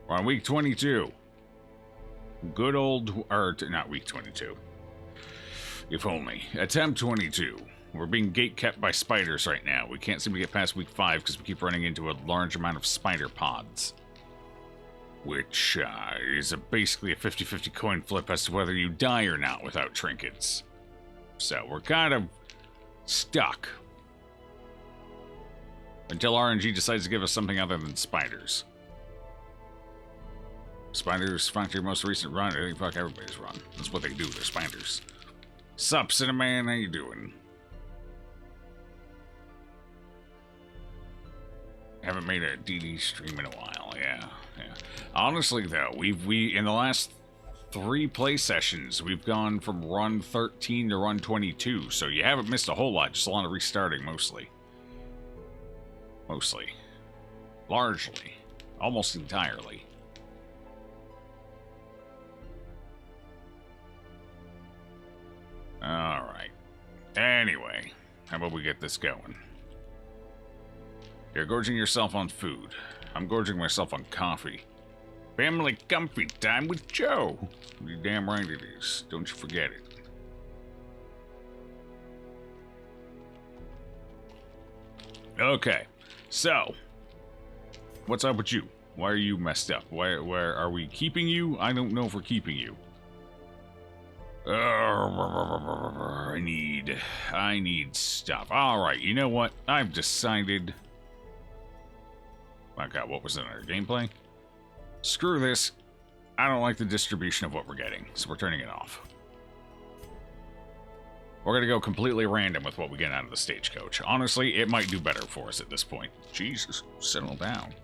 We're on week 22. Good old, or not week 22. If only. Attempt 22. We're being gate-kept by spiders right now. We can't seem to get past week 5 because we keep running into a large amount of spider pods. Which is basically a 50-50 coin flip as to whether you die or not without trinkets. So we're kind of stuck. Until RNG decides to give us something other than spiders. Spiders, fuck your most recent run. I think fuck everybody's run. That's what they do, they're spiders. Sup, Cinnamon, how you doing? Haven't made a DD stream in a while, yeah. Honestly, though, we in the last 3 play sessions, we've gone from run 13 to run 22, so you haven't missed a whole lot, just a lot of restarting, mostly. Largely. Almost entirely. Alright. Anyway, how about we get this going? You're gorging yourself on food. I'm gorging myself on coffee. Family comfy time with Joe. You're damn right it is. Don't you forget it. Okay, so what's up with you? Why are you messed up? Where are we keeping you? I don't know if we're keeping you. I need stuff. Alright, you know what? I've decided. My god, what was in our gameplay? Screw this. I don't like the distribution of what we're getting, so we're turning it off. We're gonna go completely random with what we get out of the stagecoach. Honestly, it might do better for us at this point. Jesus, settle down.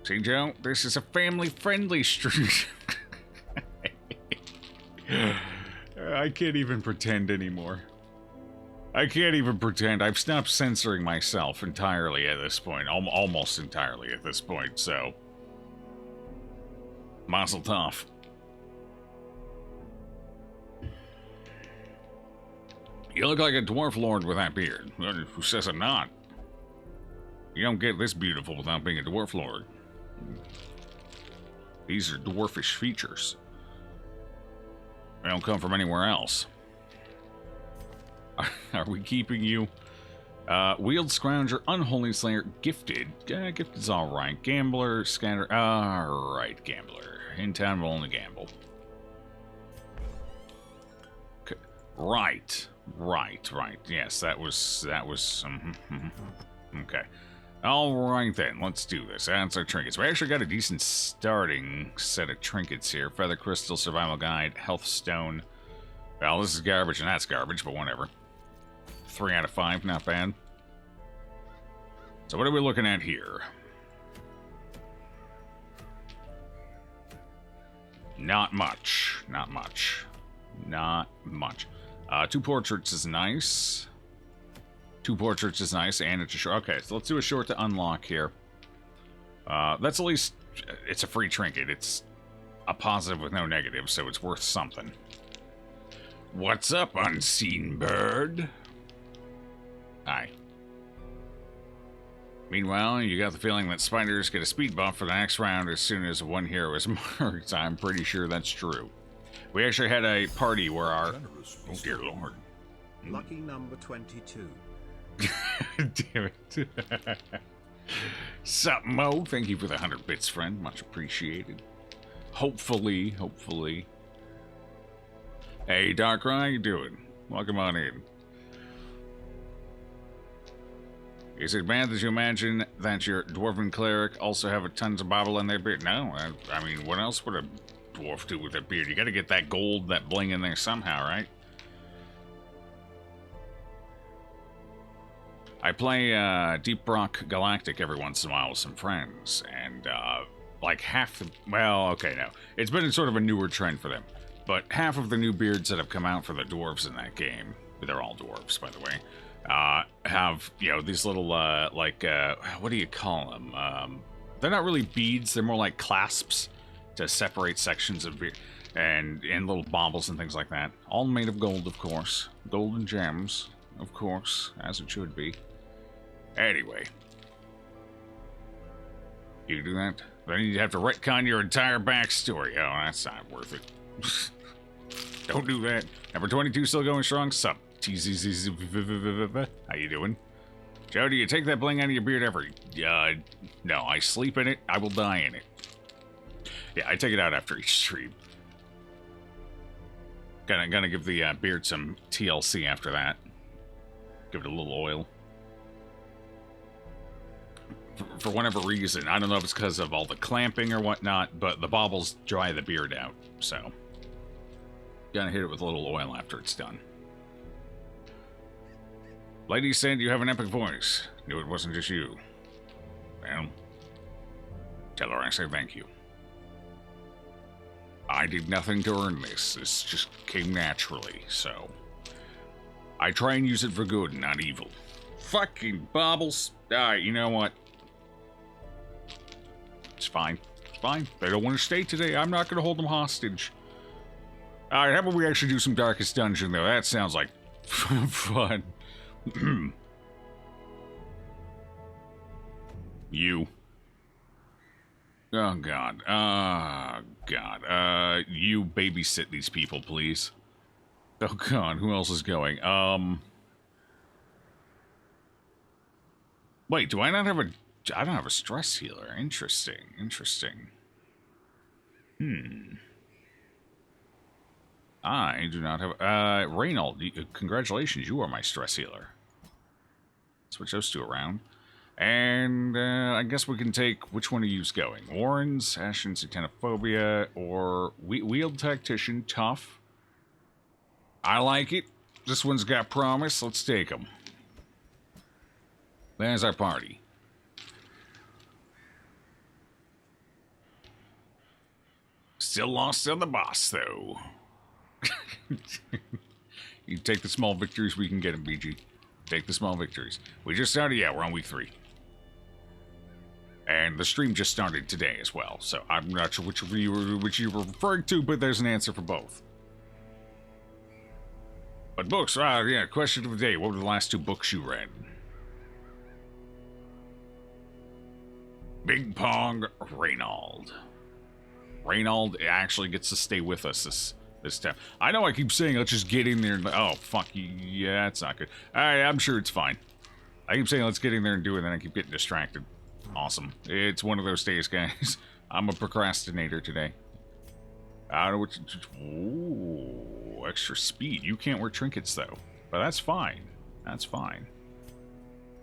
See, Joe, this is a family-friendly stream. I can't even pretend anymore. I can't even pretend. I've stopped censoring myself entirely at this point. Almost entirely at this point, so. Mazel tov. You look like a dwarf lord with that beard. Who says I'm not? You don't get this beautiful without being a dwarf lord. These are dwarfish features. They don't come from anywhere else. Are we keeping you? Wheeled Scrounger, Unholy Slayer, Gifted. Gifted's alright. Gambler, Scatter. Alright, Gambler. In town, we'll only gamble. Okay. Right. Yes, that was. Okay. Alright then, let's do this. That's our trinkets. We actually got a decent starting set of trinkets here. Feather Crystal, Survival Guide, Health Stone. Well, this is garbage and that's garbage, but whatever. 3 out of 5, not bad. So what are we looking at here? Not much. 2 portraits is nice. 2 portraits is nice, and it's a short. Okay, so let's do a short to unlock here. That's at least, it's a free trinket. It's a positive with no negative, so it's worth something. What's up, unseen bird? Hi. Meanwhile, you got the feeling that spiders get a speed bump for the next round as soon as one hero is marked. I'm pretty sure that's true. We actually had a party where our... Oh, dear lord. Lucky number 22. Damn it. Sup, Mo? Thank you for the 100 bits, friend. Much appreciated. Hopefully. Hey, Darkrai, how you doing? Welcome on in. Is it bad that you imagine that your dwarven cleric also have a tons of bobble in their beard? No, I mean, what else would a dwarf do with a beard? You gotta get that gold, that bling in there somehow, right? I play Deep Rock Galactic every once in a while with some friends, and like half the... Well, okay, no. It's been sort of a newer trend for them, but half of the new beards that have come out for the dwarves in that game, they're all dwarves, by the way, have, you know, these little, like, what do you call them? They're not really beads, they're more like clasps to separate sections of beard, and little baubles and things like that. All made of gold, of course. Gold and gems, of course, as it should be. Anyway. You can do that? Then you'd have to retcon your entire backstory. Oh, that's not worth it. Don't do that. Number 22 still going strong? Sup? How you doing? Joe, do you take that bling out of your beard ever? No, I sleep in it. I will die in it. Yeah, I take it out after each stream. Gonna give the beard some TLC after that. Give it a little oil. For whatever reason, I don't know if it's because of all the clamping or whatnot, but the baubles dry the beard out, so gotta hit it with a little oil after it's done. Lady said you have an epic voice. Knew it wasn't just you. Well, tell her I say thank you. I did nothing to earn this. This just came naturally, so I try and use it for good, not evil. Fucking baubles. Alright, you know what? It's fine. It's fine. They don't want to stay today. I'm not going to hold them hostage. Alright, how about we actually do some Darkest Dungeon, though? That sounds like fun. You. Oh, God. Oh, God. You babysit these people, please. Oh, God. Who else is going? Wait, do I not have a... I don't have a stress healer. Interesting. Interesting. I do not have... Reynold, congratulations. You are my stress healer. Switch those two around. And, I guess we can take... Which one are you going? Warren's, Ashen's Xenophobia, or Wield Tactician, Tough. I like it. This one's got promise. Let's take them. There's our party. Still lost on the boss, though. You take the small victories we can get them, BG. Take the small victories. We just started, yeah, we're on week 3. And the stream just started today as well, so I'm not sure which you were referring to, but there's an answer for both. But books, yeah, question of the day. What were the last 2 books you read? Big Pong Reynold. Reynold actually gets to stay with us this time. I know I keep saying let's just get in there and... Oh, fuck. Yeah, it's not good. I'm sure it's fine. I keep saying let's get in there and do it, and then I keep getting distracted. Awesome. It's one of those days, guys. I'm a procrastinator today. I don't know what... Ooh, extra speed. You can't wear trinkets, though. But that's fine. That's fine.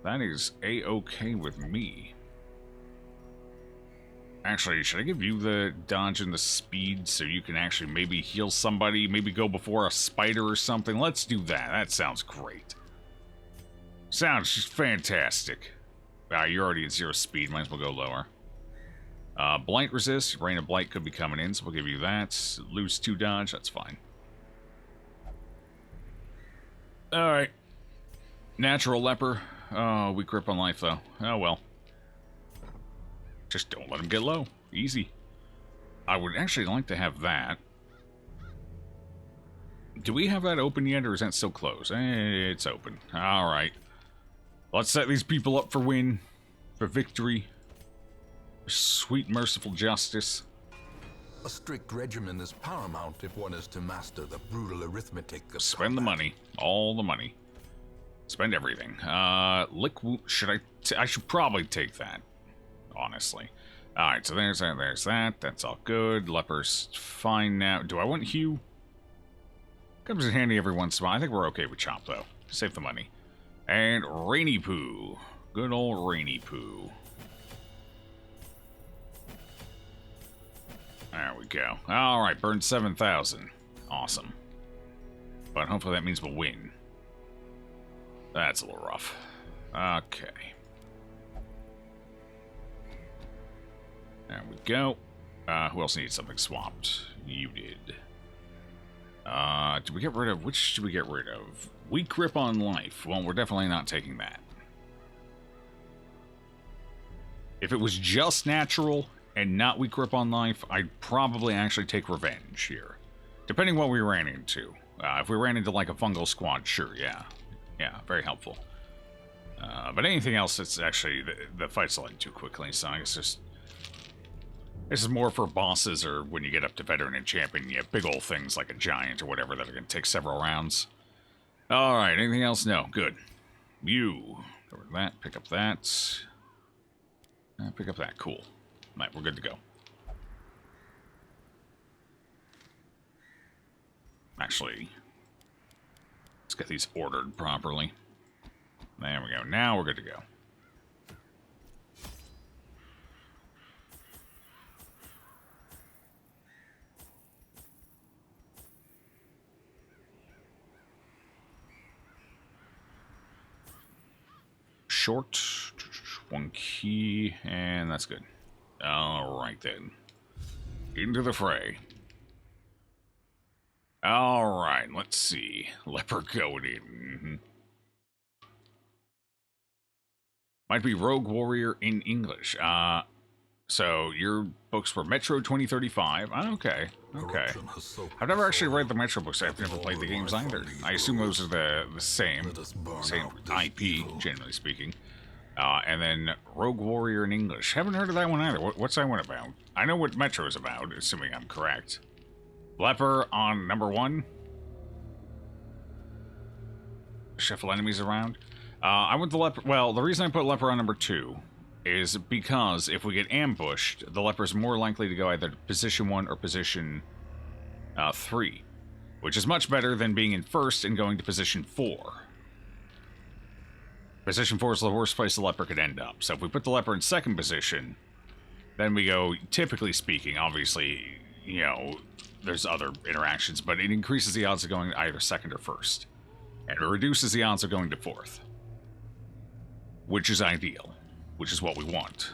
That is A-okay with me. Actually, should I give you the dodge and the speed so you can actually maybe heal somebody? Maybe go before a spider or something? Let's do that. That sounds great. Sounds just fantastic. You're already at 0 speed. Might as well go lower. Blight resist. Rain of Blight could be coming in, so we'll give you that. Lose 2 dodge. That's fine. Alright. Natural leper. Oh, weak grip on life, though. Oh, well. Just don't let them get low. Easy. I would actually like to have that. Do we have that open yet, or is that still closed? It's open. Alright. Let's set these people up for win. For victory. Sweet, merciful justice. A strict regimen is paramount if one is to master the brutal arithmetic of Spend the money. All the money. Spend everything. Should I should probably take that. Honestly. Alright, so there's that. That's all good. Leper's fine now. Do I want Hugh? Comes in handy every once in a while. I think we're okay with Chomp, though. Save the money. And Rainy Poo. Good old Rainy Poo. There we go. Alright, burn 7,000. Awesome. But hopefully that means we'll win. That's a little rough. Okay. There we go. Who else needs something swapped? You did. Did we get rid of... Which did we get rid of? Weak grip on life. Well, we're definitely not taking that. If it was just natural and not weak grip on life, I'd probably actually take revenge here. Depending what we ran into. If we ran into like a fungal squad, sure, yeah. Yeah, very helpful. But anything else, it's actually... The fight's lighting too quickly, so I guess just This is more for bosses or when you get up to veteran and champion, you have big old things like a giant or whatever that are going to take several rounds. Alright, anything else? No, good. You. Cover that, pick up that. Pick up that, cool. Alright, we're good to go. Actually, let's get these ordered properly. There we go, now we're good to go. Short, one key, and that's good. Alright then. Into the fray. Alright, let's see. Leper going in. Might be Rogue Warrior in English. So your books were Metro 2035. Okay. I've never actually read the Metro books. I've never played the games either. I assume those are the same IP, generally speaking. And then Rogue Warrior in English. Haven't heard of that one either. What's that one about? I know what Metro is about, assuming I'm correct. Leper on number 1. Shuffle enemies around. I went the Leper. Well, the reason I put Leper on number 2 is because if we get ambushed, the Leper's more likely to go either to position 1 or position 3, which is much better than being in first and going to position 4. Position 4 is the worst place the Leper could end up. So if we put the Leper in second position, then we go, typically speaking, obviously, you know, there's other interactions, but it increases the odds of going either second or first. And it reduces the odds of going to fourth. Which is ideal. Which is what we want.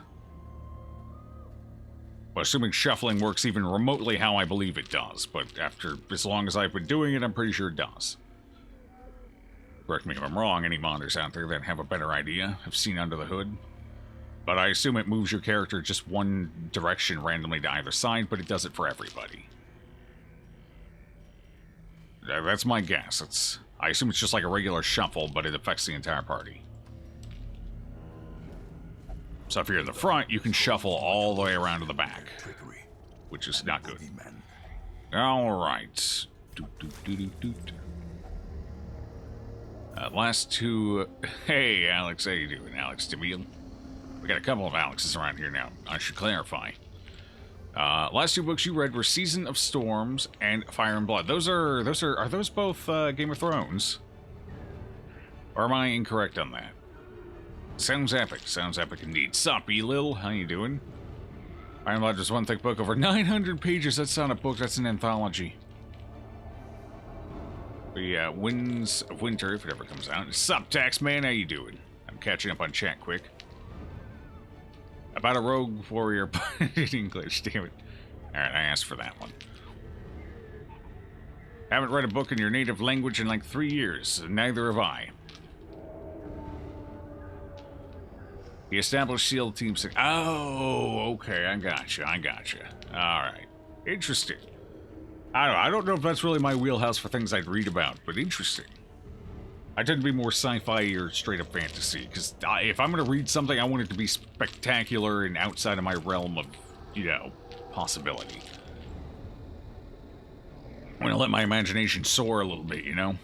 But assuming shuffling works even remotely how I believe it does. But after as long as I've been doing it, I'm pretty sure it does. Correct me if I'm wrong, any modders out there that have a better idea, have seen under the hood. But I assume it moves your character just one direction randomly to either side, but it does it for everybody. That's my guess. I assume it's just like a regular shuffle, but it affects the entire party. So if you're in the front, you can shuffle all the way around to the back, which is not good. All right. Last two. Hey, Alex, how you doing, Alex DeMille? We got a couple of Alexes around here now. I should clarify. Last 2 books you read were Season of Storms and Fire and Blood. Are those both Game of Thrones? Or am I incorrect on that? Sounds epic indeed. Sup, E-Lil? How you doing? Fire and Blood is one thick book, over 900 pages. That's not a book, that's an anthology. The Winds of Winter, if it ever comes out. Sup, Taxman? How you doing? I'm catching up on chat quick. About a rogue warrior in English, damn it. Alright, I asked for that one. Haven't read a book in your native language in like 3 years. Neither have I. The established SEAL team... Oh, okay, I gotcha. Alright. Interesting. I don't know if that's really my wheelhouse for things I'd read about, but interesting. I tend to be more sci-fi or straight-up fantasy, because if I'm going to read something, I want it to be spectacular and outside of my realm of, you know, possibility. I want to let my imagination soar a little bit, you know?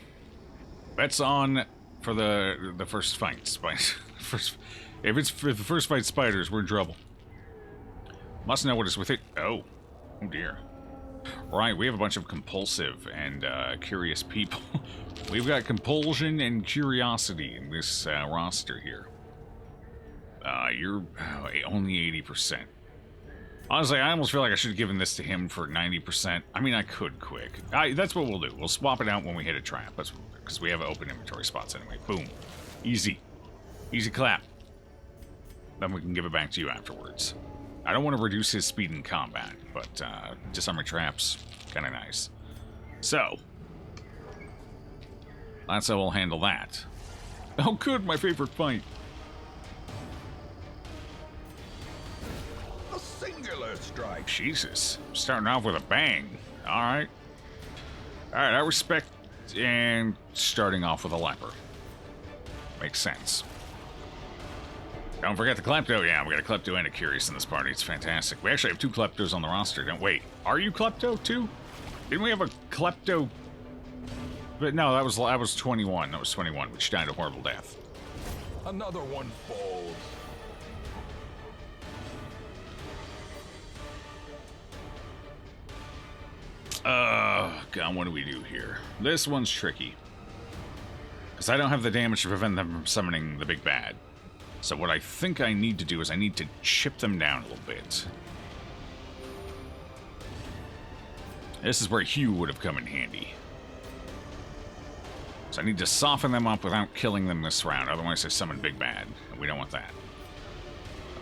Bets on for the first fight. If it's for the first fight spiders, we're in trouble. Must know what is with it. Oh dear. Right, we have a bunch of compulsive and curious people. We've got compulsion and curiosity in this roster here. You're only 80%. Honestly, I almost feel like I should have given this to him for 90%. I mean, I could quick. That's what we'll do. We'll swap it out when we hit a trap. That's because we have open inventory spots anyway. Boom. Easy. Easy clap. Then we can give it back to you afterwards. I don't want to reduce his speed in combat, but disarming traps, kind of nice. So, that's how we'll handle that. Oh good, my favorite fight. A singular strike. Jesus, starting off with a bang. Alright. Alright, I respect and starting off with a leper. Makes sense. Don't forget the Klepto. Yeah, we got a Klepto and a Curious in this party. It's fantastic. We actually have 2 Kleptos on the roster. Don't wait. Are you Klepto too? Didn't we have a Klepto? But no, that was 21. That was 21, which died a horrible death. Another one falls. God, what do we do here? This one's tricky. Because I don't have the damage to prevent them from summoning the big bad. So what I think I need to do is I need to chip them down a little bit. This is where Hugh would have come in handy. So I need to soften them up without killing them this round, otherwise I summon big bad, and we don't want that.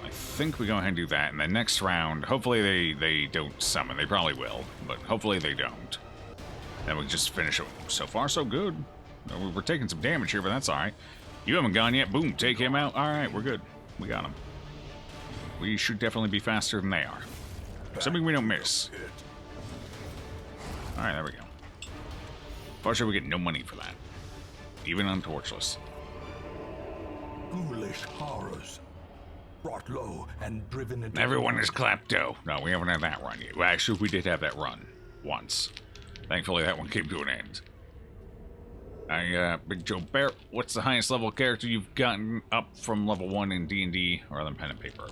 I think we go ahead and do that, and then next round, hopefully they don't summon. They probably will, but hopefully they don't. Then we just finish it. So far, so good. We're taking some damage here, but that's alright. You haven't gone yet. Boom, take him out. Alright, we're good. We got him. We should definitely be faster than they are. Assuming we don't miss. Alright, there we go. Fortunately, we get no money for that. Even on Torchless. Ghoulish horrors. Brought low and driven into... Everyone is Klepto. No, we haven't had that run yet. Well, actually, we did have that run. Once. Thankfully, that one came to an end. Big Joe Bear, what's the highest level character you've gotten up from level 1 in D&D rather than pen and paper?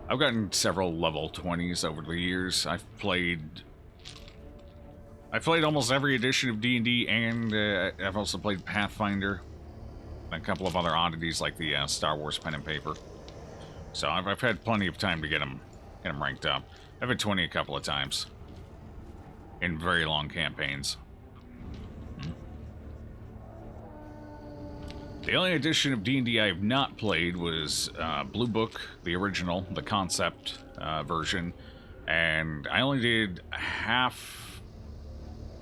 I've gotten several level 20s over the years. I've played almost every edition of D&D, and I've also played Pathfinder. And a couple of other oddities like the Star Wars pen and paper. So I've had plenty of time to get them ranked up. I've had 20 a couple of times. In very long campaigns. The only edition of D&D I have not played was Blue Book, the original, the concept version, and I only did half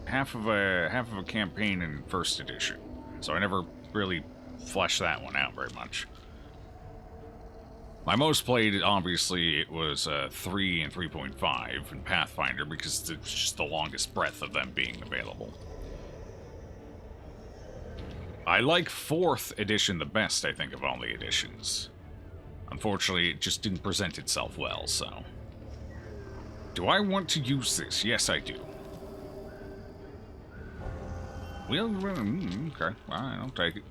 of a campaign in first edition, so I never really fleshed that one out very much. My most played, obviously, it was 3 and 3.5 in Pathfinder because it's just the longest breadth of them being available. I like 4th edition the best, I think, of all the editions. Unfortunately, it just didn't present itself well, so... Do I want to use this? Yes, I do. Well, okay. Alright, I'll take it.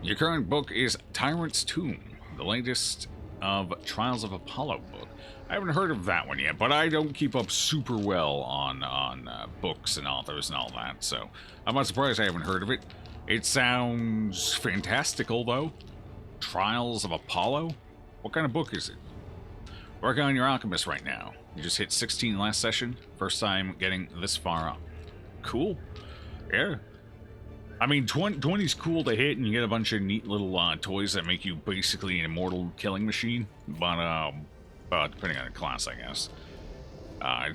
Your current book is Tyrant's Tomb, the latest of Trials of Apollo book. I haven't heard of that one yet, but I don't keep up super well on books and authors and all that, so I'm not surprised I haven't heard of it. It sounds fantastical, though. Trials of Apollo? What kind of book is it? Working on your Alchemist right now. You just hit 16 last session. First time getting this far up. Cool. Yeah. I mean, 20's cool to hit, and you get a bunch of neat little toys that make you basically an immortal killing machine, but depending on the class, I guess.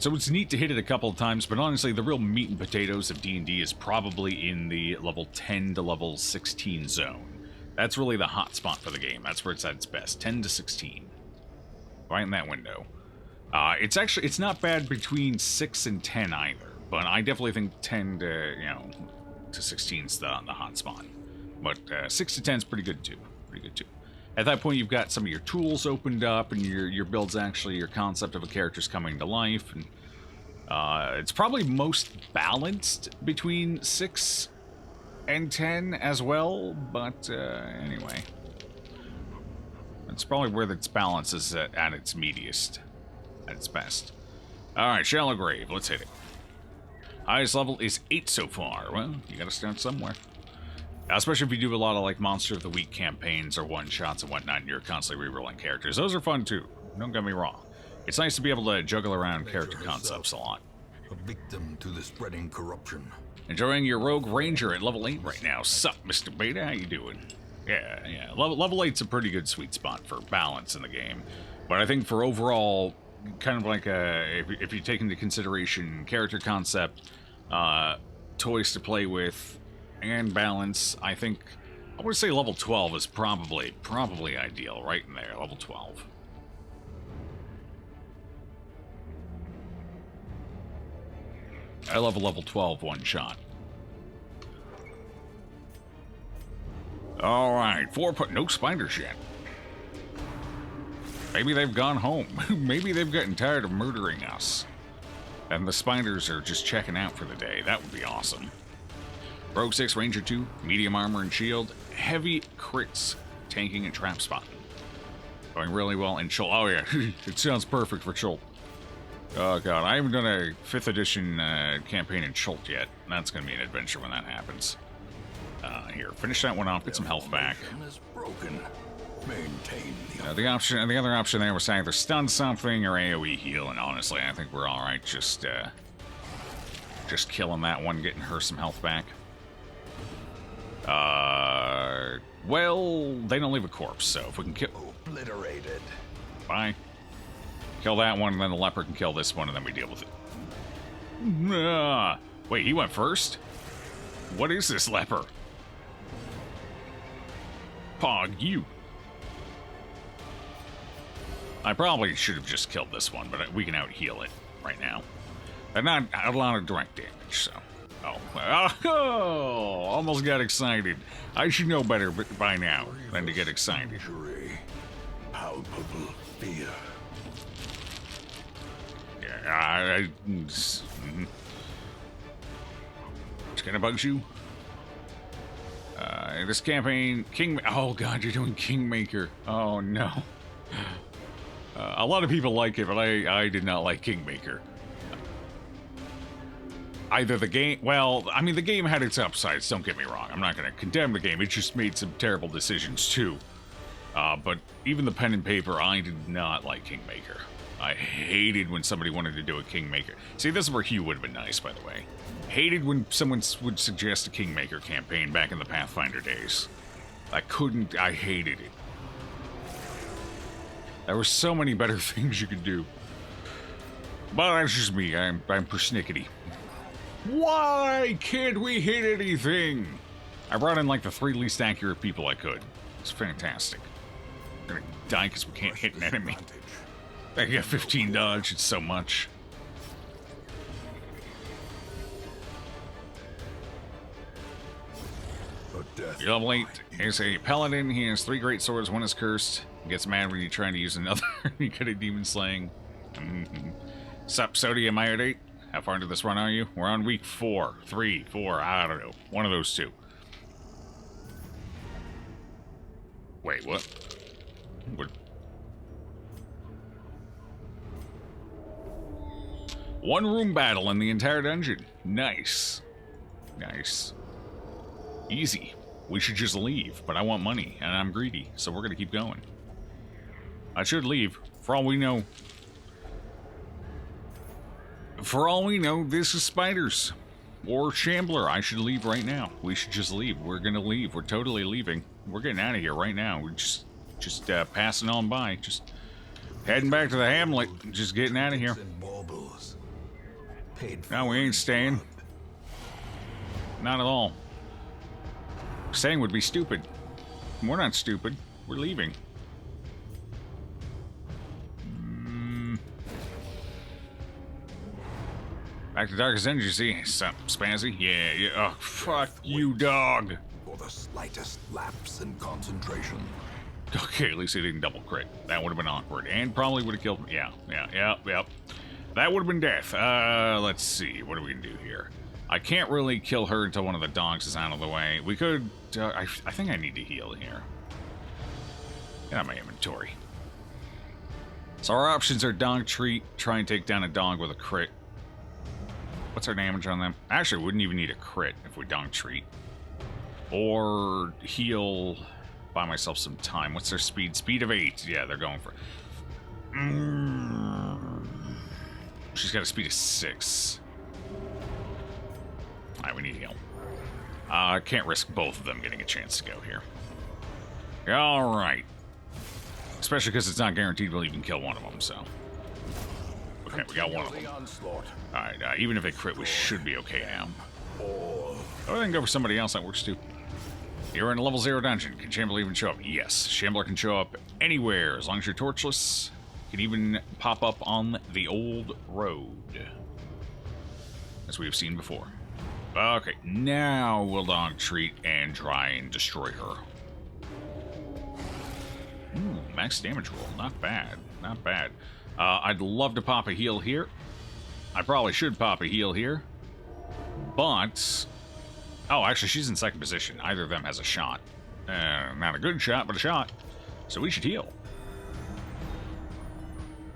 So it's neat to hit it a couple of times, but honestly, the real meat and potatoes of D&D is probably in the level 10 to level 16 zone. That's really the hot spot for the game. That's where it's at its best. 10 to 16. Right in that window. It's not bad between 6 and 10 either, but I definitely think 10 to, to 16 is the hot spot. But 6 to 10 is pretty good too. At that point, you've got some of your tools opened up, and your build's actually, your concept of a character's coming to life, and it's probably most balanced between 6 and 10 as well, but anyway. It's probably where its balance is at its meatiest, at its best. Alright, Shallow Grave, let's hit it. Highest level is 8 so far. Well, you gotta start somewhere. Especially if you do a lot of like Monster of the Week campaigns or one-shots and whatnot, and you're constantly rerolling characters. Those are fun too, don't get me wrong. It's nice to be able to juggle around character concepts a lot. A victim to the spreading corruption. Enjoying your Rogue Ranger at level 8 right now. Sup, Mr. Beta, how you doing? Yeah. Level 8's a pretty good sweet spot for balance in the game. But I think for overall, kind of like if you take into consideration character concept, toys to play with, and balance, I think I would say level 12 is probably ideal, right in there, level 12. I love a level 12 one shot. Alright, no spiders yet. Maybe they've gone home. Maybe they've gotten tired of murdering us. And the spiders are just checking out for the day. That would be awesome. Rogue 6, Ranger 2, medium armor and shield, heavy crits, tanking and trap spotting. Going really well in Chult. Oh yeah, it sounds perfect for Chult. Oh god, I haven't done a 5th edition campaign in Chult yet. That's going to be an adventure when that happens. Here, finish that one off, get some health back. Is broken. Maintain The other option there was either stun something or AoE heal, and honestly, I think we're all right. Just killing that one, getting her some health back. Well, they don't leave a corpse, so if we can kill... Obliterated. Bye. Kill that one, and then the leper can kill this one, and then we deal with it. Wait, he went first? What is this leper? Pog, you. I probably should have just killed this one, but we can out-heal it right now. And not a lot of direct damage, so... Oh, almost got excited. I should know better by now than to get excited. Injury. Palpable fear. Yeah, it's gonna bug you. This campaign, oh god, you're doing Kingmaker. Oh no. A lot of people like it, but I did not like Kingmaker. Either the game, well, I mean, the game had its upsides, don't get me wrong. I'm not going to condemn the game. It just made some terrible decisions, too. But even the pen and paper, I did not like Kingmaker. I hated when somebody wanted to do a Kingmaker. See, this is where Hugh would have been nice, by the way. Hated when someone would suggest a Kingmaker campaign back in the Pathfinder days. I hated it. There were so many better things you could do. But that's just me, I'm persnickety. Why can't we hit anything? I brought in like the 3 least accurate people I could. It's fantastic. We're gonna die because we can't hit an enemy. I got 15 dodge, it's so much. Level 8 is a paladin. He has 3 great swords, 1 is cursed. He gets mad when you're trying to use another. You get a demon slaying. Sup, sodium iodate? How far into this run are you? We're on week 4, 3, 4, I don't know. One of those 2. Wait, what? What? One room battle in the entire dungeon. Nice. Nice. Easy. We should just leave, but I want money, and I'm greedy, so we're gonna keep going. I should leave. For all we know... For all we know, this is spiders. Or Shambler. I should leave right now. We should just leave. We're gonna leave. We're totally leaving. We're getting out of here right now. We're just passing on by. Just heading back to the hamlet. Just getting out of here. No, we ain't staying. Not at all. Staying would be stupid. We're not stupid. We're leaving. Back to Darkest Energy, see? Spazzy? Yeah. Oh, fuck you, dog. For the slightest lapse in concentration. Okay, at least he didn't double crit. That would have been awkward. And probably would have killed me. Yeah. That would have been death. Let's see. What are we gonna do here? I can't really kill her until one of the dogs is out of the way. We could... I think I need to heal here. Get out my inventory. So our options are dog treat, try and take down a dog with a crit. What's our damage on them? Actually, wouldn't even need a crit if we dog treat. Or heal, buy myself some time. What's their speed? Speed of 8. Yeah, they're going for... She's got a speed of 6. Alright, we need heal. I can't risk both of them getting a chance to go here. Alright. Especially because it's not guaranteed we'll even kill one of them, so... Okay, we got one of them. Alright, even if they crit, we should be okay now. Oh, I can go for somebody else, that works too. You're in a level 0 dungeon. Can Shambler even show up? Yes, Shambler can show up anywhere, as long as you're torchless. Can even pop up on the old road. As we have seen before. Okay, now we'll dog treat and try and destroy her. nice damage roll. Not bad. Not bad. I'd love to pop a heal here. I probably should pop a heal here. But... Oh, actually, she's in second position. Either of them has a shot. Not a good shot, but a shot. So we should heal.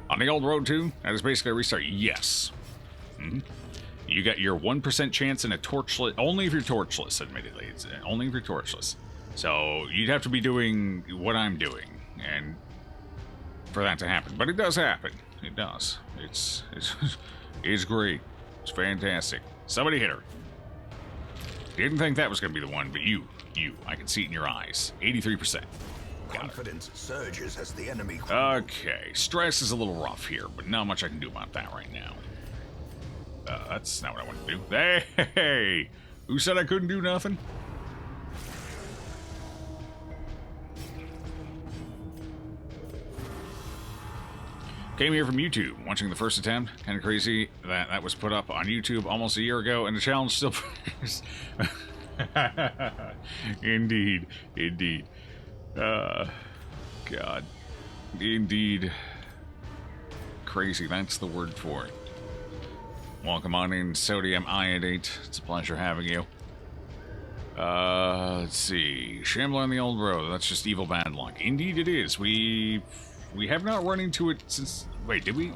On the old road, too? That is basically a restart. Yes. You got your 1% chance in a torchless... Only if you're torchless, admittedly. It's only if you're torchless. So you'd have to be doing what I'm doing, and for that to happen. But it does happen. It does. It's great. It's fantastic. Somebody hit her. Didn't think that was going to be the one, but you. I can see it in your eyes. 83%. Confidence surges as the enemy. Okay, stress is a little rough here, but not much I can do about that right now. That's not what I want to do. Hey! Who said I couldn't do nothing? Came here from YouTube, watching the first attempt. Kind of crazy that that was put up on YouTube almost a year ago, and the challenge still... Indeed. God. Indeed. Crazy, that's the word for it. Welcome on in, Sodium Iodate. It's a pleasure having you. Let's see. Shambler on the old road. That's just evil bad luck. Indeed it is. We have not run into it since... Wait, did we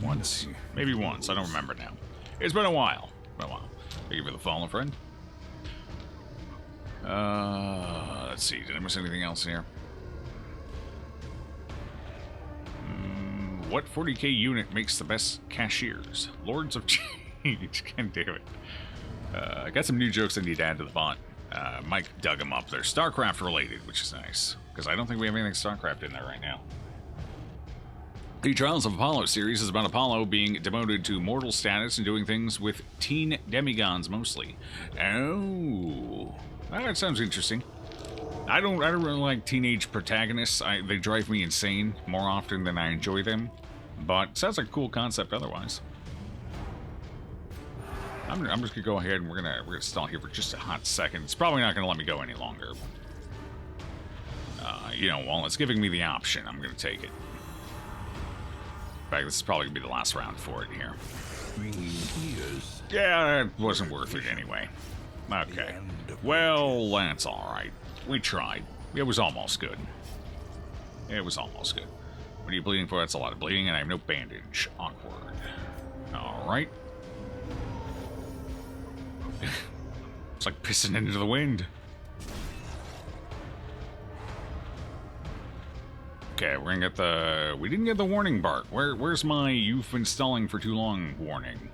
once? Maybe once. I don't remember now. It's been a while. Thank you for the follow, friend. Let's see. Did I miss anything else here? What 40k unit makes the best cashiers? Lords of Change. God damn it. I got some new jokes I need to add to the bot. Mike dug them up. They're StarCraft related, which is nice. Because I don't think we have anything StarCraft in there right now. The Trials of Apollo series is about Apollo being demoted to mortal status and doing things with teen demigods mostly. Oh, that sounds interesting. I don't really like teenage protagonists. They drive me insane more often than I enjoy them. But sounds like a cool concept otherwise. I'm just gonna go ahead and we're gonna stall here for just a hot second. It's probably not gonna let me go any longer. You know, while it's giving me the option, I'm gonna take it. In fact, this is probably gonna be the last round for it here. Yeah, it wasn't worth it anyway. Okay. Well, that's alright. We tried. It was almost good. It was almost good. What are you bleeding for? That's a lot of bleeding, and I have no bandage. Awkward. Alright. It's like pissing into the wind. Okay, we're gonna get the... We didn't get the warning bark. Where's my "you've been stalling for too long" warning?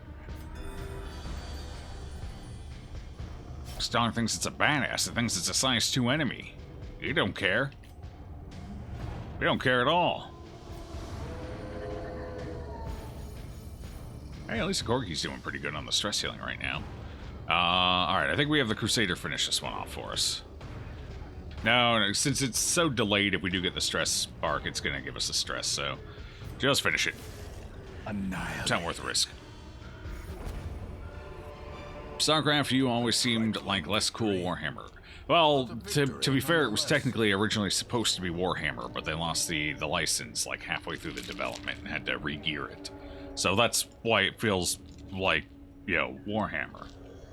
Stalling thinks it's a badass. It thinks it's a size 2 enemy. You don't care. We don't care at all. Hey, at least Gorky's doing pretty good on the stress healing right now. Alright, I think we have the Crusader finish this one off for us. No, since it's so delayed, if we do get the stress bark, it's gonna give us a stress, so just finish it. It's not worth the risk. StarCraft, you always seemed like less cool Warhammer. Well, to be fair, it was technically originally supposed to be Warhammer, but they lost the license like halfway through the development and had to re-gear it. So that's why it feels like, you know, Warhammer.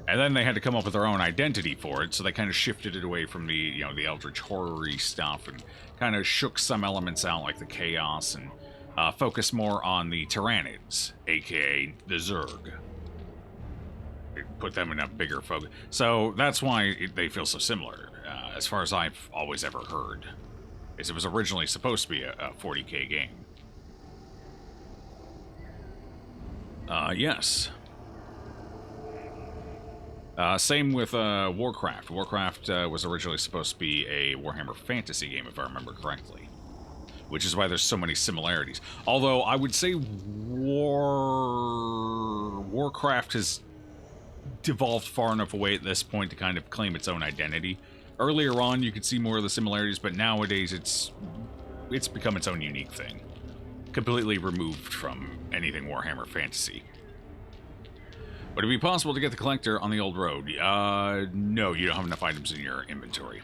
And then they had to come up with their own identity for it, so they kind of shifted it away from the, you know, the Eldritch horror-y stuff and kind of shook some elements out like the Chaos and focused more on the Tyranids, aka the Zerg. Put them in a bigger focus. So that's why they feel so similar, as far as I've always ever heard. Is it was originally supposed to be a 40k game. Yes. Same with Warcraft. Warcraft was originally supposed to be a Warhammer Fantasy game, if I remember correctly. Which is why there's so many similarities. Although, I would say Warcraft has devolved far enough away at this point to kind of claim its own identity. Earlier on, you could see more of the similarities, but nowadays it's become its own unique thing. Completely removed from anything Warhammer Fantasy. Would it be possible to get the collector on the old road? No, you don't have enough items in your inventory.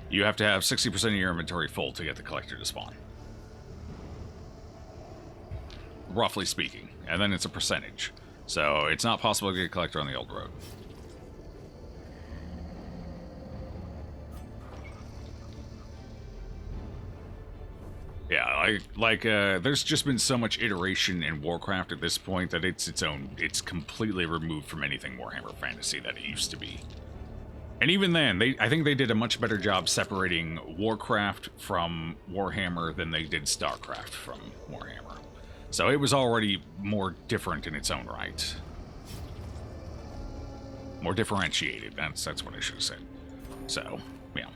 You have to have 60% of your inventory full to get the collector to spawn. roughly speaking. And then it's a percentage. So it's not possible to get a collector on the old road. Yeah, there's just been so much iteration in Warcraft at this point that it's completely removed from anything Warhammer Fantasy that it used to be. And even then, I think they did a much better job separating Warcraft from Warhammer than they did StarCraft from Warhammer. So it was already more different in its own right. More differentiated, that's what I should have said. So, yeah.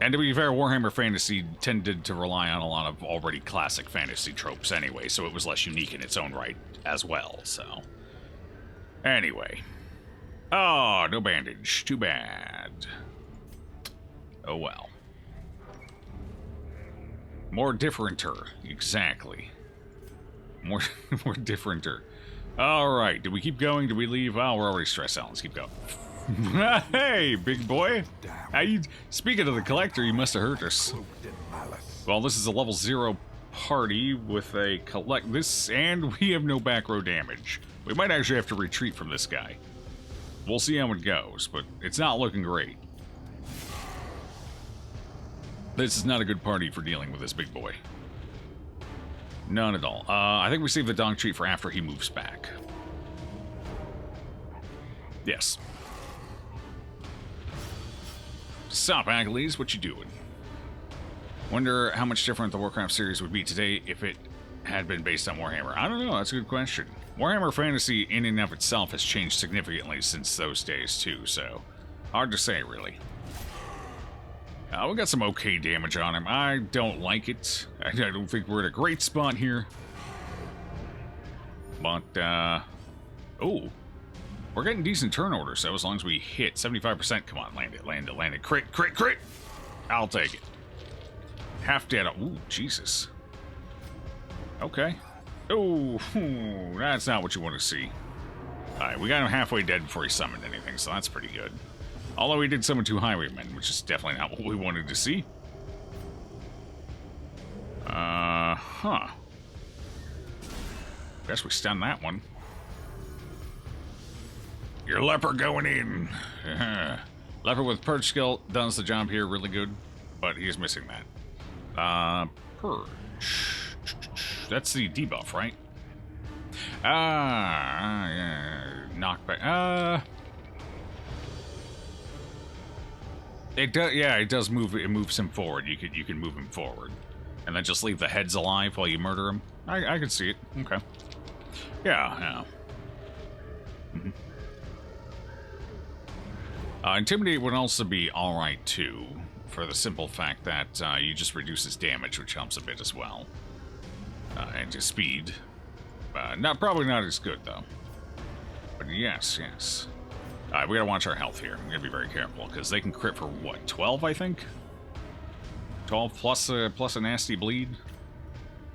And to be fair, Warhammer Fantasy tended to rely on a lot of already classic fantasy tropes anyway, so it was less unique in its own right as well, so... Anyway. Oh, no bandage. Too bad. Oh well. More differenter. Exactly. More differenter. Alright, do we keep going? Do we leave? Oh, we're already stressed out. Let's keep going. Hey, big boy. How you... Speaking of the collector, you must have heard us. Well, this is a level 0 party with a collect... This, and we have no back row damage. We might actually have to retreat from this guy. We'll see how it goes, but it's not looking great. This is not a good party for dealing with this big boy. None at all. I think we save the dog treat for after he moves back. Yes. Stop, Achilles. What you doing? Wonder how much different the Warcraft series would be today if it had been based on Warhammer. I don't know. That's a good question. Warhammer Fantasy in and of itself has changed significantly since those days, too, so hard to say, really. We got some okay damage on him. I don't like it. I don't think we're in a great spot here. But, oh. We're getting decent turn orders, so as long as we hit 75%. Come on, land it, land it, land it. Crit, crit, crit! I'll take it. Half dead. Ooh, Jesus. Okay. Oh, that's not what you want to see. Alright, we got him halfway dead before he summoned anything, so that's pretty good. Although he did summon 2 highwaymen, which is definitely not what we wanted to see. Huh. Guess we stunned that one. Your leper going in. Leper with purge skill does the job here really good, but he's missing that. Purge. That's the debuff, right? Yeah. Knockback. It does. Yeah, it does move. It moves him forward. You can move him forward, and then just leave the heads alive while you murder him. I can see it. Okay. Yeah. Mm-hmm. Intimidate would also be all right too, for the simple fact that you just reduce his damage, which helps a bit as well. And his speed. Probably not as good, though. But yes. We gotta watch our health here. We gotta be very careful, because they can crit for, what, 12, I think? 12 plus a nasty bleed?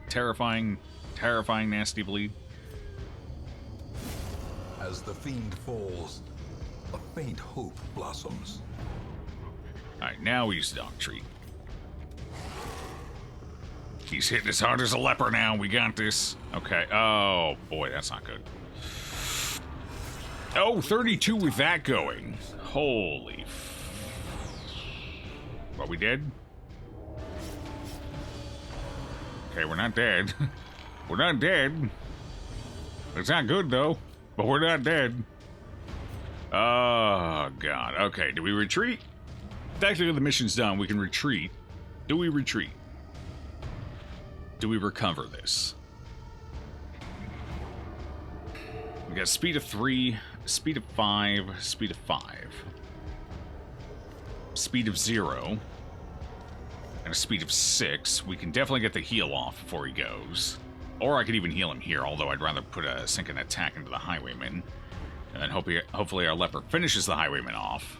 Terrifying nasty bleed? As the fiend falls, a faint hope blossoms. Alright, now we use the dog treat. He's hitting as hard as a leper now. We got this. Okay. Oh, boy, that's not good. Oh, 32 with that going. Holy Are we dead? Okay, we're not dead. We're not dead. It's not good, though. But we're not dead. Oh, God. Okay, do we retreat? Technically, the mission's done. We can retreat. Do we retreat? Do we recover this? We got speed of 3, speed of 5, speed of 5. Speed of 0. And a speed of 6. We can definitely get the heal off before he goes. Or I could even heal him here, although I'd rather put a sink and attack into the highwayman. And then hopefully our leper finishes the highwayman off.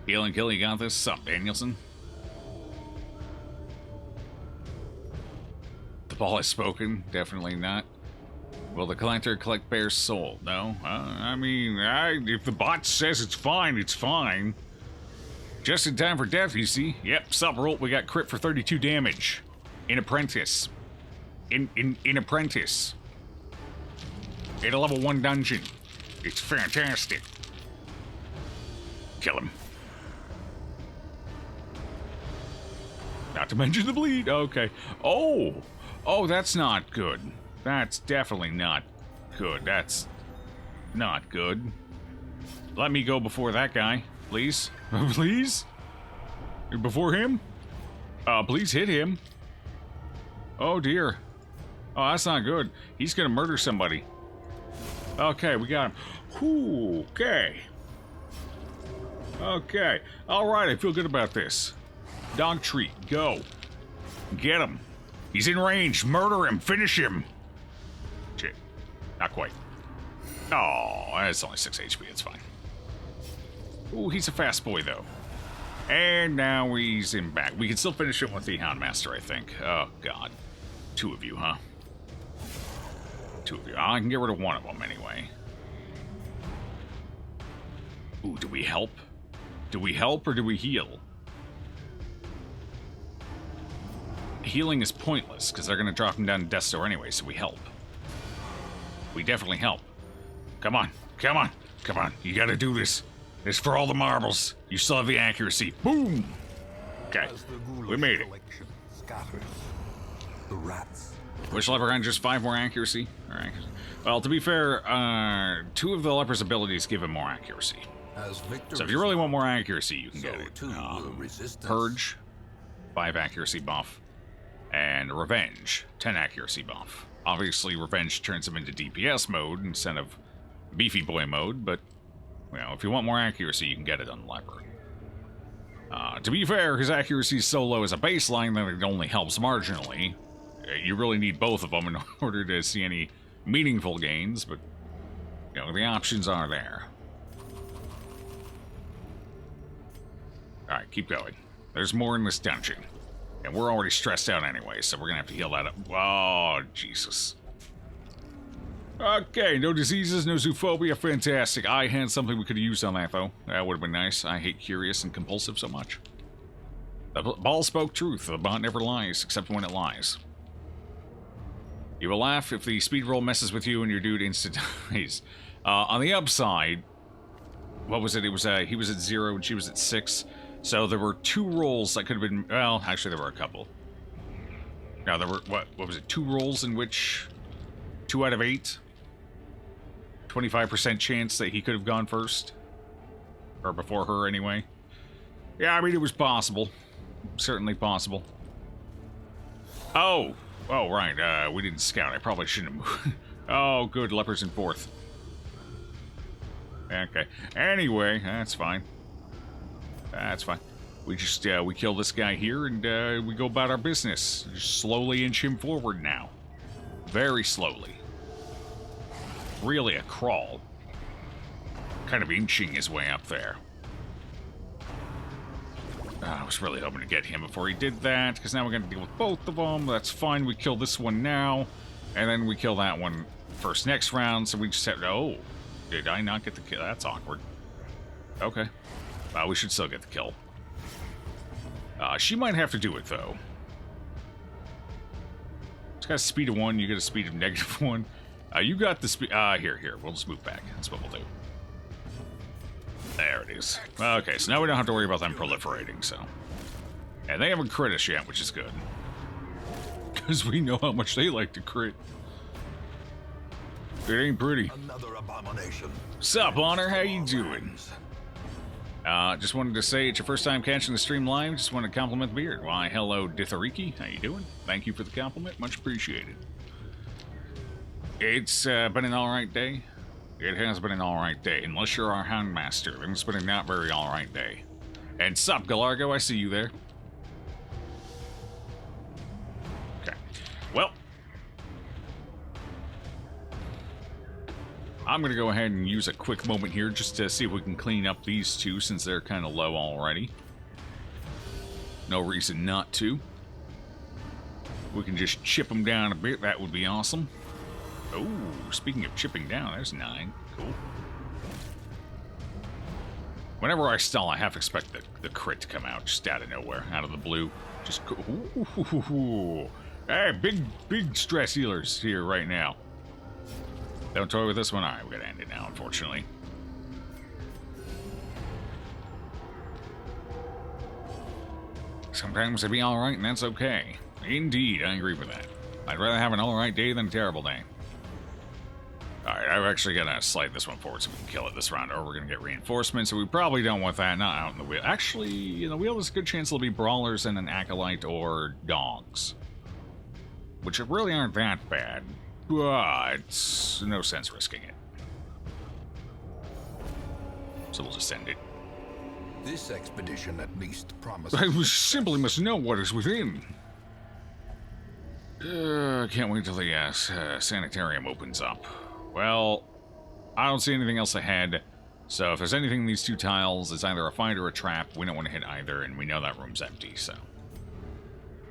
Heal and kill, you got this? Sup, Danielson? The ball has spoken. Definitely not. Will the collector collect Bear's soul? No? I mean, if the bot says it's fine, it's fine. Just in time for death, you see. Yep, sub-roll, we got crit for 32 damage. In Apprentice. In Apprentice. In a level 1 dungeon. It's fantastic. Kill him. Not to mention the bleed. Okay. Oh, that's not good. That's definitely not good. That's not good. Let me go before that guy, please. Please? Before him? Please hit him. Oh, dear. Oh, that's not good. He's gonna murder somebody. Okay, we got him. Whew, okay. Okay. Alright, I feel good about this. Dog treat, go. Get him. He's in range. Murder him. Finish him. Shit. Not quite. Oh, that's only 6 HP. It's fine. Ooh, he's a fast boy, though. And now he's in back. We can still finish him with the Houndmaster, I think. Oh, God. 2 of you, huh? 2 of you. I can get rid of 1 of them, anyway. Ooh, do we help? Do we help or do we heal? Healing is pointless, because they're going to drop him down to Death's Door anyway, so we help. We definitely help. Come on. Come on. Come on. You got to do this. It's for all the marbles. You still have the accuracy. Boom! Okay. We made it. Scatters. The rats. Which leper had just 5 more accuracy? Alright. Well, to be fair, 2 of the leper's abilities give him more accuracy. So if you really want more accuracy, you can get it. Purge, 5 accuracy buff. And Revenge, 10 accuracy buff. Obviously, Revenge turns him into DPS mode instead of Beefy Boy mode, but, you know, if you want more accuracy, you can get it on Leper. To be fair, his accuracy is so low as a baseline that it only helps marginally. You really need both of them in order to see any meaningful gains, but, you know, the options are there. Alright, keep going. There's more in this dungeon. And we're already stressed out anyway, so we're gonna have to heal that up. Oh, Jesus. Okay, no diseases, no zoophobia, fantastic. I had something we could have used on that, though. That would have been nice. I hate curious and compulsive so much. The ball spoke truth. The bot never lies, except when it lies. You will laugh if the speed roll messes with you and your dude instant dies. On the upside, what was it? It was, he was at 0 and she was at 6. So there were 2 rolls that could have been, well, actually there were a couple. Now there were, what was it, 2 rolls in which 2 out of 8? 25% chance that he could have gone first. Or before her, anyway. Yeah, I mean, it was possible. Certainly possible. Oh, right, we didn't scout. I probably shouldn't have moved. Oh, good, leper's in 4th. Okay, anyway, that's fine. That's fine. We just, we kill this guy here and, we go about our business. Just slowly inch him forward now. Very slowly. Really a crawl. Kind of inching his way up there. I was really hoping to get him before he did that, because now we're going to deal with both of them. That's fine. We kill this one now, and then we kill that one first next round, so we just have... Oh, did I not get the kill? That's awkward. Okay. We should still get the kill. She might have to do it, though. It's got a speed of 1, you get a speed of -1. You got the speed... here. We'll just move back. That's what we'll do. There it is. Okay, so now we don't have to worry about them proliferating, so... And they haven't crit us yet, which is good. Because we know how much they like to crit. It ain't pretty. Another abomination. Sup, Honor? How you doing? Just wanted to say it's your first time catching the stream live. Just wanted to compliment the beard. Why, hello, Dithariki. How you doing? Thank you for the compliment. Much appreciated. It's been an alright day. It has been an alright day. Unless you're our Houndmaster, then it's been a not very alright day. And sup, Galargo? I see you there. Okay. Well, I'm going to go ahead and use a quick moment here just to see if we can clean up these 2 since they're kind of low already. No reason not to. We can just chip them down a bit. That would be awesome. Oh, speaking of chipping down, there's 9. Cool. Whenever I stall, I half expect the crit to come out just out of nowhere, out of the blue. Just go. Ooh. Hey, big stress healers here right now. Don't toy with this one. Alright, we gotta end it now, unfortunately. Sometimes it'd be alright, and that's okay. Indeed, I agree with that. I'd rather have an alright day than a terrible day. Alright, I'm actually gonna slide this one forward so we can kill it this round, or we're gonna get reinforcements, so we probably don't want that, not out in the wheel. Actually, in the wheel, there's a good chance there'll be brawlers and an acolyte or dogs. Which really aren't that bad, but no sense risking it. So we'll just end it. This expedition at least promises... I simply must know what is within. Can't wait till the sanitarium opens up. Well, I don't see anything else ahead, so if there's anything in these two tiles, it's either a fight or a trap. We don't want to hit either, and we know that room's empty, so...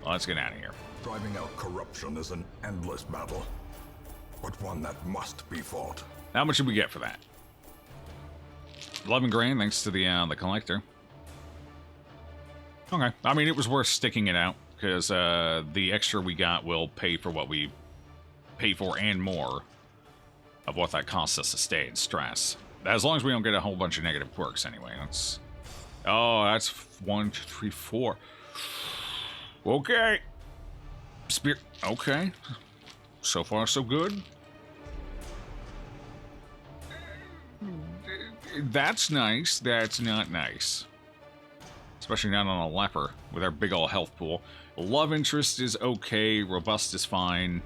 Well, let's get out of here. Driving out corruption is an endless battle, but one that must be fought. How much did we get for that? 11 grand, thanks to the collector. Okay, I mean, it was worth sticking it out, because the extra we got will pay for what we pay for and more of what that costs us to stay in stress. As long as we don't get a whole bunch of negative quirks anyway. That's... Oh, that's 1, 2, 3, 4. Okay. Spear... Okay. So far, so good. That's nice. That's not nice. Especially not on a leper with our big ol' health pool. Love interest is okay. Robust is fine.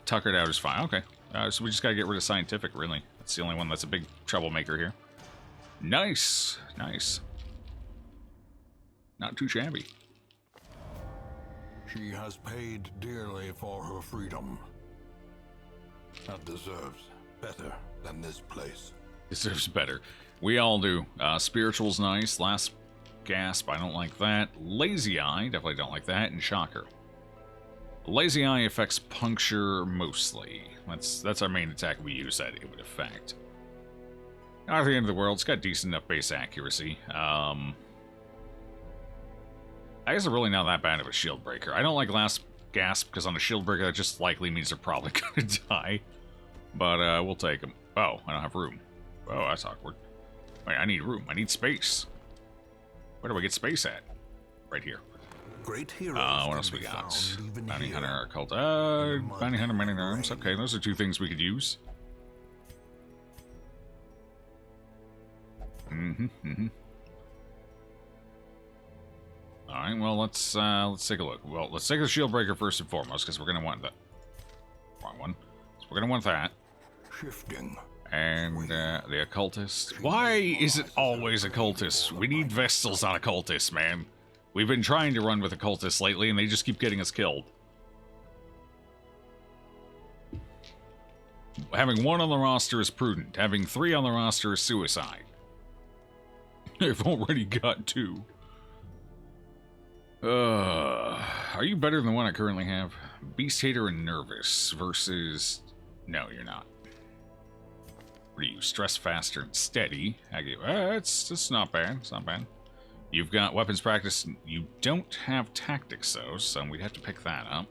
Tuckered out is fine. Okay. So we just gotta get rid of scientific, really. That's the only one that's a big troublemaker here. Nice. Nice. Not too shabby. She has paid dearly for her freedom. That deserves better than this place. Deserves better. We all do. Spiritual's nice. Last gasp, I don't like that. Lazy Eye, definitely don't like that. And Shocker. Lazy Eye affects puncture mostly. That's our main attack we use that it would affect. Not at the end of the world. It's got decent enough base accuracy. I guess it's really not that bad of a shield breaker. I don't like Last Gasp because on a shield breaker that just likely means they're probably gonna die. But we'll take them. Oh, I don't have room. Oh, that's awkward. Wait, I need room. I need space. Where do I get space at? Right here. Great heroes. What else we got? Bounty Hunter, Occult. Bounty Hunter, Man in Arms. Okay, those are two things we could use. Alright, well, let's take a look. Well, let's take the Shield Breaker first and foremost, because we're going to want the... Wrong one. So we're going to want that. Shifting. And the Occultist. Why is it always Occultist? We need Vestals, not Occultists, man. We've been trying to run with Occultists lately, and they just keep getting us killed. Having one on the roster is prudent. Having 3 on the roster is suicide. I've already got 2. Are you better than the one I currently have? Beast Hater and Nervous versus... No, you're not. What are you? Stress, Faster, and Steady. It's not bad. It's not bad. You've got Weapons Practice. You don't have Tactics, though, so we'd have to pick that up.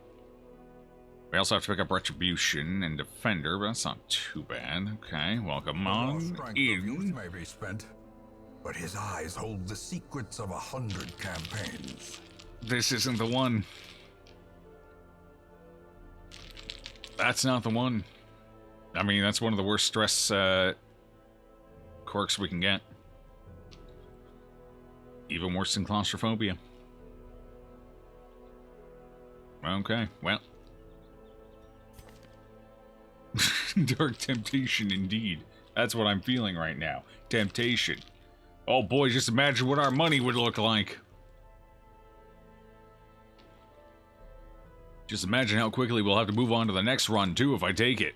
We also have to pick up Retribution and Defender, but that's not too bad. Okay, welcome on in. May be spent, but his eyes hold the secrets of 100 campaigns. This isn't the one. That's not the one. I mean, that's one of the worst stress quirks we can get. Even worse than claustrophobia. Okay, well. Dark Temptation, indeed. That's what I'm feeling right now. Temptation. Oh boy, just imagine what our money would look like. Just imagine how quickly we'll have to move on to the next run, too, if I take it.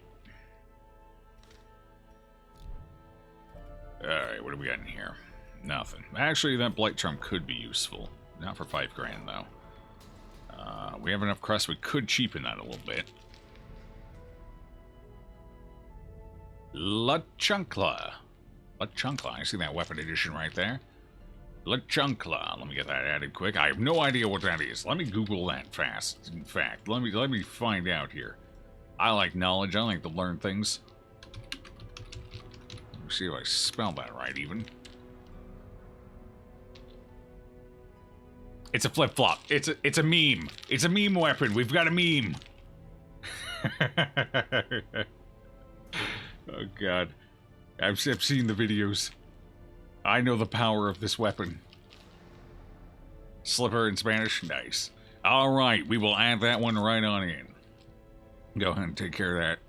Alright, what do we got in here? Nothing. Actually, that Blight Charm could be useful. Not for 5 grand, though. We have enough crest, we could cheapen that a little bit. La Chancla. Lechunkla. I see that weapon edition right there. Lechunkla. Let me get that added quick. I have no idea what that is. Let me Google that fast. In fact, let me find out here. I like knowledge. I like to learn things. Let me see if I spelled that right, even. It's a flip-flop. It's a meme. It's a meme weapon. We've got a meme. Oh, God. I've seen the videos. I know the power of this weapon. Slipper in Spanish? Nice. All right, we will add that one right on in. Go ahead and take care of that.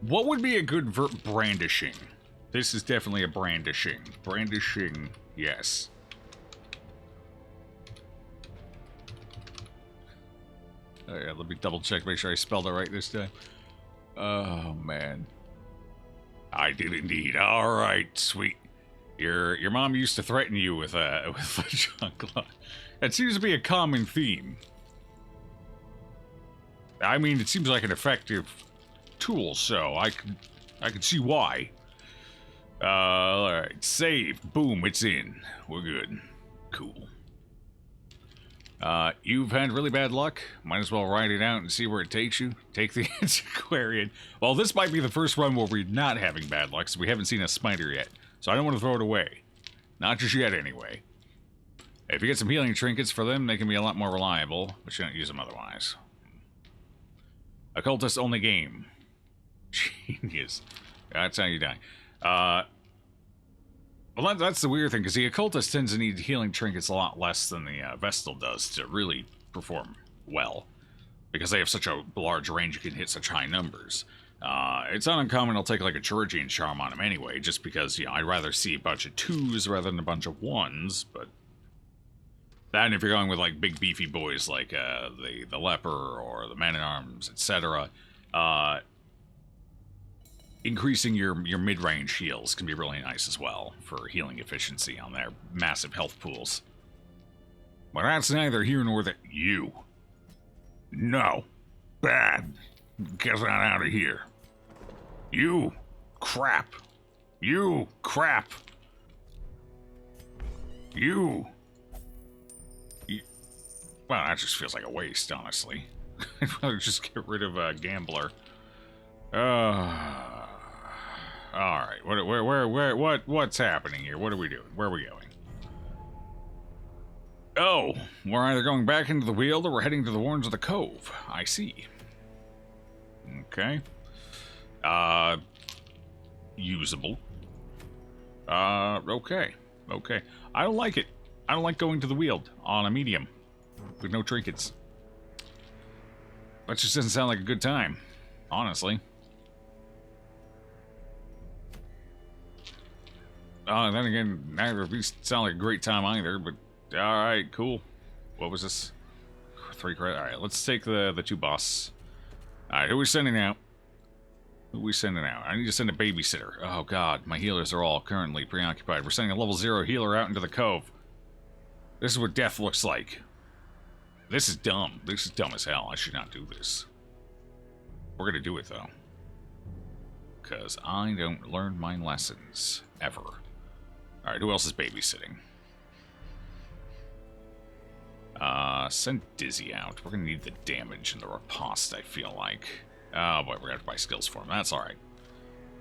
What would be a good brandishing? This is definitely a brandishing. Brandishing, yes. Oh, yeah, let me double check, make sure I spelled it right this time. Oh, man. I did indeed. All right, sweet. Your mom used to threaten you with chocolate. That seems to be a common theme. I mean, it seems like an effective tool, so I could see why. All right, save. Boom, it's in. We're good. Cool. You've had really bad luck. Might as well ride it out and see where it takes you. Take the Antiquarian. Well, this might be the first run where we're not having bad luck, so we haven't seen a spider yet. So I don't want to throw it away. Not just yet, anyway. If you get some healing trinkets for them, they can be a lot more reliable, but you don't use them otherwise. Occultist only game. Genius. That's how you die. Well, that's the weird thing, because the Occultist tends to need healing trinkets a lot less than the Vestal does to really perform well. Because they have such a large range, you can hit such high numbers. It's not uncommon I'll take like a Chirurgian Charm on him anyway, just because, you know, I'd rather see a bunch of 2s rather than a bunch of 1s, but... Then if you're going with like big beefy boys like the Leper or the Man-at-Arms, etc., increasing your mid-range heals can be really nice as well for healing efficiency on their massive health pools. But that's neither here nor there. You. No. Bad. Get on out of here. You. Crap. You. Crap. You. Well, that just feels like a waste, honestly. I'd rather just get rid of a Gambler. Alright, what's happening here? What are we doing? Where are we going? Oh, we're either going back into the Weald or we're heading to the Warrens of the Cove. I see. Okay. Usable. Okay. Okay. I don't like it. I don't like going to the Weald on a medium with no trinkets. That just doesn't sound like a good time, honestly. Then again, neither of these sound like a great time either, but alright, cool. What was this? 3 credits. Alright, let's take the 2 boss. Alright, who are we sending out? Who are we sending out? I need to send a babysitter. Oh god, my healers are all currently preoccupied. We're sending a level 0 healer out into the cove. This is what death looks like. This is dumb. This is dumb as hell. I should not do this. We're gonna do it, though. Because I don't learn my lessons. Ever. Alright, who else is babysitting? Send Dizzy out. We're gonna need the damage and the riposte, I feel like. Oh boy, we're gonna have to buy skills for him. That's alright.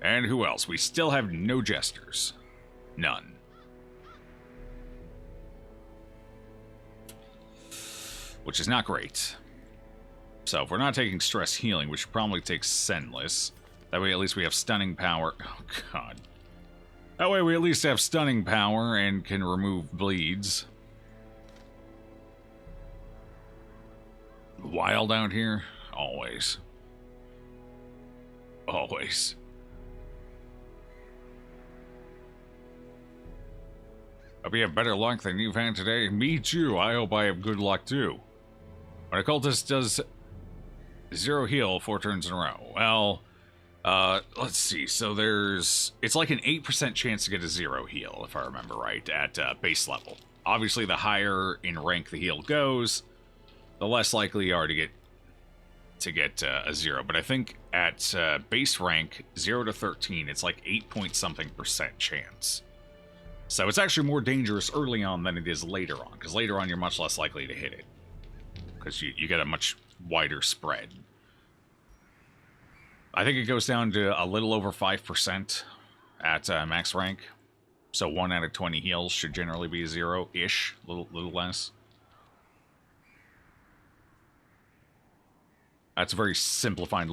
And who else? We still have no jesters. None. Which is not great. So, if we're not taking stress healing, we should probably take Senless. That way at least we have stunning power. Oh god. That way we at least have stunning power and can remove bleeds. Wild out here? Always. Always. Hope you have better luck than you've had today. Me too. I hope I have good luck too. When a cultist does 0 heal 4 turns in a row. Well, let's see. So it's like an 8% chance to get a 0 heal, if I remember right, at base level. Obviously, the higher in rank the heal goes, the less likely you are to get to get a 0, but I think at base rank 0 to 13, it's like 8 point something% chance. So it's actually more dangerous early on than it is later on, because later on you're much less likely to hit it, because you get a much wider spread. I think it goes down to a little over 5% at max rank, so 1 out of 20 heals should generally be a 0-ish, little less. That's a very simplified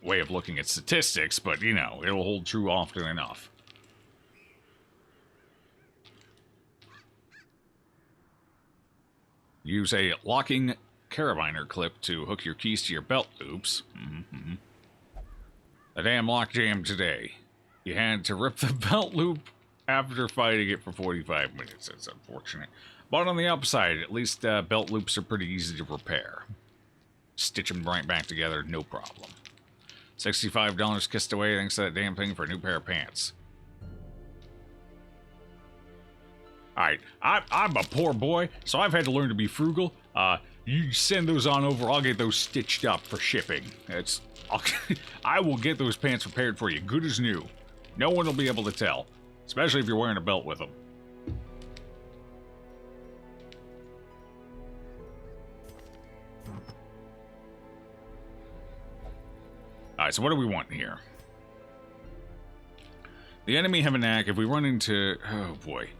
way of looking at statistics, but, you know, it'll hold true often enough. Use a locking carabiner clip to hook your keys to your belt loops. A damn lockjam today. You had to rip the belt loop after fighting it for 45 minutes. It's unfortunate. But on the upside, at least belt loops are pretty easy to repair. Stitch them right back together, no problem. $65 kissed away thanks to that damn thing for a new pair of pants. Alright, I'm a poor boy, so I've had to learn to be frugal. You send those on over, I'll get those stitched up for shipping. I will get those pants repaired for you, good as new. No one will be able to tell, especially if you're wearing a belt with them. Alright, so what do we want here? The enemy have a knack, if we run into... oh boy.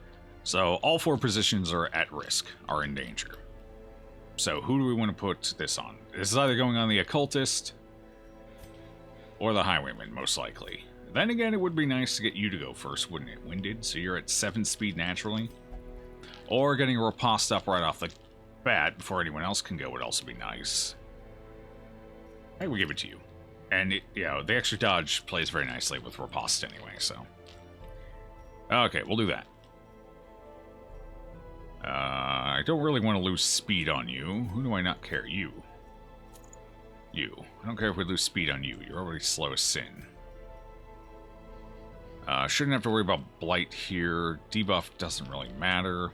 So, all 4 positions are at risk, are in danger. So, who do we want to put this on? This is either going on the Occultist or the Highwayman, most likely. Then again, it would be nice to get you to go first, wouldn't it? Winded, so you're at 7 speed naturally. Or getting a riposte up right off the bat before anyone else can go would also be nice. I will give it to you. And, the extra dodge plays very nicely with riposte anyway, so... okay, we'll do that. I don't really want to lose speed on you. Who do I not care? You. You. I don't care if we lose speed on you. You're already slow as sin. Shouldn't have to worry about Blight here. Debuff doesn't really matter.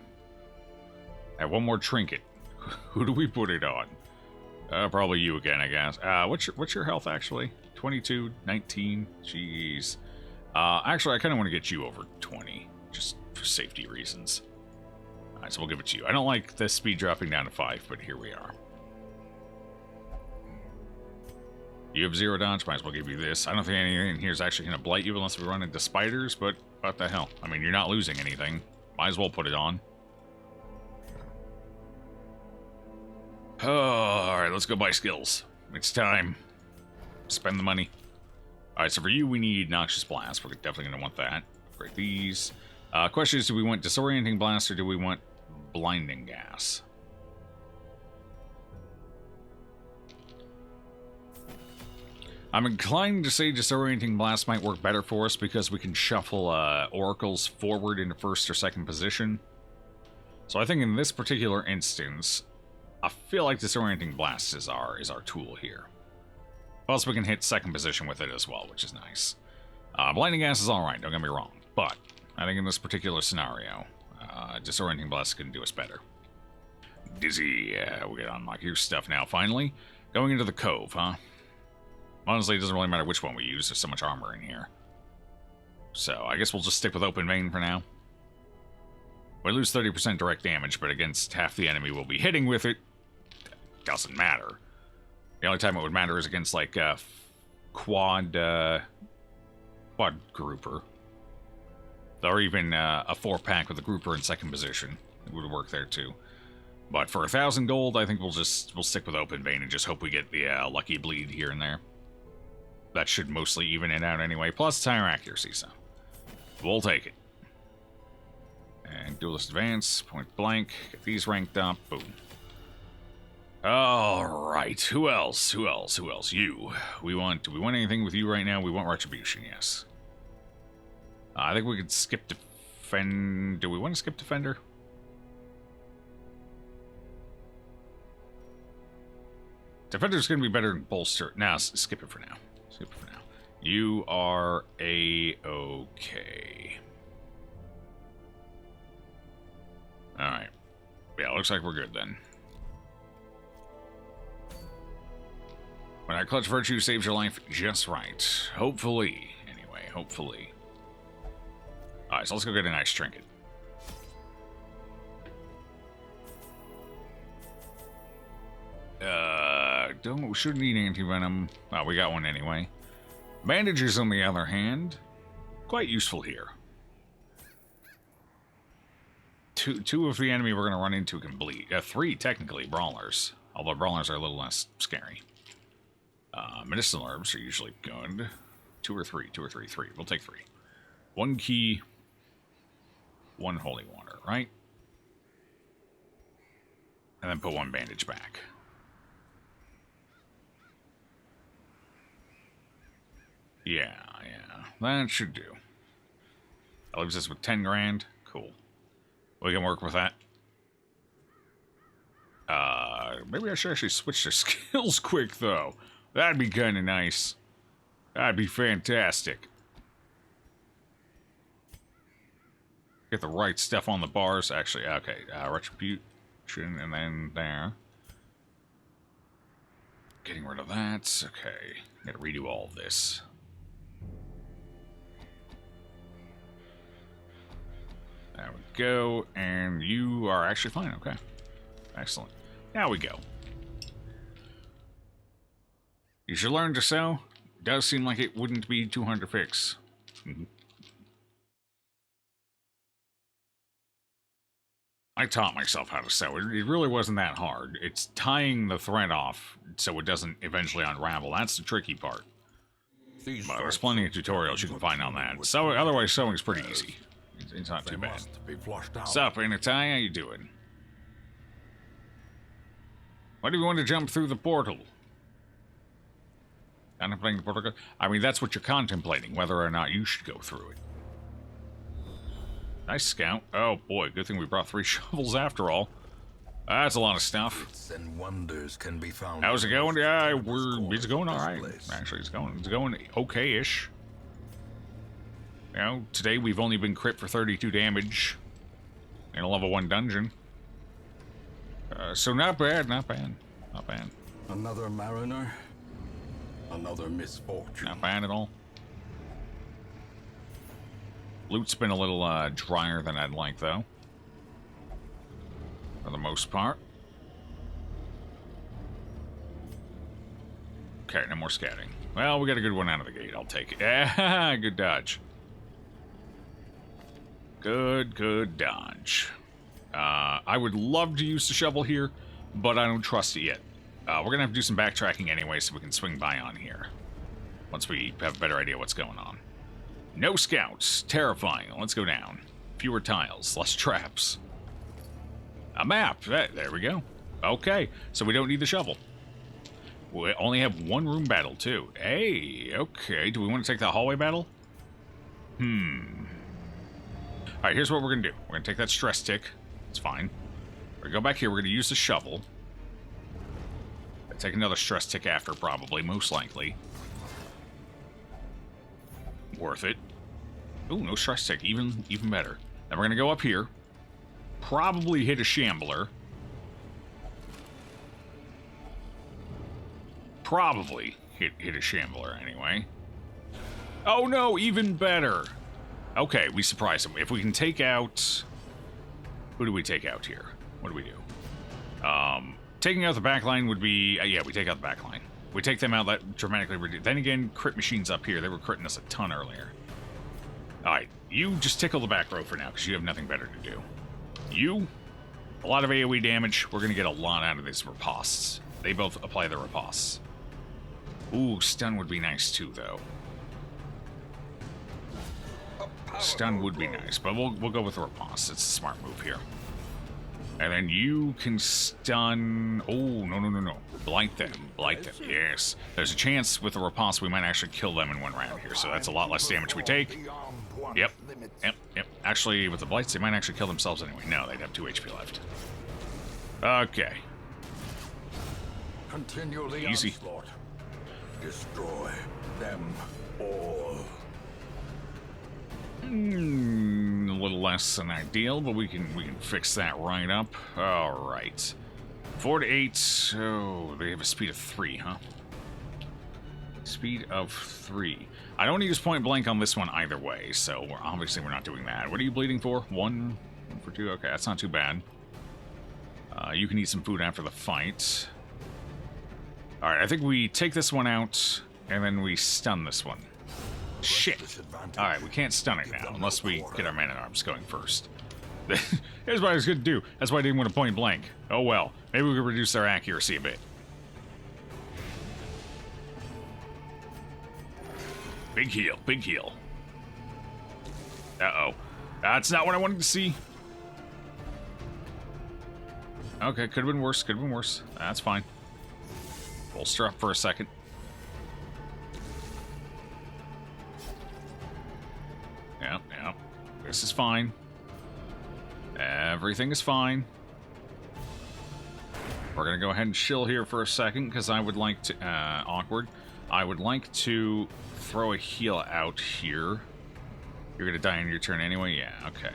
I have one more trinket. Who do we put it on? Probably you again, I guess. What's your health, actually? 22, 19? Jeez. Actually, I kind of want to get you over 20. Just for safety reasons. Alright, so we'll give it to you. I don't like the speed dropping down to 5, but here we are. You have 0 dodge, might as well give you this. I don't think anything in here is actually going to blight you unless we run into spiders, but what the hell? I mean, you're not losing anything. Might as well put it on. Oh, alright, let's go buy skills. It's time. Spend the money. Alright, so for you, we need Noxious Blast. We're definitely going to want that. Upgrade these. Question is, do we want Disorienting Blast or do we want Blinding Gas? I'm inclined to say Disorienting Blast might work better for us because we can shuffle oracles forward into first or second position. So I think in this particular instance, I feel like Disorienting Blast is our tool here. Plus we can hit second position with it as well, which is nice. Blinding Gas is alright, don't get me wrong, but I think in this particular scenario, Disorienting Blast can do us better. Dizzy, we'll get on like your stuff now, finally. Going into the Cove, huh? Honestly, it doesn't really matter which one we use, there's so much armor in here. So, I guess we'll just stick with Open Vein for now. We lose 30% direct damage, but against half the enemy we'll be hitting with it, doesn't matter. The only time it would matter is against, like, quad grouper. Or even a 4-pack with a grouper in second position. It would work there, too. But for 1,000 gold, I think we'll stick with Open Vein and just hope we get the lucky bleed here and there. That should mostly even it out anyway, plus higher accuracy, so we'll take it. And Duelist Advance, point blank, get these ranked up, boom. Alright, who else? You. Do we want anything with you right now? We want Retribution, yes. I think we could skip Defend... Do we want to skip Defender? Defender's gonna be better than Bolster. Nah, skip it for now. You are A-okay. Alright. Yeah, looks like we're good then. When that clutch virtue saves your life just right. Hopefully. Anyway, hopefully. Alright, so let's go get a nice trinket. Shouldn't need anti-venom. Well, we got one anyway. Bandages, on the other hand, quite useful here. Two of the enemy we're going to run into can bleed. Three, technically, brawlers. Although brawlers are a little less scary. Medicinal herbs are usually good. Two or three. We'll take 3. 1 key, 1 holy water, right? And then put 1 bandage back. Yeah, that should do. That leaves us with 10 grand. Cool. We can work with that. Maybe I should actually switch to skills quick, though. That'd be kind of nice. That'd be fantastic. Get the right stuff on the bars. Actually, okay. Retribution, and then there. Getting rid of that. Okay. Gotta redo all of this. There we go. And you are actually fine. Okay. Excellent. Now we go. You should learn to sew. Does seem like it wouldn't be too hard to fix. I taught myself how to sew. It really wasn't that hard. It's tying the thread off so it doesn't eventually unravel. That's the tricky part. But there's plenty of tutorials you can find on that. So otherwise, sewing's pretty easy. It's not too bad. What's up, Anatai? How you doing? Why do you want to jump through the portal? Contemplating the portal? I mean, that's what you're contemplating, whether or not you should go through it. Nice scout. Oh boy, good thing we brought 3 shovels after all. That's a lot of stuff. And wonders can be found. How's it going? Yeah, it's going all right. Actually, it's going okay-ish. You know, today we've only been crit for 32 damage in a level 1 dungeon. So not bad. Another mariner, another misfortune. Not bad at all. Loot's been a little drier than I'd like, though. For the most part. Okay, no more scouting. Well, we got a good one out of the gate. I'll take it. Yeah, good dodge. Good dodge. I would love to use the shovel here, but I don't trust it yet. We're going to have to do some backtracking anyway so we can swing by on here. Once we have a better idea what's going on. No scouts. Terrifying. Let's go down. Fewer tiles. Less traps. A map. There we go. Okay, so we don't need the shovel. We only have 1 room battle, too. Hey, okay. Do we want to take that hallway battle? Alright, here's what we're going to do. We're going to take that stress tick. It's fine. We're going to go back here. We're going to use the shovel. Take another stress tick after, probably. Most likely. Worth it. Ooh, no stress tick. Even better. Then we're going to go up here. Probably hit a shambler. Probably hit a shambler, anyway. Oh, no! Even better! Okay, we surprised him. If we can take out... Who do we take out here? What do we do? Taking out the backline would be... yeah, we take out the backline. We take them out, that dramatically reduce. Then again, crit machines up here. They were critting us a ton earlier. Alright, you just tickle the back row for now, because you have nothing better to do. You, a lot of AoE damage. We're going to get a lot out of these ripostes. They both apply the ripostes. Ooh, stun would be nice too, though. Stun would be nice, but we'll go with the riposte. It's a smart move here. And then you can stun... Oh, no. Blight them. Yes. There's a chance with the riposte we might actually kill them in 1 round here, so that's a lot less damage we take. Yep. Actually, with the blights, they might actually kill themselves anyway. No, they'd have 2 HP left. Okay. Continually Easy. onslaught. Destroy them all. A little less than ideal, but we can fix that right up. All right. 4 to 8. Oh, they have a speed of 3, huh? Speed of 3. I don't want to use point blank on this one either way, so obviously we're not doing that. What are you bleeding for? 1 for 2? Okay, that's not too bad. You can eat some food after the fight. Alright, I think we take this one out, and then we stun this one. Shit! Alright, we can't stun it now, unless we get our man-at-arms going first. Here's what I was going to do. That's why I didn't want to point blank. Oh well, maybe we could reduce their accuracy a bit. Big heal, big heal. Uh-oh. That's not what I wanted to see. Okay, could have been worse, could have been worse. That's fine. Bolster up for a second. Yeah, yeah. This is fine. Everything is fine. We're gonna go ahead and chill here for a second, because I would like to... awkward. I would like to throw a heal out here. You're gonna die on your turn anyway? Yeah, okay.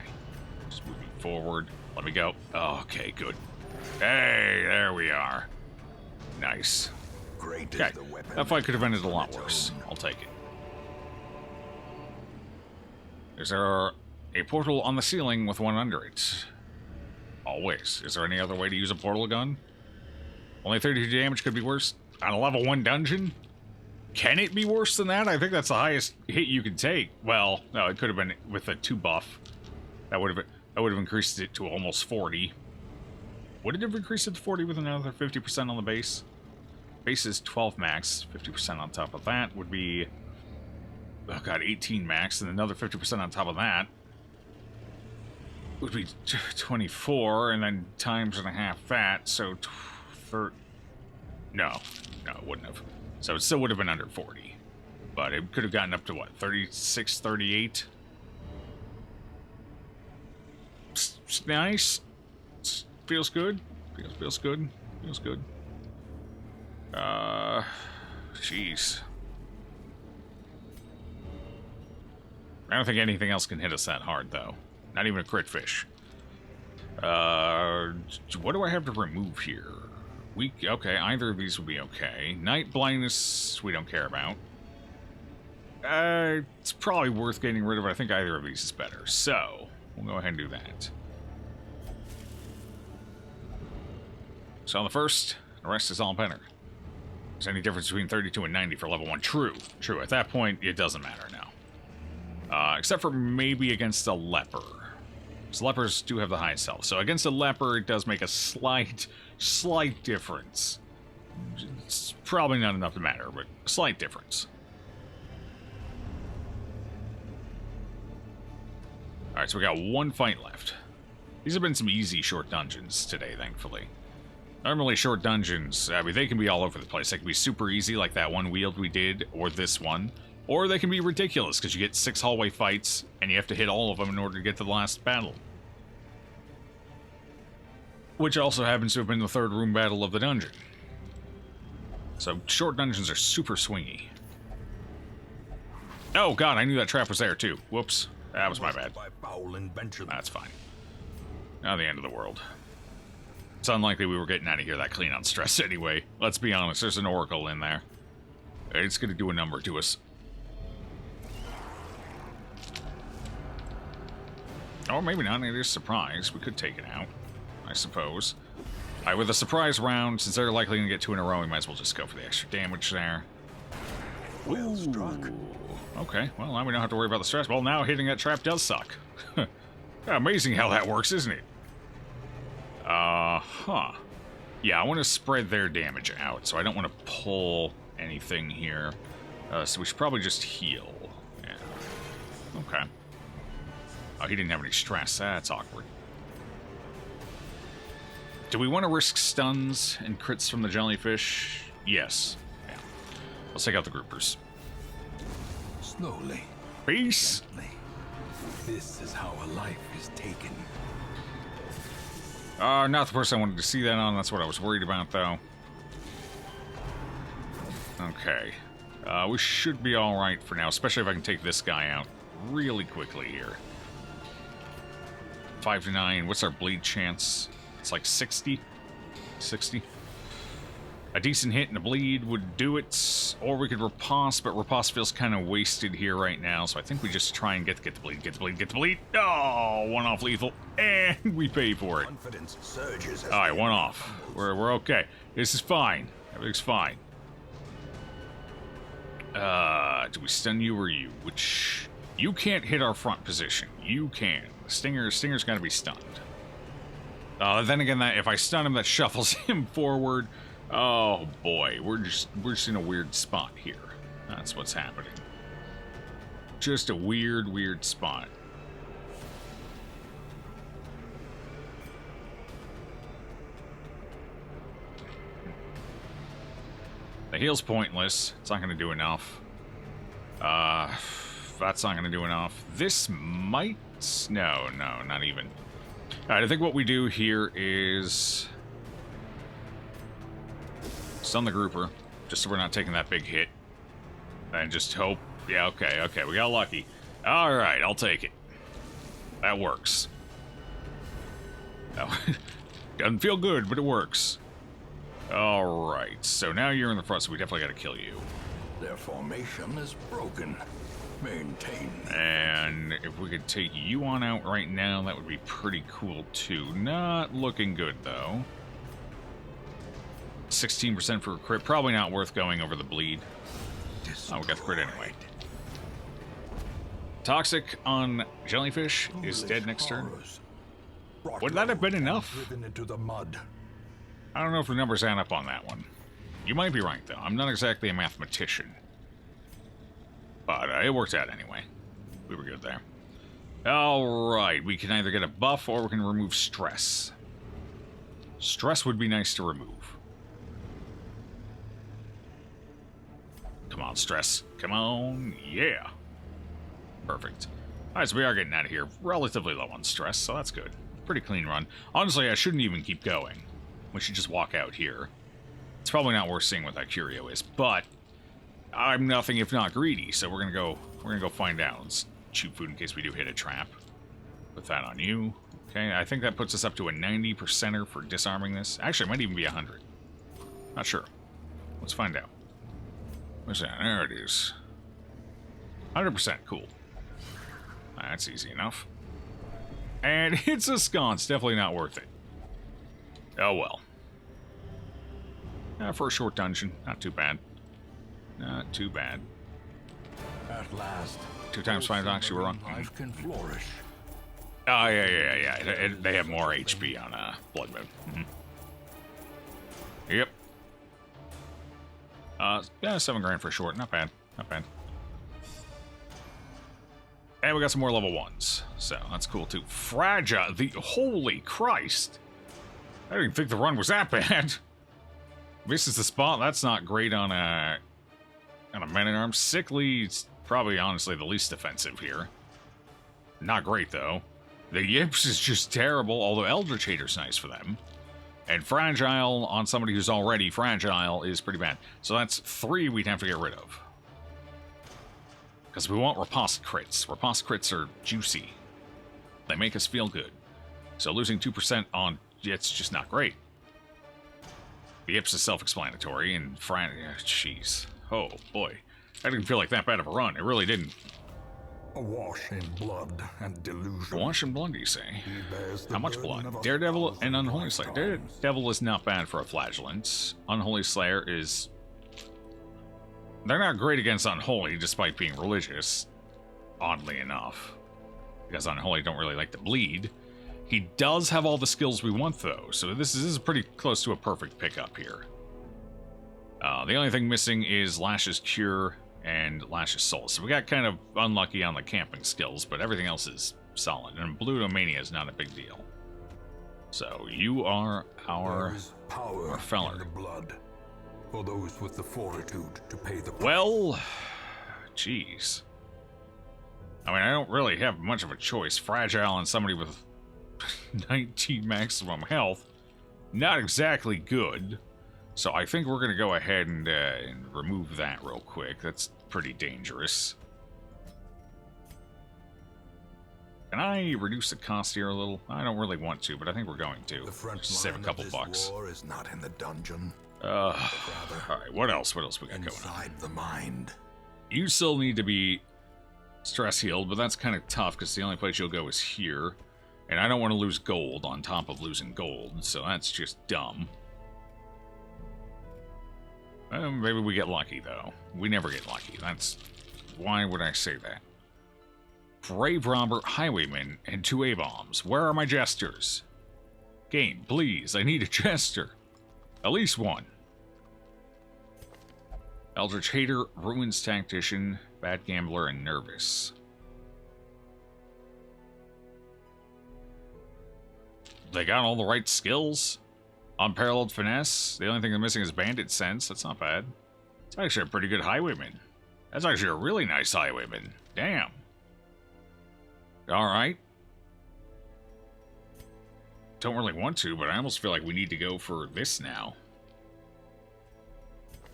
Just moving forward. Let me go. Oh, okay, good. Hey, there we are. Nice. Great Okay, is the weapon that fight could have ended a from lot its worse. own. I'll take it. Is there a portal on the ceiling with one under it? Always. Is there any other way to use a portal gun? Only 32 damage could be worse. On a level 1 dungeon? Can it be worse than that? I think that's the highest hit you can take. Well, no, it could have been with a 2 buff. That would have increased it to almost 40. Would it have increased it to 40 with another 50% on the base? Base is 12 max. 50% on top of that would be... oh god, 18 max, and another 50% on top of that would be 24, and then times and a half that, so... No, it wouldn't have. So it still would have been under 40. But it could have gotten up to, what, 36, 38? It's nice. Feels good. Feels good. Feels good. Jeez. I don't think anything else can hit us that hard, though. Not even a crit fish. What do I have to remove here? Okay, either of these would be okay. Night blindness, we don't care about. It's probably worth getting rid of it. I think either of these is better. So, we'll go ahead and do that. So on the first, the rest is all better. Is there any difference between 32 and 90 for level 1? True. True. At that point, it doesn't matter now. Except for maybe against a leper. Because lepers do have the highest health. So against a leper, it does make a slight difference. It's probably not enough to matter, but a slight difference. Alright, so we got 1 fight left. These have been some easy short dungeons today, thankfully. Normally, short dungeons, I mean, they can be all over the place. They can be super easy, like that one wield we did, or this one. Or they can be ridiculous, because you get 6 hallway fights, and you have to hit all of them in order to get to the last battle. Which also happens to have been the 3rd room battle of the dungeon. So, short dungeons are super swingy. Oh god, I knew that trap was there, too. Whoops. That was my bad. That's fine. Not the end of the world. It's unlikely we were getting out of here that clean on stress anyway. Let's be honest, there's an oracle in there. It's gonna do a number to us. Or maybe not, it is surprise. We could take it out, I suppose. Alright, with a surprise round, since they're likely gonna get 2 in a row, we might as well just go for the extra damage there. Well struck. Okay, well, now we don't have to worry about the stress. Well, now hitting that trap does suck. Amazing how that works, isn't it? Huh. Yeah, I want to spread their damage out, so I don't want to pull anything here. So we should probably just heal. Yeah. Okay. Oh, he didn't have any stress. That's awkward. Do we want to risk stuns and crits from the jellyfish? Yes. Yeah. Let's take out the groupers. Slowly. Peace! Gently. This is how a life is taken. Not the person I wanted to see that on. That's what I was worried about, though. Okay. We should be alright for now, especially if I can take this guy out really quickly here. 5 to 9. What's our bleed chance? It's like 60? 60? A decent hit and a bleed would do it, or we could riposte, but riposte feels kind of wasted here right now, so I think we just try and get the bleed, get the bleed, get the bleed. Oh, one off lethal, and we pay for it. Confidence surges. All right, one off. We're okay. This is fine. Everything's fine. Do we stun you or you? Which you can't hit our front position. You can. Stinger's got to be stunned. Then again, that if I stun him, that shuffles him forward. Oh boy, we're just in a weird spot here. That's what's happening. Just a weird spot. The heal's pointless. It's not going to do enough. That's not going to do enough. This might... No, not even. Alright, I think what we do here is... stun the grouper, just so we're not taking that big hit. And just hope... Yeah, okay, we got lucky. Alright, I'll take it. That works. Oh, doesn't feel good, but it works. Alright, so now you're in the front, so we definitely gotta kill you. Their formation is broken. Maintain. And if we could take you on out right now, that would be pretty cool too. Not looking good, though. 16% for a crit. Probably not worth going over the bleed. Oh, we got the crit anyway. Toxic on Jellyfish is dead next turn. Would that have been enough? Driven into the mud. I don't know if the numbers add up on that one. You might be right, though. I'm not exactly a mathematician. But it worked out anyway. We were good there. Alright, we can either get a buff or we can remove stress. Stress would be nice to remove. Come on, stress. Come on. Yeah. Perfect. Alright, so we are getting out of here. Relatively low on stress, so that's good. Pretty clean run. Honestly, I shouldn't even keep going. We should just walk out here. It's probably not worth seeing what that curio is, but I'm nothing if not greedy, so we're gonna go find out. Let's shoot food in case we do hit a trap. Put that on you. Okay, I think that puts us up to a 90%er for disarming this. Actually, it might even be 100. Not sure. Let's find out. Where's that? There it is. 100%, cool. That's easy enough. And it's a sconce, definitely not worth it. Oh well. For a short dungeon, not too bad. Not too bad. At last, 2 times 5 knocks you were on. life can flourish. Oh, yeah. They have more HP on Bloodmoon. Yep. Yeah, 7 grand for short. Not bad. Not bad. And we got some more level 1s. So, that's cool, too. Fragile. Holy Christ. I didn't think the run was that bad. This is the spot. That's not great on a man-at-arms. Sickly, it's probably, honestly, the least offensive here. Not great, though. The Yips is just terrible, although Eldritch Hater's nice for them. And Fragile, on somebody who's already fragile, is pretty bad. So that's 3 we'd have to get rid of. Because we want Riposte crits. Riposte crits are juicy. They make us feel good. So losing 2% on... it's just not great. The Yips is self-explanatory, and jeez. Oh, boy. That didn't feel like that bad of a run. It really didn't. Awash in blood and delusion. Awash in blood, you say? He bears the How much burden blood? of Daredevil 1,000 and Unholy Slayer. lifetimes. Daredevil is not bad for a flagellant. Unholy Slayer is... they're not great against Unholy, despite being religious. Oddly enough. Because Unholy don't really like to bleed. He does have all the skills we want, though, so this is pretty close to a perfect pickup here. The only thing missing is Lash's Cure and Lash's Soul. So we got kind of unlucky on the camping skills, but everything else is solid. And Blutomania is not a big deal. So you are There is power feller. in the blood for those with the fortitude to pay the price. Well, jeez. I mean, I don't really have much of a choice. Fragile and somebody with 19 maximum health, not exactly good. So I think we're going to go ahead and remove that real quick. That's pretty dangerous. Can I reduce the cost here a little? I don't really want to, but I think we're going to. The front Just save a line couple of this bucks. war is not in the dungeon. Alright, what else? What else we got going on? Inside the mind. You still need to be stress healed, but that's kind of tough because the only place you'll go is here. And I don't want to lose gold on top of losing gold, so that's just dumb. Maybe we get lucky, though. We never get lucky. That's... Why would I say that? Grave Robber, Highwayman, and 2 A-bombs. Where are my jesters? Game, please. I need a jester. At least one. Eldritch Hater, Ruins Tactician, Bad Gambler, and Nervous. They got all the right skills. Unparalleled Finesse. The only thing they're missing is Bandit Sense. That's not bad. It's actually a pretty good Highwayman. That's actually a really nice Highwayman. Damn. Alright. Don't really want to, but I almost feel like we need to go for this now.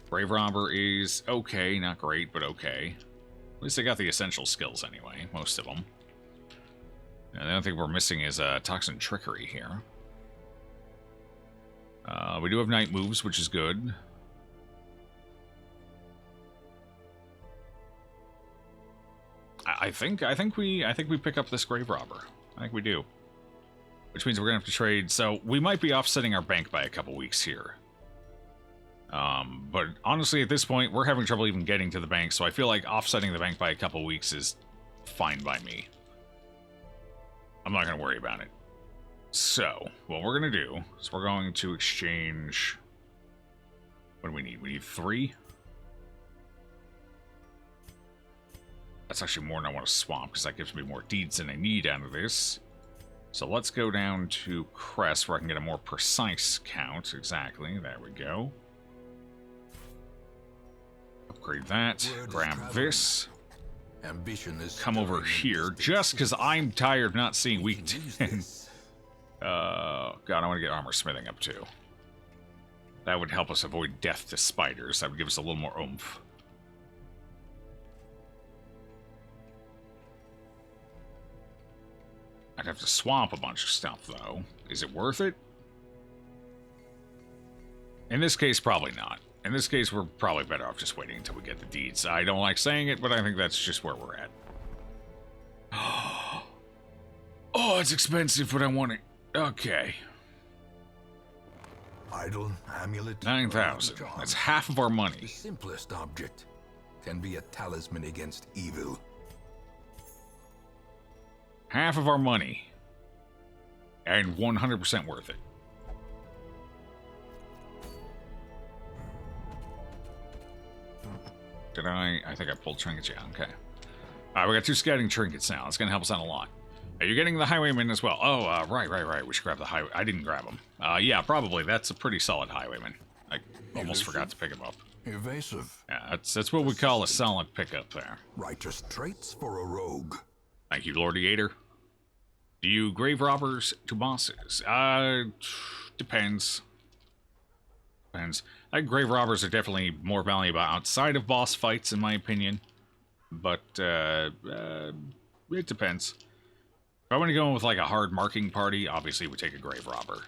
Grave Robber is okay. Not great, but okay. At least they got the essential skills anyway. Most of them. And the only thing we're missing is Toxin Trickery here. We do have night moves, which is good. I think we pick up this Grave Robber. I think we do. Which means we're gonna have to trade. So we might be offsetting our bank by a couple weeks here. But honestly, at this point, we're having trouble even getting to the bank. So I feel like offsetting the bank by a couple weeks is fine by me. I'm not gonna worry about it. So, what we're going to do is we're going to exchange... What do we need? We need 3? That's actually more than I want to swap, because that gives me more deeds than I need out of this. So let's go down to Crest, where I can get a more precise count. Exactly, there we go. Upgrade that, grab this. Ambition is Come over here, just because I'm tired of not seeing week 10. God, I want to get armor smithing up too. That would help us avoid death to spiders. That would give us a little more oomph. I'd have to swap a bunch of stuff, though. Is it worth it? In this case, probably not. In this case, we're probably better off just waiting until we get the deeds. I don't like saying it, but I think that's just where we're at. Oh, it's expensive, but I want it. Okay. Idol, amulet, 9,000. That's half of our The money. simplest object can be a talisman against evil. Half of our money. And 100% worth it. Did I think I pulled trinkets, yeah, okay. Alright, we got 2 scouting trinkets now. It's gonna help us out a lot. Are you getting the Highwayman as well? Oh, right. We should grab the highway. I didn't grab him. Yeah, probably. That's a pretty solid Highwayman. I almost forgot to pick him up. Evasive. Yeah, that's what we call a solid pickup there. Righteous traits for a rogue. Thank you, Lordiator. Do you grave robbers to bosses? Depends. Depends. I think grave robbers are definitely more valuable outside of boss fights, in my opinion. But, it depends. If I want to go in with, like, a hard marking party, obviously we take a grave robber.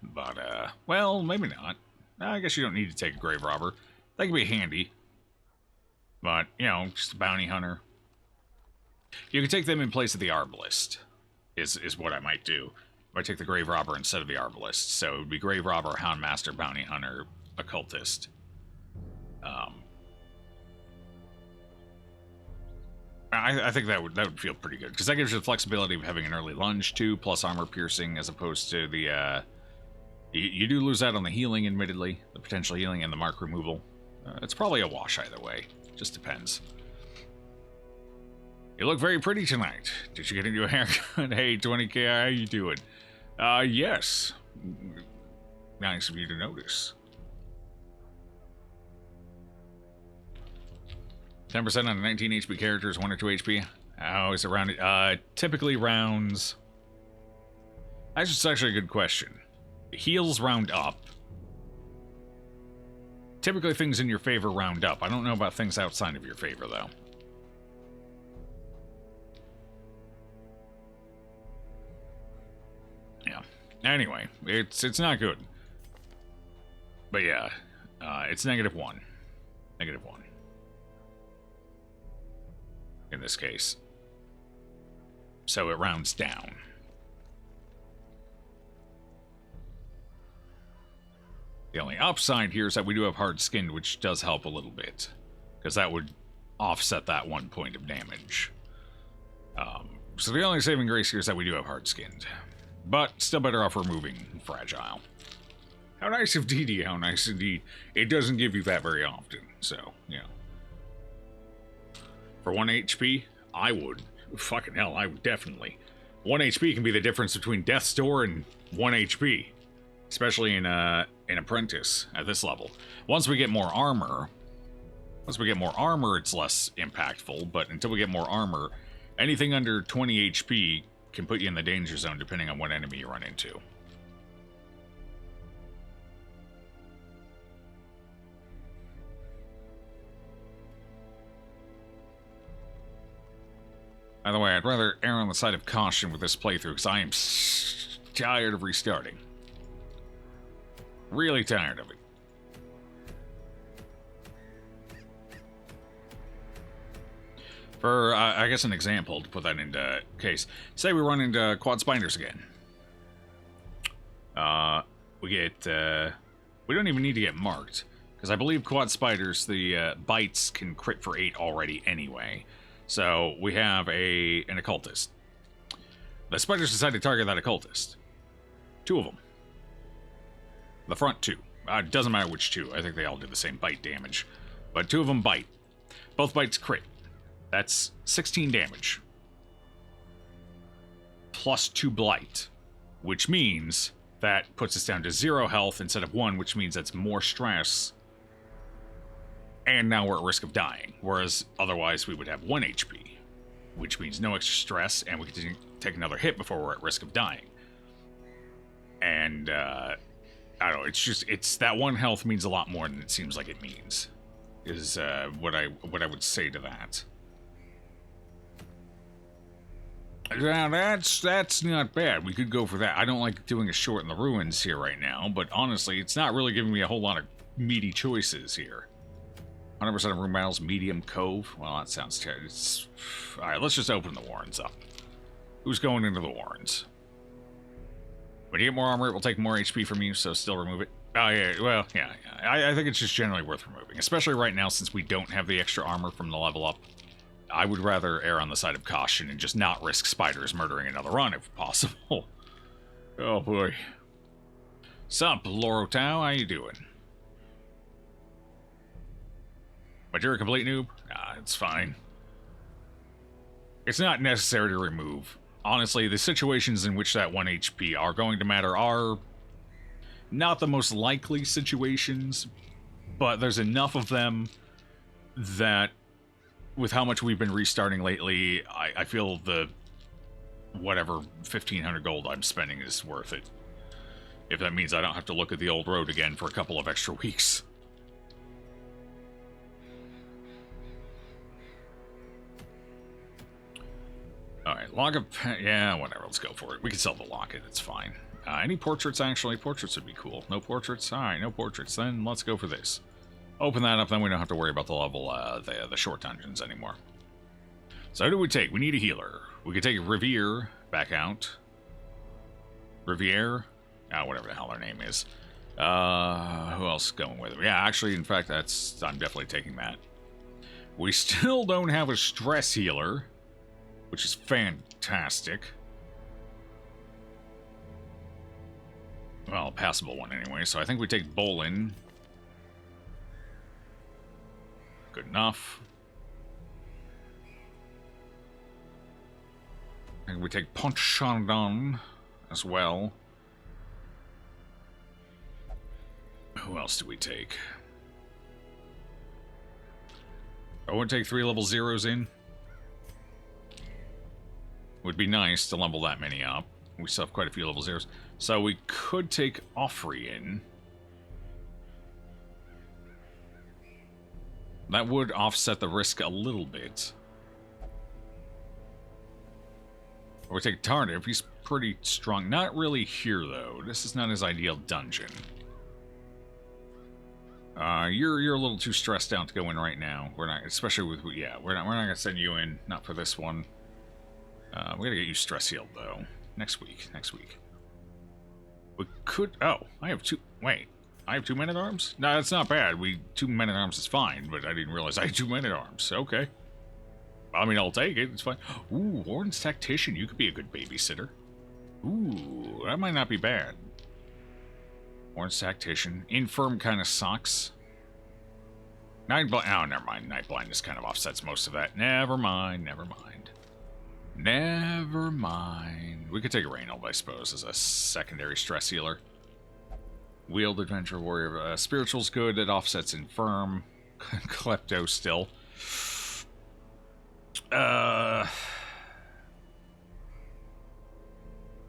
But, well, maybe not. I guess you don't need to take a grave robber. That can be handy. But, you know, just a bounty hunter. You can take them in place of the arbalist, is what I might do. I take the grave robber instead of the arbalist. So it would be grave robber, houndmaster, bounty hunter, occultist. I think that would feel pretty good, because that gives you the flexibility of having an early lunge too, plus armor piercing, as opposed to the you do lose out on the healing, admittedly, the potential healing and the mark removal. It's probably a wash either way. Just depends. You look very pretty tonight. Did you get into a haircut? Hey, 20K, how you doing? Yes. Nice of you to notice. 10% on 19 HP characters, 1 or 2 HP. How is it rounded? Typically rounds... That's just actually a good question. Heals round up. Typically things in your favor round up. I don't know about things outside of your favor, though. Anyway, it's not good. But yeah, it's -1. -1. In this case. So it rounds down. The only upside here is that we do have hard skinned, which does help a little bit. Because that would offset that 1 point of damage. So the only saving grace here is that we do have hard skinned. But still better off removing fragile. How nice of DD, how nice indeed. It doesn't give you that very often, so, you know. For 1 HP, I would. Fucking hell, I would definitely. 1 HP can be the difference between Death's Door and 1 HP. Especially in Apprentice at this level. Once we get more armor, it's less impactful, but until we get more armor, anything under 20 HP can put you in the danger zone depending on what enemy you run into. By the way, I'd rather err on the side of caution with this playthrough because I am tired of restarting. Really tired of it. For, I guess, an example to put that into case. Say we run into quad spiders again. We don't even need to get marked. Because I believe quad spiders, the bites can crit for 8 already anyway. So we have an occultist. The spiders decide to target that occultist. 2 of them. The front 2. It doesn't matter which 2. I think they all do the same bite damage. But 2 of them bite. Both bites crit. That's 16 damage. Plus 2 blight. Which means that puts us down to 0 health instead of 1, which means that's more stress. And now we're at risk of dying. Whereas otherwise we would have 1 HP. Which means no extra stress, and we can take another hit before we're at risk of dying. And, I don't know, it's that 1 health means a lot more than it seems like it means. Is, what I would say to that. Now, that's not bad. We could go for that. I don't like doing a short in the ruins here right now, but honestly, it's not really giving me a whole lot of meaty choices here. 100% of room battles, medium cove. Well, that sounds terrible. Alright, let's just open the warrens up. Who's going into the warrens? When you get more armor, it will take more HP from you, so still remove it. Oh, yeah, well, yeah. I think it's just generally worth removing, especially right now since we don't have the extra armor from the level up. I would rather err on the side of caution and just not risk spiders murdering another run if possible. Oh boy. Sup, Lorotau, how you doing? But you're a complete noob? Nah, it's fine. It's not necessary to remove. Honestly, the situations in which that 1 HP are going to matter are not the most likely situations, but there's enough of them that with how much we've been restarting lately, I feel the whatever 1,500 gold I'm spending is worth it. If that means I don't have to look at the old road again for a couple of extra weeks. Alright, log of... yeah, whatever, let's go for it. We can sell the locket, it's fine. Any portraits, actually? Portraits would be cool. No portraits? Alright, no portraits. Then let's go for this. Open that up, then we don't have to worry about the level, the short dungeons anymore. So who do we take? We need a healer. We could take Riviere back out. Riviere? Whatever the hell her name is. Who else is going with it? Yeah, actually, in fact, I'm definitely taking that. We still don't have a stress healer, which is fantastic. Well, a passable one anyway, so I think we take Bolin. Good enough. I think we take Pontchandon as well. Who else do we take? I would take 3 level 0s in. Would be nice to level that many up. We still have quite a few level 0s. So we could take Offrey in. That would offset the risk a little bit. Or we take Tardive. He's pretty strong. Not really here, though. This is not his ideal dungeon. You're a little too stressed out to go in right now. We're not, especially with, yeah, we're not gonna send you in. Not for this one. We gotta get you stress healed, though. Next week. We could, oh, I have two, wait. I have 2 men-at-arms? No, that's not bad. 2 men-at-arms is fine, but I didn't realize I had 2 men-at-arms. Okay. I mean, I'll take it. It's fine. Ooh, Warden's Tactician. You could be a good babysitter. Ooh, that might not be bad. Warden's Tactician. Infirm kind of sucks. Night Blind. Oh, never mind. Night Blindness kind of offsets most of that. Never mind. We could take Reynold, I suppose, as a secondary stress healer. Wield Adventure Warrior. Spiritual's good. It offsets Infirm. Klepto still.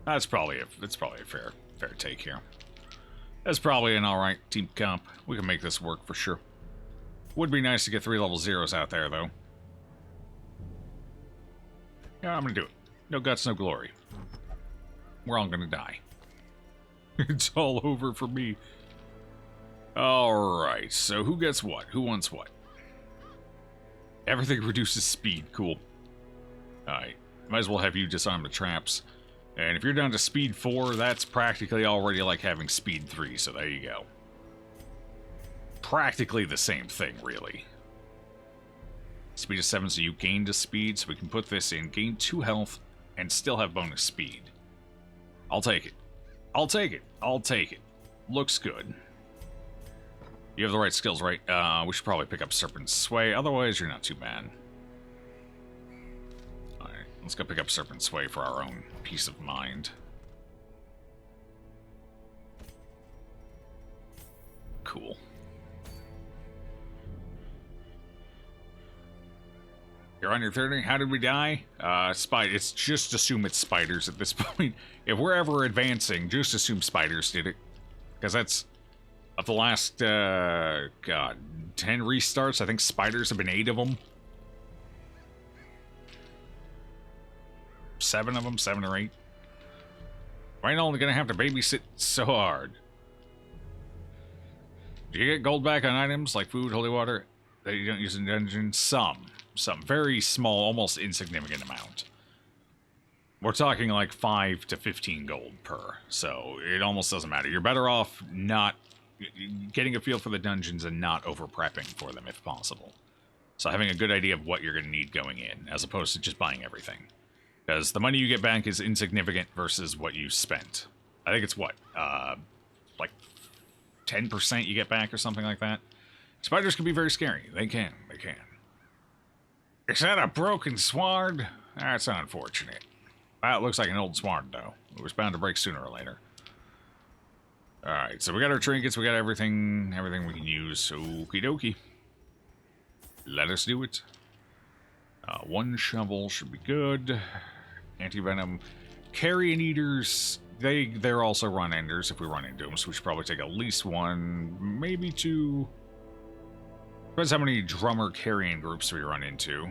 That's probably a fair take here. That's probably an alright team comp. We can make this work for sure. Would be nice to get 3 level 0s out there, though. Yeah, I'm gonna do it. No guts, no glory. We're all gonna die. It's all over for me. Alright, so who gets what? Who wants what? Everything reduces speed. Cool. Alright. Might as well have you disarm the traps. And if you're down to speed 4, that's practically already like having speed 3, so there you go. Practically the same thing, really. Speed is 7, so you gained a speed, so we can put this in. Gain 2 health, and still have bonus speed. I'll take it. Looks good. You have the right skills, right? We should probably pick up Serpent's Sway, otherwise you're not too bad. Alright, let's go pick up Serpent's Sway for our own peace of mind. Cool. You're on your 30. How did we die? It's just assume it's spiders at this point. If we're ever advancing, just assume spiders did it. Because that's, of the last, 10 restarts, I think spiders have been 8 of them. 7 of them, 7 or 8. Right now, only gonna have to babysit so hard. Do you get gold back on items like food, holy water that you don't use in dungeons? Some very small, almost insignificant amount. We're talking like 5 to 15 gold per, so it almost doesn't matter. You're better off not getting a feel for the dungeons and not over-prepping for them if possible. So having a good idea of what you're going to need going in, as opposed to just buying everything. Because the money you get back is insignificant versus what you spent. I think it's what, like 10% you get back or something like that? Spiders can be very scary. They can. Is that a broken sword? That's unfortunate. Well, it looks like an old sword, though. It was bound to break sooner or later. Alright, so we got our trinkets, we got everything we can use. Okie dokie. Let us do it. 1 shovel should be good. Anti-venom. Carrion eaters, they're also run enders if we run into them, so we should probably take at least 1, maybe 2. Depends how many drummer carrying groups we run into.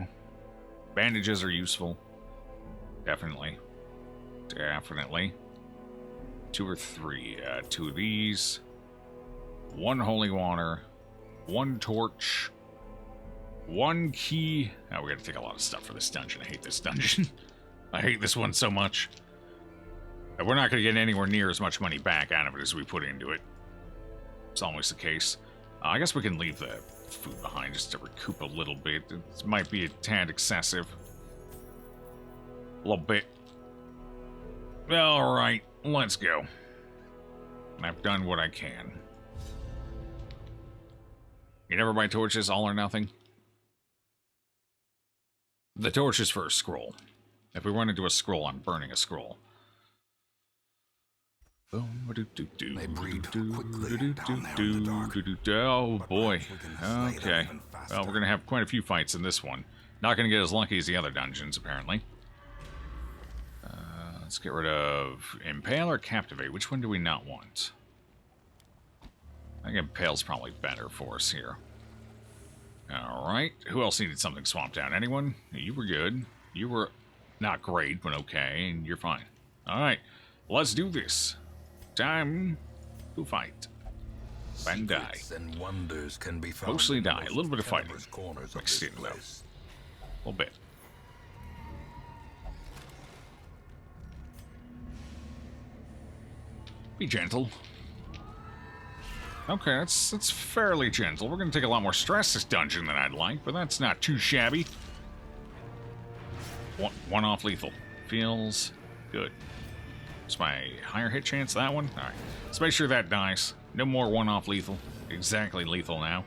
Bandages are useful. Definitely. 2 or 3. 2 of these. 1 holy water. 1 torch. 1 key. Oh, we gotta take a lot of stuff for this dungeon. I hate this dungeon. I hate this one so much. And we're not gonna get anywhere near as much money back out of it as we put into it. It's always the case. I guess we can leave the food behind just to recoup a little bit. It might be a tad excessive. A little bit. Alright, let's go. I've done what I can. You never buy torches, all or nothing? The torch is for a scroll. If we run into a scroll, I'm burning a scroll. They breed quickly down there in the dark. Oh boy. Okay. Well, we're gonna have quite a few fights in this one. Not gonna get as lucky as the other dungeons, apparently. Let's get rid of Impale or Captivate. Which one do we not want? I think Impale's probably better for us here. Alright. Who else needed something swamped down? Anyone? You were good. You were Not great, but okay, and you're fine. Alright, let's do this. Time to fight. And die. Secrets and wonders can be found Mostly in the die. A little bit of most fighting. tenebrous corners of Mixed this in, though. place. A little bit. Be gentle. Okay, that's fairly gentle. We're gonna take a lot more stress this dungeon than I'd like, but that's not too shabby. One off lethal. Feels good. What's my higher hit chance? That one? Alright. Let's make sure that dies. No more one off lethal. Exactly lethal now.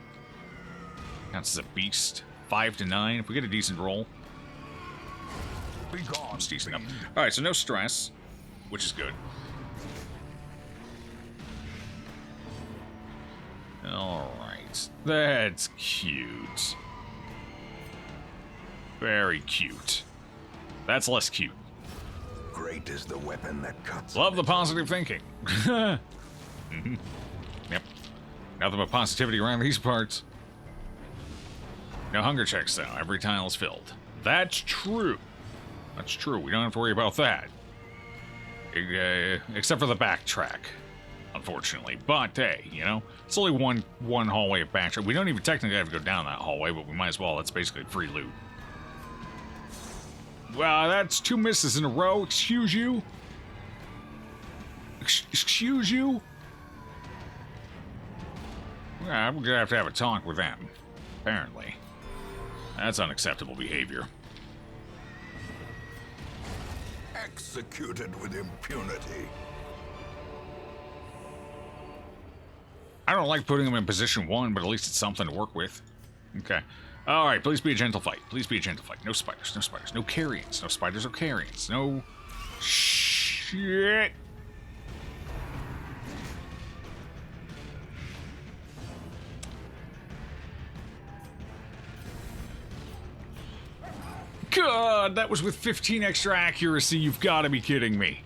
Counts as a beast. 5 to 9. If we get a decent roll. Be gone, It's decent enough. fiend. Alright, so no stress, which is good. Alright. That's cute. Very cute. That's less cute. Great is the weapon that cuts. Love the positive thinking. Mhm. Yep. Nothing but positivity around these parts. No hunger checks, though. Every tile is filled. That's true. That's true. We don't have to worry about that. Except for the backtrack, unfortunately. But, hey, you know, it's only one hallway of backtrack. We don't even technically have to go down that hallway, but we might as well. That's basically free loot. Well, that's 2 misses in a row. Excuse you? Excuse you? Yeah, we're gonna have to have a talk with them. Apparently. That's unacceptable behavior. Executed with impunity. I don't like putting them in position 1, but at least it's something to work with. Okay. Alright, please be a gentle fight. Please be a gentle fight. No spiders, no spiders, no carrions. No spiders or carrions. No shit. God, that was with 15 extra accuracy. You've got to be kidding me.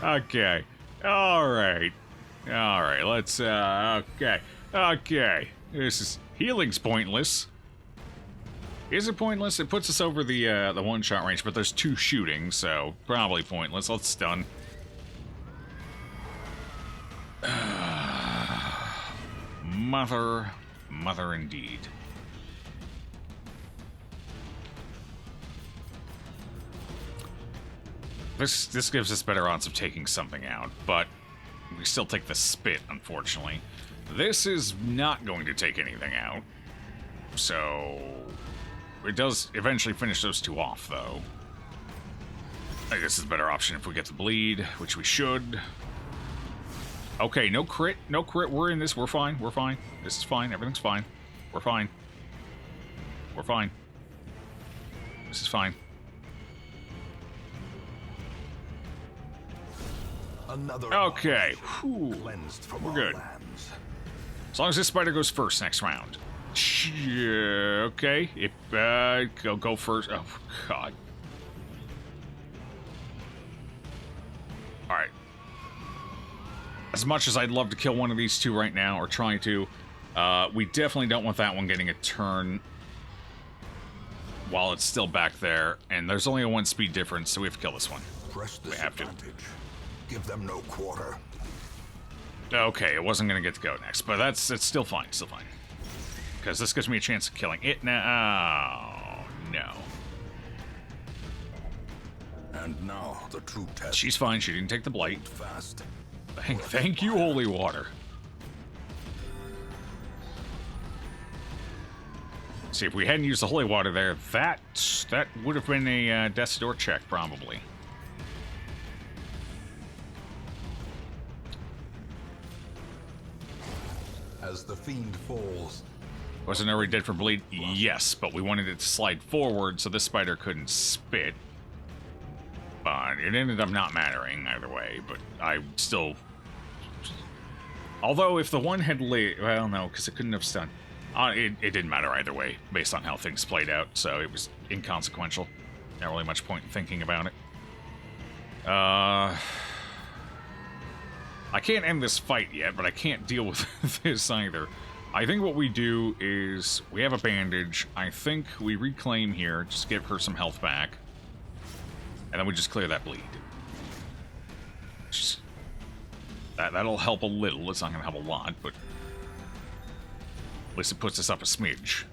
Okay. Alright. Alright, let's, okay. Okay. Healing's pointless. Is it pointless? It puts us over the one-shot range, but there's 2 shooting, so probably pointless. Let's stun. Mother indeed. This gives us better odds of taking something out, but we still take the spit, unfortunately. This is not going to take anything out, so it does eventually finish those 2 off, though. I guess this is a better option if we get the bleed, which we should. Okay, no crit, no crit. We're in this. We're fine. We're fine. This is fine. Everything's fine. We're fine. We're fine. This is fine. Another Okay. Whew. cleansed from We're our good. lands. As long as this spider goes first next round. Yeah, okay. If go first. Oh God. All right. As much as I'd love to kill one of these 2 right now, or try to, we definitely don't want that one getting a turn while it's still back there. And there's only a 1 speed difference, so we have to kill this one. Press this We have to. advantage. Give them no quarter. Okay, it wasn't gonna get to go next, but it's still fine, still fine. Because this gives me a chance of killing it now. Oh, no. And now the true test. She's fine, she didn't take the blight. Fast. Thank you, holy water. See, if we hadn't used the holy water there, that would have been a death's door check, probably. As the fiend falls, Wasn't already dead for bleed? Yes, but we wanted it to slide forward so this spider couldn't spit. But it ended up not mattering either way, but I still... Although if the one had laid... Well, no, because it couldn't have stunned. It didn't matter either way, based on how things played out, so it was inconsequential. Not really much point in thinking about it. I can't end this fight yet, but I can't deal with this either. I think what we do is we have a bandage. I think we reclaim here, just give her some health back. And then we just clear that bleed. Just, that'll help a little. It's not going to help a lot, but at least it puts us up a smidge.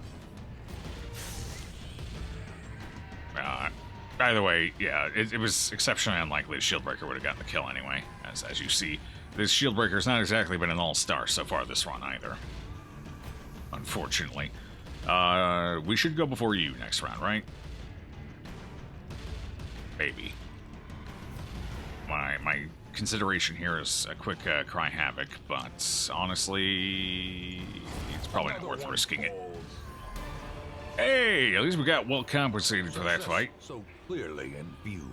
Either way, yeah, it was exceptionally unlikely the Shieldbreaker would have gotten the kill anyway. As you see, this Shieldbreaker's not exactly been an all-star so far this run either. Unfortunately. We should go before you next round, right? Maybe. My consideration here is a quick Cry Havoc, but honestly, it's probably not worth risking it. Hey, at least we got well compensated for that fight. So clearly in view.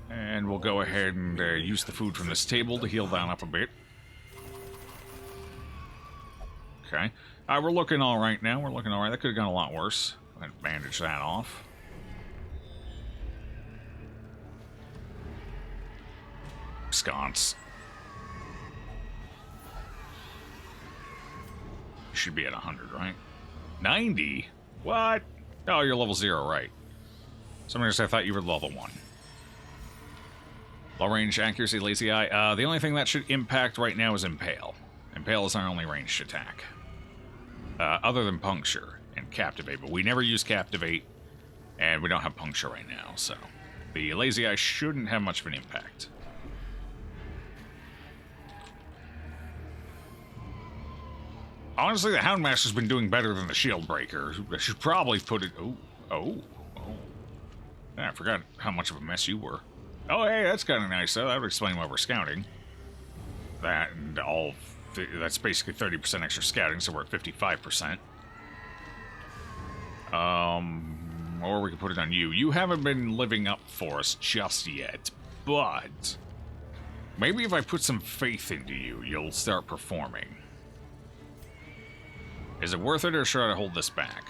And we'll go ahead and use the food from this table to heal down up a bit. Okay. We're looking all right now. We're looking all right. That could have gone a lot worse. I'm going to bandage that off. Sconce. Should be at 100, right? 90? What? Oh, you're level 0, right. Sometimes I thought you were level 1. Low range accuracy, lazy eye. The only thing that should impact right now is Impale. Impale is our only ranged attack. Other than Puncture and Captivate, but we never use Captivate, and we don't have Puncture right now, so the lazy eye shouldn't have much of an impact. Honestly, the Houndmaster's been doing better than the Shieldbreaker. I should probably put it... Oh. Yeah, I forgot how much of a mess you were. Oh, hey, that's kind of nice, though. That would explain why we're scouting. That and all... That's basically 30% extra scouting, so we're at 55%. Or we can put it on you. You haven't been living up for us just yet, but... Maybe if I put some faith into you, you'll start performing. Is it worth it, or should I hold this back?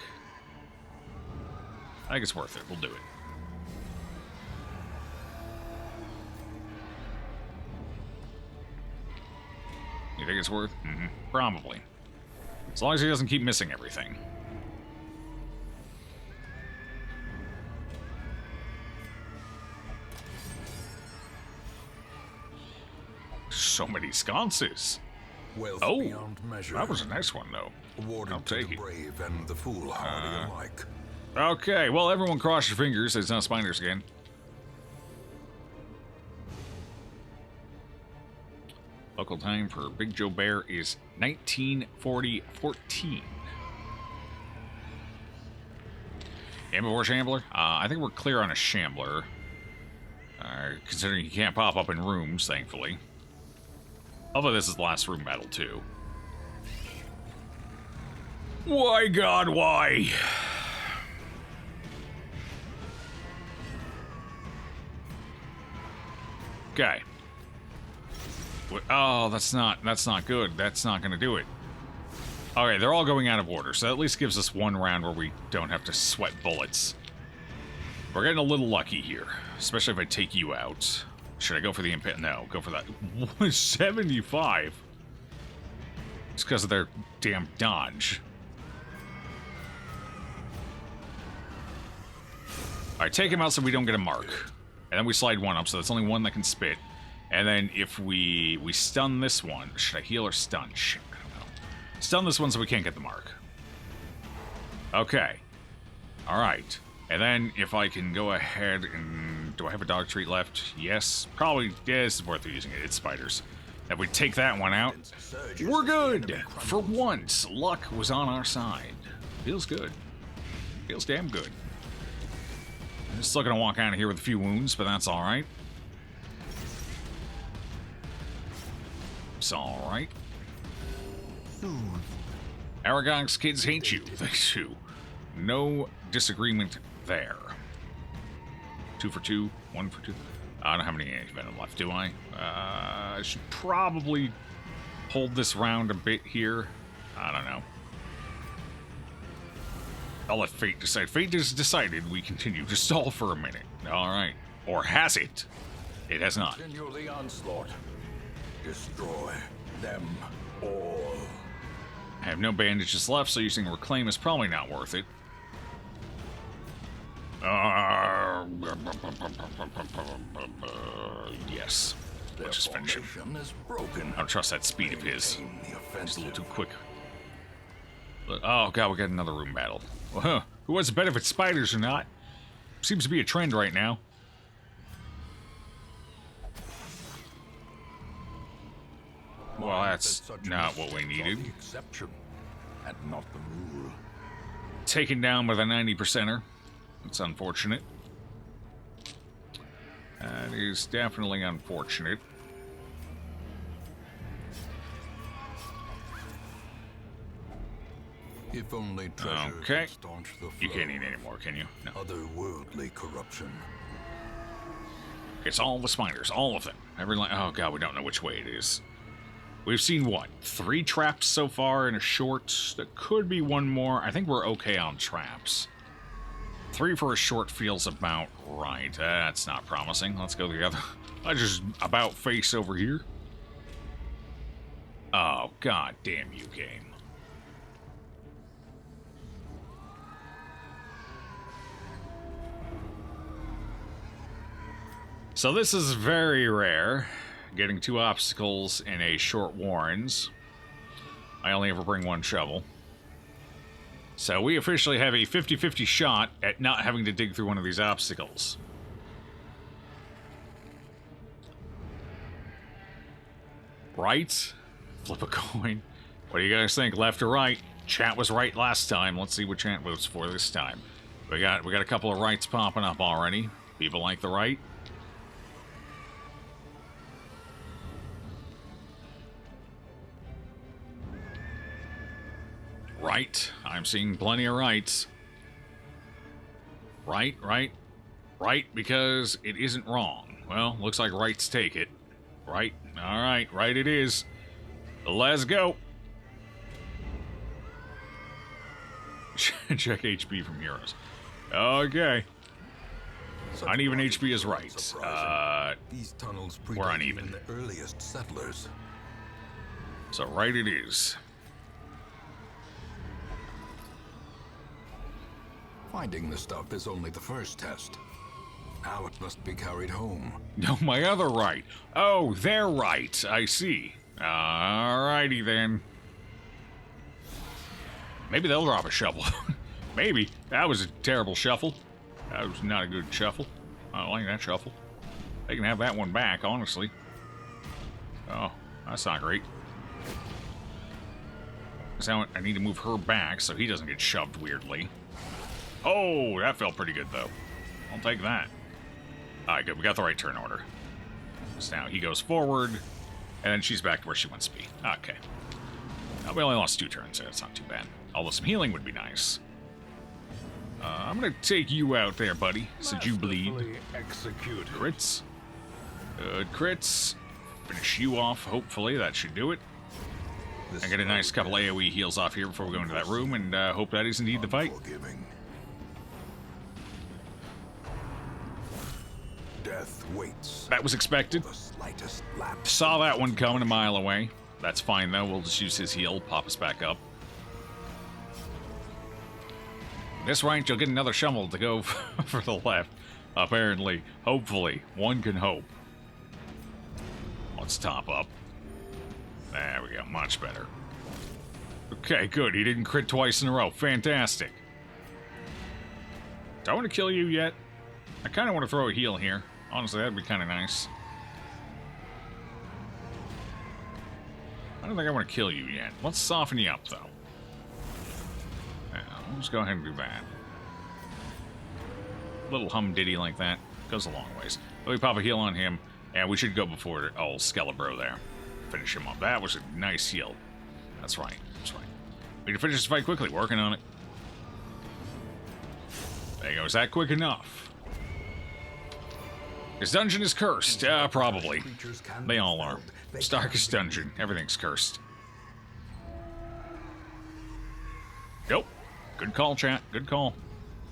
I think it's worth it. We'll do it. You think it's worth? Mm-hmm. Probably. As long as he doesn't keep missing everything. So many sconces. Wealth Oh, beyond measure. that was a nice one, though. Awarded I'll take to it. the brave and the foolhardy alike. Okay, well, everyone cross your fingers. It's not spiders again. Local time for Big Joe Bear is 19:40:14. And before Shambler? I think we're clear on a Shambler. Considering he can't pop up in rooms, thankfully. Although this is the last room battle, too. Why, God, why? Okay. Oh, that's not good. That's not gonna do it. Okay, they're all going out of order, so that at least gives us one round where we don't have to sweat bullets. We're getting a little lucky here, especially if I take you out. Should I go for the impact? No, go for that. 75. It's because of their damn dodge. Alright, take him out so we don't get a mark. And then we slide one up, so that's only one that can spit. And then if we stun this one... Should I heal or stun? Shit, I don't know. Stun this one so we can't get the mark. Okay. Alright. And then if I can go ahead and... Do I have a dog treat left? Yes. Probably. Yeah, it's worth using it. It's spiders. If we take that one out, we're good! For once, luck was on our side. Feels good. Feels damn good. I'm still gonna walk out of here with a few wounds, but that's alright. It's alright. Aragog's kids hate you. They do. No disagreement there. 2 for 2, 1 for 2. I don't have any venom left, do I? I should probably hold this round a bit here. I don't know. I'll let fate decide. Fate has decided we continue to stall for a minute. Alright. Or has it? It has not. Continue the onslaught. Destroy them all. I have no bandages left, so using Reclaim is probably not worth it. Yes. Their Let's just finish him. formation is broken. I don't trust that speed of his. Maintain the He's a offensive. little too quick. But, oh god, we got another room battle. Well, who wants to bet if it's spiders or not? Seems to be a trend right now. Well, that's Such not what we mistakes are needed. the exception, and not the rule. Taken down with a 90%er. That's unfortunate. That is definitely unfortunate. If only treasure Okay. could staunch the flow. You can't eat anymore, can you? No. Otherworldly corruption. It's all the spiders, all of them. Oh god, we don't know which way it is. We've seen, what, 3 traps so far in a short? There could be one more. I think we're okay on traps. 3 for a short feels about right. That's not promising. Let's go the other. I just about face over here. Oh, god damn you, game. So this is very rare. Getting 2 obstacles in a short warrens. I only ever bring 1 shovel. So we officially have a 50-50 shot at not having to dig through one of these obstacles. Right? Flip a coin. What do you guys think? Left or right? Chat was right last time. Let's see what chat votes for this time. We got a couple of rights popping up already. People like the right. Right. I'm seeing plenty of rights. Right, because it isn't wrong. Well, looks like rights take it. Right. Alright, right it is. Let's go. Check HP from heroes. Okay. Such Uneven logic HP is not right. surprising. These tunnels we're predate uneven. even the earliest settlers. So right it is. Finding the stuff is only the first test. Now it must be carried home. No, my other right. Oh, they're right. I see. Alrighty then. Maybe they'll drop a shovel. Maybe. That was a terrible shuffle. That was not a good shuffle. I don't like that shuffle. They can have that one back, honestly. Oh, that's not great. So I need to move her back so he doesn't get shoved weirdly. Oh, that felt pretty good, though. I'll take that. Alright, good. We got the right turn order. So now he goes forward, and then she's back to where she wants to be. Okay. We only lost 2 turns, so that's not too bad. Although some healing would be nice. I'm gonna take you out there, buddy, since you bleed. Executed. Crits. Good crits. Finish you off, hopefully. That should do it. I get a nice couple AoE heals off here before we go into that room, and hope that is indeed the fight. Unforgiving. Death waits. That was expected. The slightest lapse. Saw that one coming a mile away. That's fine, though. We'll just use his heal, pop us back up. This range, you'll get another shovel to go for the left, apparently. Hopefully. One can hope. Let's top up. There we go. Much better. Okay, good. He didn't crit twice in a row. Fantastic. Do I want to kill you yet? I kind of want to throw a heal here. Honestly, that'd be kind of nice. I don't think I want to kill you yet. Let's soften you up, though. Yeah, I'll just go ahead and do that. A little humdiddy like that goes a long ways. Let me pop a heal on him, and we should go before old Skelebro there. Finish him up. That was a nice heal. That's right. That's right. We need to finish this fight quickly. Working on it. There you go. Is that quick enough? His dungeon is cursed. Probably. They all are. Starkest dungeon. Everything's cursed. Nope. Good call, chat. Good call.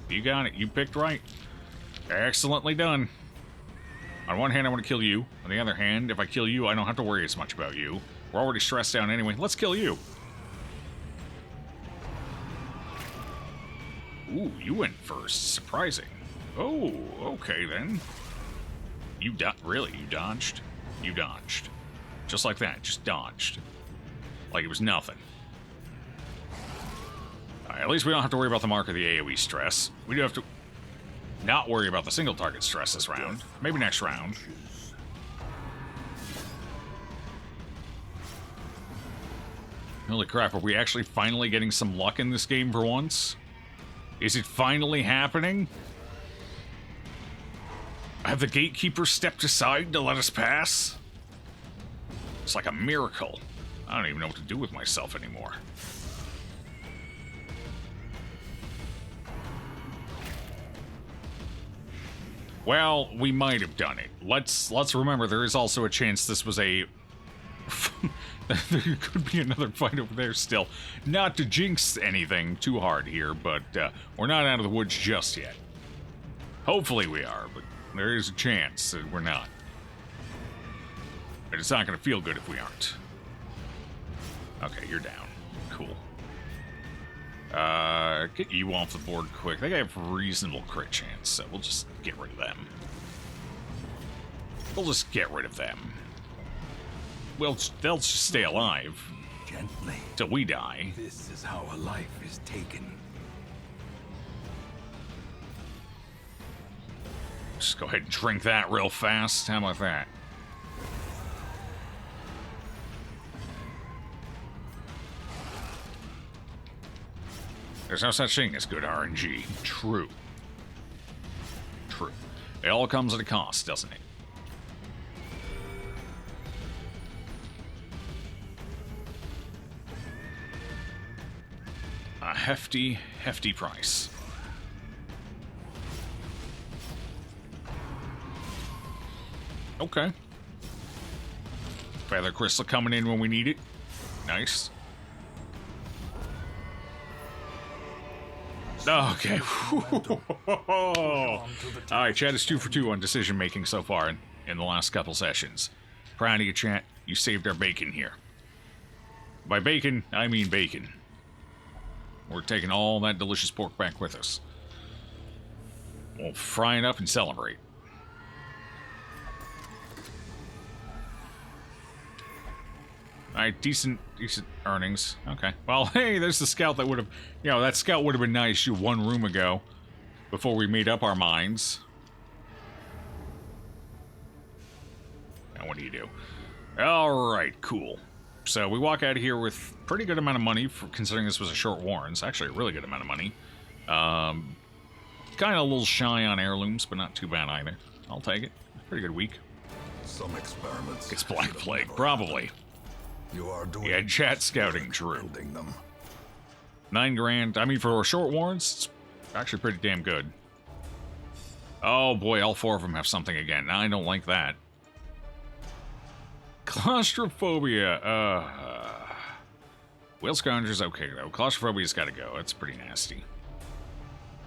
You got it. You picked right. Excellently done. On one hand, I want to kill you. On the other hand, if I kill you, I don't have to worry as much about you. We're already stressed out anyway. Let's kill you. Ooh, you went first. Surprising. Oh, okay then. You really? You dodged? You dodged. Just like that. Just dodged. Like it was nothing. Alright, at least we don't have to worry about the mark of the AoE stress. We do have to not worry about the single target stress this round. Maybe next round. Holy crap, are we actually finally getting some luck in this game for once? Is it finally happening? Have the gatekeepers stepped aside to let us pass? It's like a miracle. I don't even know what to do with myself anymore. Well, we might have done it. Let's remember there is also a chance this was a... there could be another fight over there still. Not to jinx anything too hard here, but we're not out of the woods just yet. Hopefully we are, but there is a chance that we're not. But it's not going to feel good if we aren't. Okay, you're down. Cool. Get you off the board quick. They have reasonable crit chance, so we'll just get rid of them. We'll just get rid of them. Well, they'll just stay alive. Gently. Till we die. This is how a life is taken. Just go ahead and drink that real fast. How about that? There's no such thing as good RNG. True. True. It all comes at a cost, doesn't it? A hefty, hefty price. Okay. Feather crystal coming in when we need it. Nice. Okay. Alright, chat is 2 for 2 on decision making so far in the last couple sessions. Proud of you, chat. You saved our bacon here. By bacon, I mean bacon. We're taking all that delicious pork back with us. We'll fry it up and celebrate. Alright, decent earnings. Okay. Well, hey, there's the scout that would have... You know, that scout would have been nice 1 room ago. Before we made up our minds. Now, what do you do? Alright, cool. So, we walk out of here with pretty good amount of money, for considering this was a short warren. It's actually a really good amount of money. Kind of a little shy on heirlooms, but not too bad either. I'll take it. Pretty good week. Some experiments. It's Black Plague, probably. You are doing. Yeah, chat scouting, true. Building them. 9 grand. I mean, for short warrants, it's actually pretty damn good. Oh boy, all 4 of them have something again. I don't like that. Claustrophobia. Whale Scourger's okay though. Claustrophobia's gotta go. That's pretty nasty.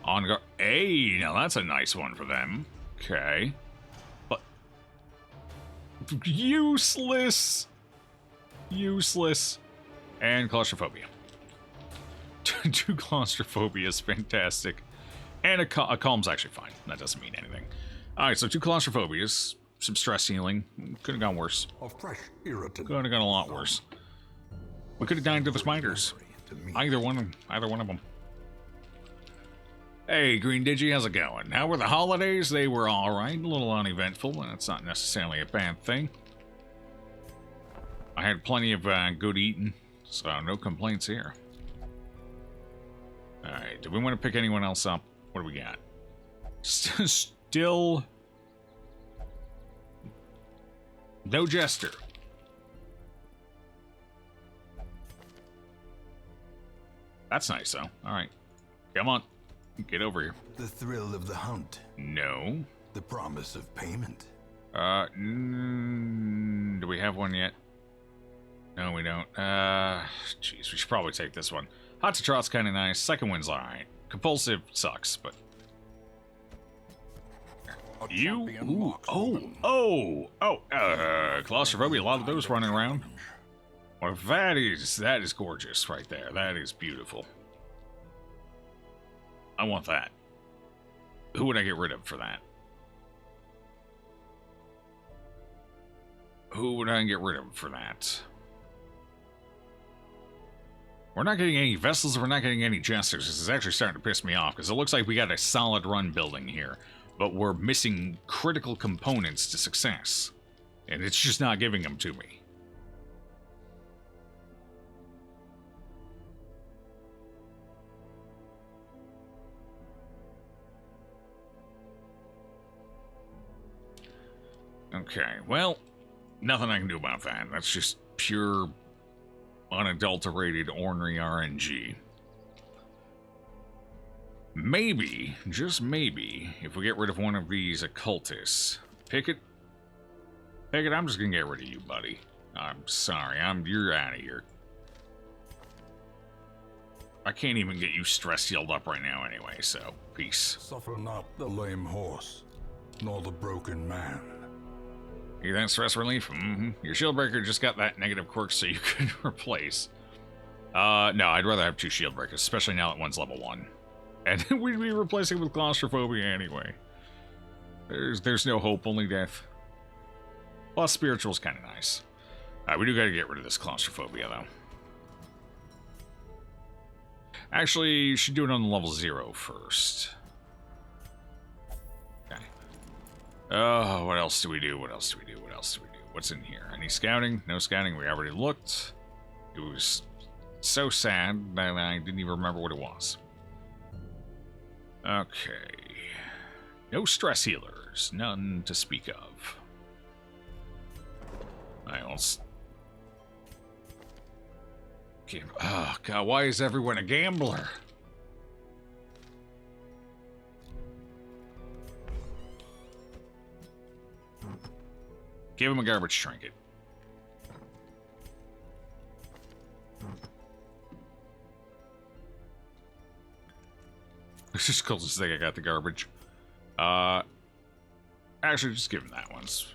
On guard. Hey, now that's a nice one for them. Okay. But useless. Useless. And claustrophobia. 2 claustrophobia is fantastic. And a calm's actually fine. That doesn't mean anything. Alright, so 2 claustrophobias. Some stress healing. Could have gone worse. A fresh irritant. Could have gone a lot worse. We could have died to the spiders. Either one of them. Hey, Green Digi, how's it going? How were the holidays? They were alright. A little uneventful, and that's not necessarily a bad thing. I had plenty of good eating, so no complaints here. Alright, do we want to pick anyone else up? What do we got? Still... no Jester. That's nice, though. Alright. Come on. Get over here. The thrill of the hunt. No. The promise of payment. Do we have one yet? No, we don't. Jeez, we should probably take this one. Hot to Trot's kind of nice. Second wind's alright. Compulsive sucks, but... Our You? champion Ooh, markswoman. claustrophobia, a lot of those running around. Well, that is gorgeous right there. That is beautiful. I want that. Who would I get rid of for that? Who would I get rid of for that? We're not getting any vessels, we're not getting any jesters. This is actually starting to piss me off, because it looks like we got a solid run building here, but we're missing critical components to success. And it's just not giving them to me. Okay, well, nothing I can do about that. That's just pure, unadulterated, ornery RNG. Maybe, just maybe, if we get rid of one of these occultists. Pickett, I'm just gonna get rid of you, buddy. I'm sorry, you're out of here. I can't even get you stress healed up right now anyway, so peace. Suffer not the lame horse, nor the broken man. You that stress relief? Mm-hmm. Your shield breaker just got that negative quirk so you could replace. No, I'd rather have 2 shield breakers, especially now that one's level 1. And we'd be replacing with claustrophobia anyway. There's no hope, only death. Plus, spiritual's kind of nice. We do gotta get rid of this claustrophobia, though. Actually, you should do it on level 0 first. Okay. Oh, what else do we do? What else do we do? What else do we do? What's in here? Any scouting? No scouting. We already looked. It was so sad that I didn't even remember what it was. Okay. No stress healers. None to speak of. Alright, let's... Oh, God, why is everyone a gambler? Give him a garbage trinket. It's just the closest thing I got to garbage. Actually, just give him that one. It's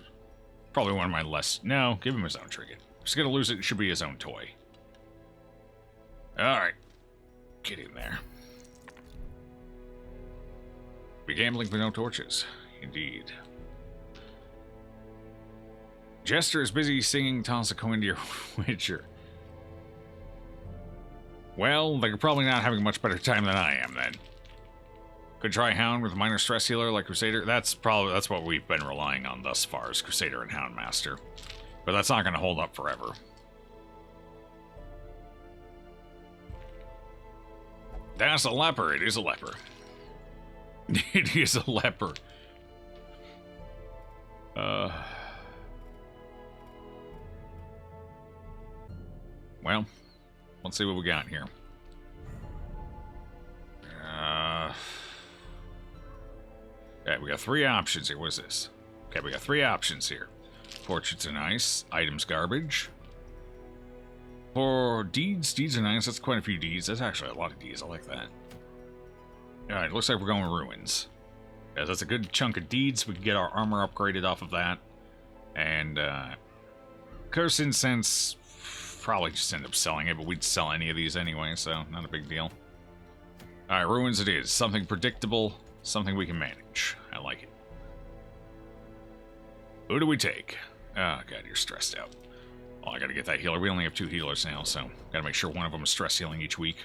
probably one of my less... No, give him his own trinket. If he's gonna lose it, it should be his own toy. Alright. Get in there. Be gambling for no torches. Indeed. Jester is busy singing Toss a Coin to Your Witcher. Well, they're probably not having much better time than I am, then. Could try Hound with a minor stress healer like Crusader. That's what we've been relying on thus far, is Crusader and Houndmaster. But that's not going to hold up forever. That's a leper. It is a leper. It is a leper. Well, let's see what we got here. Okay, we got 3 options here. What is this? Okay, we got 3 options here. Portraits are nice. Items garbage. For deeds are nice. That's quite a few deeds. That's actually a lot of deeds. I like that. Alright, looks like we're going ruins. Yeah, that's a good chunk of deeds. We can get our armor upgraded off of that. And, Curse Incense, probably just end up selling it, but we'd sell any of these anyway, so not a big deal. Alright, ruins it is. Something predictable, something we can manage. I like it. Who do we take? Oh, God, you're stressed out. Oh, I gotta get that healer. We only have 2 healers now, so gotta make sure one of them is stress healing each week.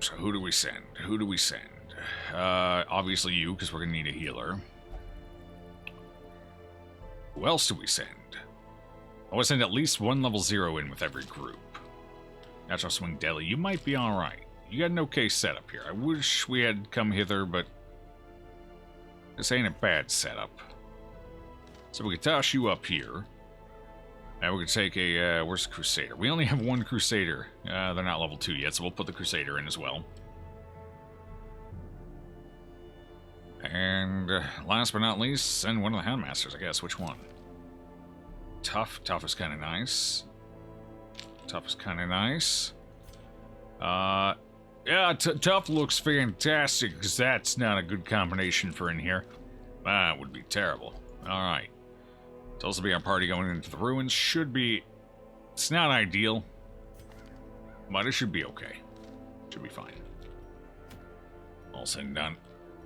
So who do we send? Who do we send? Obviously you, because we're gonna need a healer. Who else do we send? I want to send at least 1 level 0 in with every group. Natural Swing Deli, you might be alright. You got an okay setup here. I wish we had come hither, but this ain't a bad setup. So we can toss you up here. Now we can take a, where's the Crusader? We only have 1 Crusader. They're not level 2 yet, so we'll put the Crusader in as well. And last but not least, send one of the Houndmasters, I guess. Which one? Tough. Tough is kind of nice. Tough is kind of nice. Yeah, tough looks fantastic, because that's not a good combination for in here. That would be terrible. Alright. It's also be our party going into the ruins. Should be... It's not ideal, but it should be okay. Should be fine. All said and done.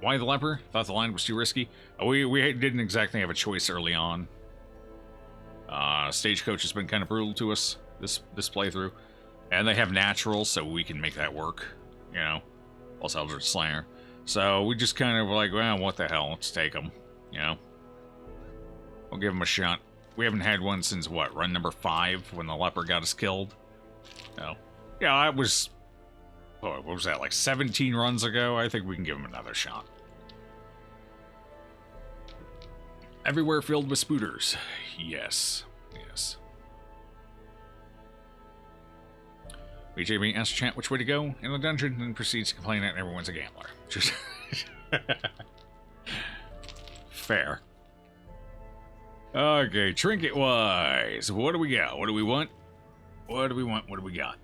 Why the leper? Thought the line was too risky. We didn't exactly have a choice early on. Stagecoach has been kind of brutal to us this playthrough. And they have naturals, so we can make that work. You know, plus Eldritch Slayer. So we just kind of were like, well, what the hell? Let's take them. You know, we'll give them a shot. We haven't had one since what? Run number 5 when the leper got us killed. No, yeah, it was. What was that? Like 17 runs ago? I think we can give them another shot. Everywhere filled with spooters. Yes. Yes. BJB asks chat which way to go in the dungeon and proceeds to complain that everyone's a gambler. Just fair. Okay, trinket-wise, what do we got? What do we want? What do we want? What do we got?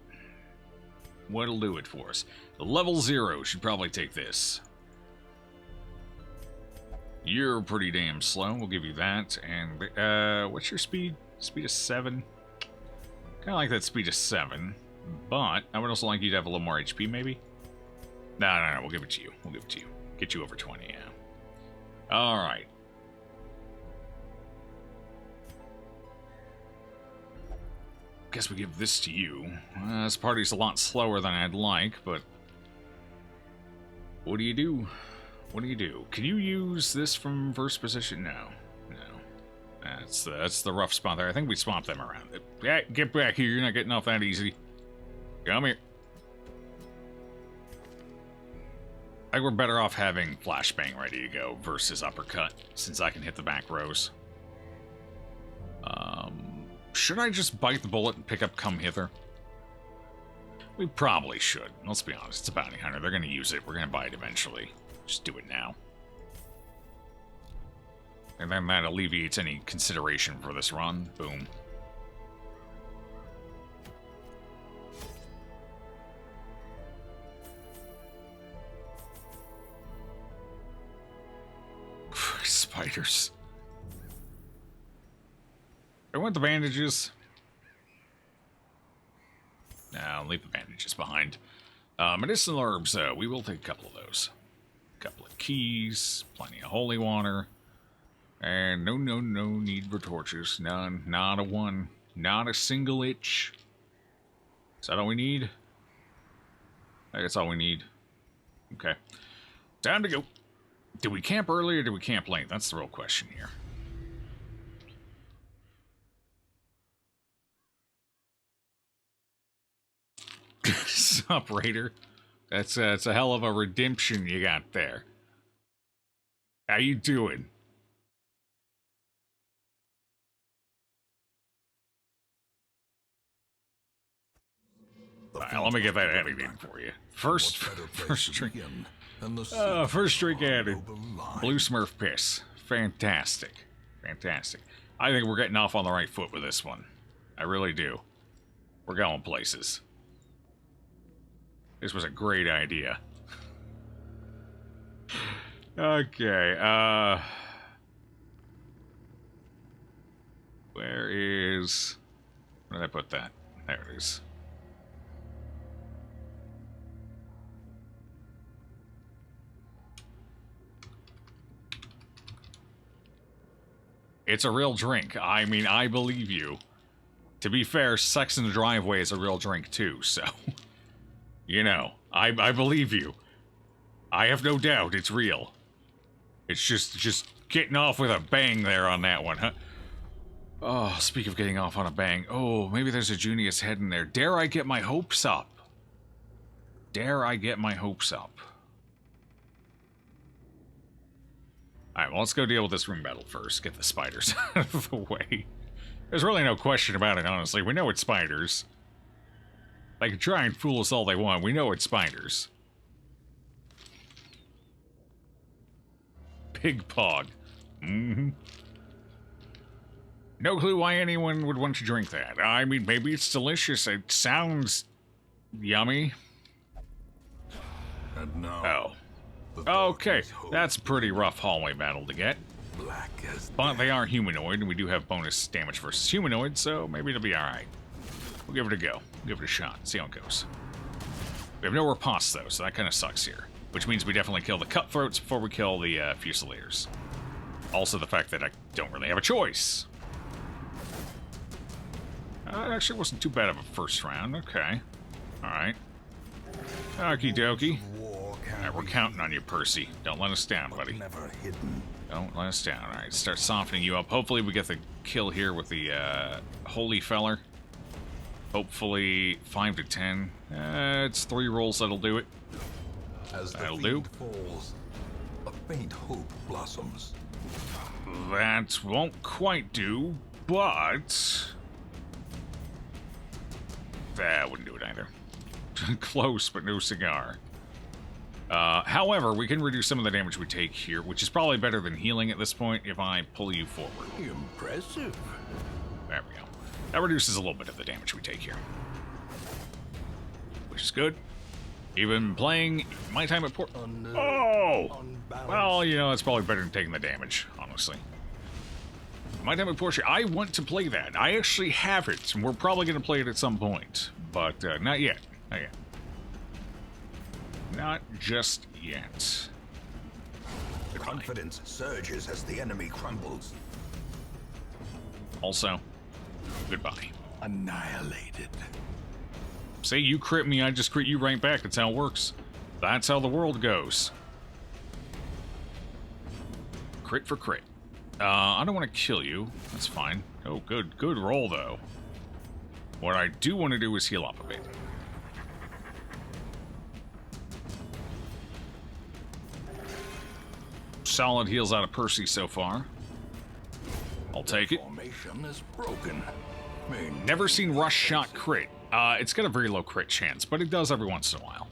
What'll do it for us? Level 0 should probably take this. You're pretty damn slow. We'll give you that. And, what's your speed? Speed of 7? Kind of like that speed of 7. But I would also like you to have a little more HP, maybe? No. We'll give it to you. We'll give it to you. Get you over 20, yeah. Alright. Guess we give this to you. This party's a lot slower than I'd like, but... What do you do? What do you do? Can you use this from first position? No. No. That's the rough spot there. I think we swapped them around. Yeah, get back here. You're not getting off that easy. Come here. I think we're better off having flashbang ready to go versus uppercut, since I can hit the back rows. Should I just bite the bullet and pick up Come Hither? We probably should. Let's be honest, it's a bounty hunter. They're going to use it. We're going to buy it eventually. Just do it now. And then that alleviates any consideration for this run. Boom. Spiders. I want the bandages. No, leave the bandages behind. Medicinal herbs, we will take a couple of those. A couple of keys, plenty of holy water. And no need for torches. None, not a one. Not a single itch. Is that all we need? I think that's all we need. Okay. Time to go. Did we camp early or did we camp late? That's the real question here. Sup, Raider? That's a hell of a redemption you got there. How you doing? Alright, let me get that added in for you. First drink. First drink added. Blue Smurf piss. Fantastic. Fantastic. I think we're getting off on the right foot with this one. I really do. We're going places. This was a great idea. Okay, where is... Where did I put that? There it is. It's a real drink. I mean, I believe you. To be fair, sex in the driveway is a real drink too, so... You know, I believe you. I have no doubt it's real. It's just getting off with a bang there on that one, huh? Oh, speak of getting off on a bang. Oh, maybe there's a Junius head in there. Dare I get my hopes up? Dare I get my hopes up? Alright, well, let's go deal with this room battle first. Get the spiders out of the way. There's really no question about it, honestly. We know it's spiders. They can try and fool us all they want. We know it's spiders. Pig Pog. Mm-hmm. No clue why anyone would want to drink that. I mean, maybe it's delicious. It sounds yummy. And now, Oh. the dark Okay, is hope. that's a pretty rough hallway battle to get. Black as But they are humanoid, and we do have bonus damage versus humanoid, so maybe it'll be alright. We'll give it a go. We'll give it a shot. See how it goes. We have no riposte, though, so that kind of sucks here. Which means we definitely kill the cutthroats before we kill the Fusiliers. Also the fact that I don't really have a choice. It actually wasn't too bad of a first round. Okay. Alright. Okie dokie. war Alright, we're counting on you, Percy. Don't let us down, buddy. never hidden. Don't let us down. Alright, start softening you up. Hopefully we get the kill here with the Holy Feller. Hopefully 5 to 10. It's 3 rolls that'll do it. As the That'll fiend falls, a faint hope blossoms. That won't quite do, but... That wouldn't do it either. Close, but no cigar. However, we can reduce some of the damage we take here, which is probably better than healing at this point if I pull you forward. Impressive. There we go. That reduces a little bit of the damage we take here. Which is good. Even playing my time at Port... Oh! Well, you know, that's probably better than taking the damage, honestly. My time at Porsche, I want to play that. I actually have it, and we're probably going to play it at some point. But not yet. Not yet. Not just yet. Confidence surges as the enemy crumbles. Also, goodbye. Annihilated. Say you crit me, I just crit you right back. That's how it works. That's how the world goes. Crit for crit. I don't want to kill you. That's fine. Oh, good. Good roll, though. What I do want to do is heal up a bit. Solid heals out of Percy so far. I'll take it. Formation is broken. Never seen Rush Shot crit. It's got a very low crit chance, but it does every once in a while.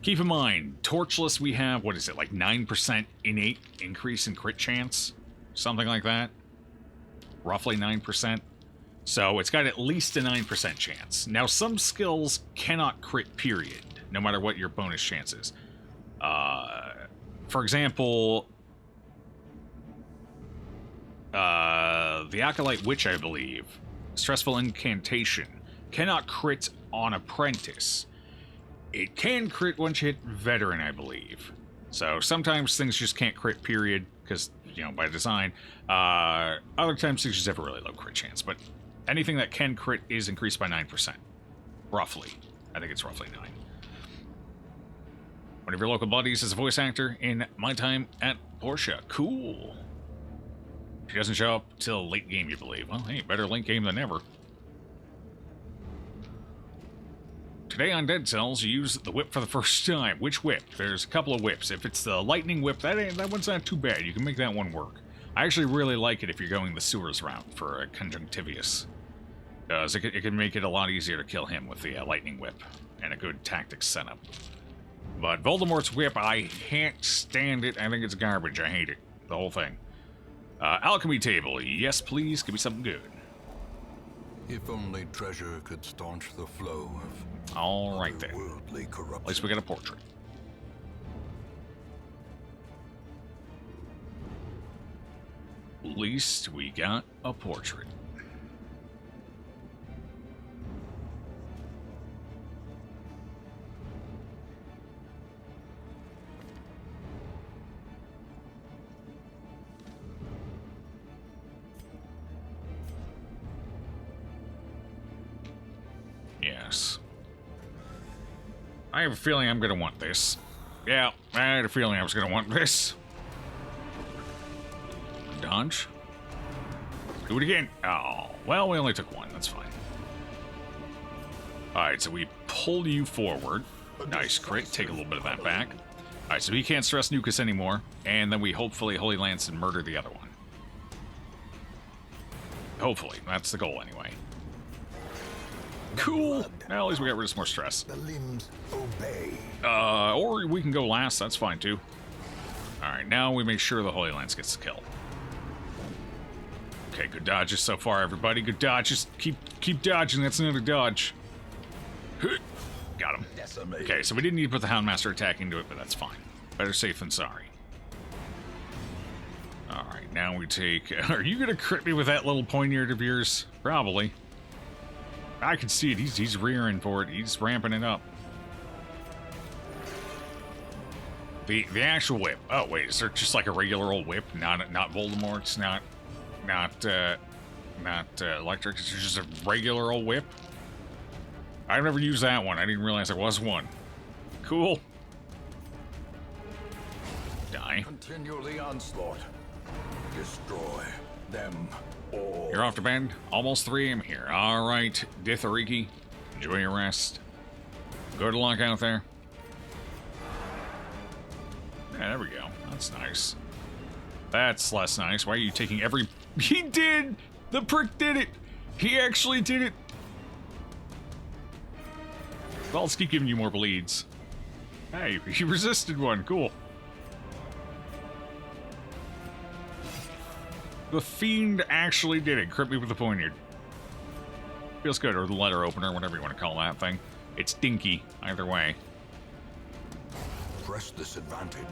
Keep in mind, Torchless we have, what is it, like 9% innate increase in crit chance? Something like that. Roughly 9%. So it's got at least a 9% chance. Now, some skills cannot crit, period, no matter what your bonus chance is. For example, the Acolyte Witch, I believe, Stressful Incantation, cannot crit on Apprentice. It can crit once you hit Veteran, I believe. So sometimes things just can't crit, period, because, you know, by design. Other times things just have a really low crit chance, but anything that can crit is increased by 9%. Roughly. I think it's roughly 9. One of your local buddies is a voice actor in My Time at Porsche. Cool. She doesn't show up till late game, you believe. Well, hey, better late game than never. Today on Dead Cells, you use the whip for the first time. Which whip? There's a couple of whips. If it's the lightning whip, that one's not too bad. You can make that one work. I actually really like it if you're going the sewers route for a Conjunctivius. Because it can make it a lot easier to kill him with the lightning whip and a good tactics setup. But Voldemort's whip, I can't stand it. I think it's garbage. I hate it. The whole thing. Alchemy table. Yes, please. Give me something good. If only treasure could staunch the flow of All right, then. worldly corruption. At least we got a portrait. At least we got a portrait. Yes. I have a feeling I'm gonna want this. Yeah, I had a feeling I was gonna want this. Dodge. Do it again. Oh, well, we only took one. That's fine. Alright, so we pull you forward. Nice crit. Take a little bit of that back. Alright, so he can't stress nuke us anymore. And then we hopefully Holy Lance and murder the other one. Hopefully. That's the goal anyway. Cool. Well, at least we got rid of some more stress. The limbs obey. Or we can go last. That's fine, too. Alright, now we make sure the Holy Lance gets the kill. Okay, good dodges so far, everybody. Good dodges. Keep dodging. That's another dodge. Got him. Decimated. Okay, so we didn't need to put the Houndmaster attack into it, but that's fine. Better safe than sorry. Alright, now we take... Are you going to crit me with that little poignard of yours? Probably. I can see it. He's rearing for it. He's ramping it up. The actual whip. Oh, wait. Is there just like a regular old whip? Not Voldemort's? Not electric? It's just a regular old whip? I've never used that one. I didn't realize there was one. Cool. Die. Continue the onslaught. Destroy them all. You're off to bed. Almost 3 a.m. here. All right, Dithariki. Enjoy your rest. Good luck out there. Yeah, there we go. That's nice. That's less nice. Why are you taking every... He did! The prick did it! He actually did it! Well, let's keep giving you more bleeds. Hey, he resisted one. Cool. The fiend actually did it. Crit me with the poignard. Feels good. Or the letter opener, whatever you want to call that thing. It's dinky, either way. Press this advantage.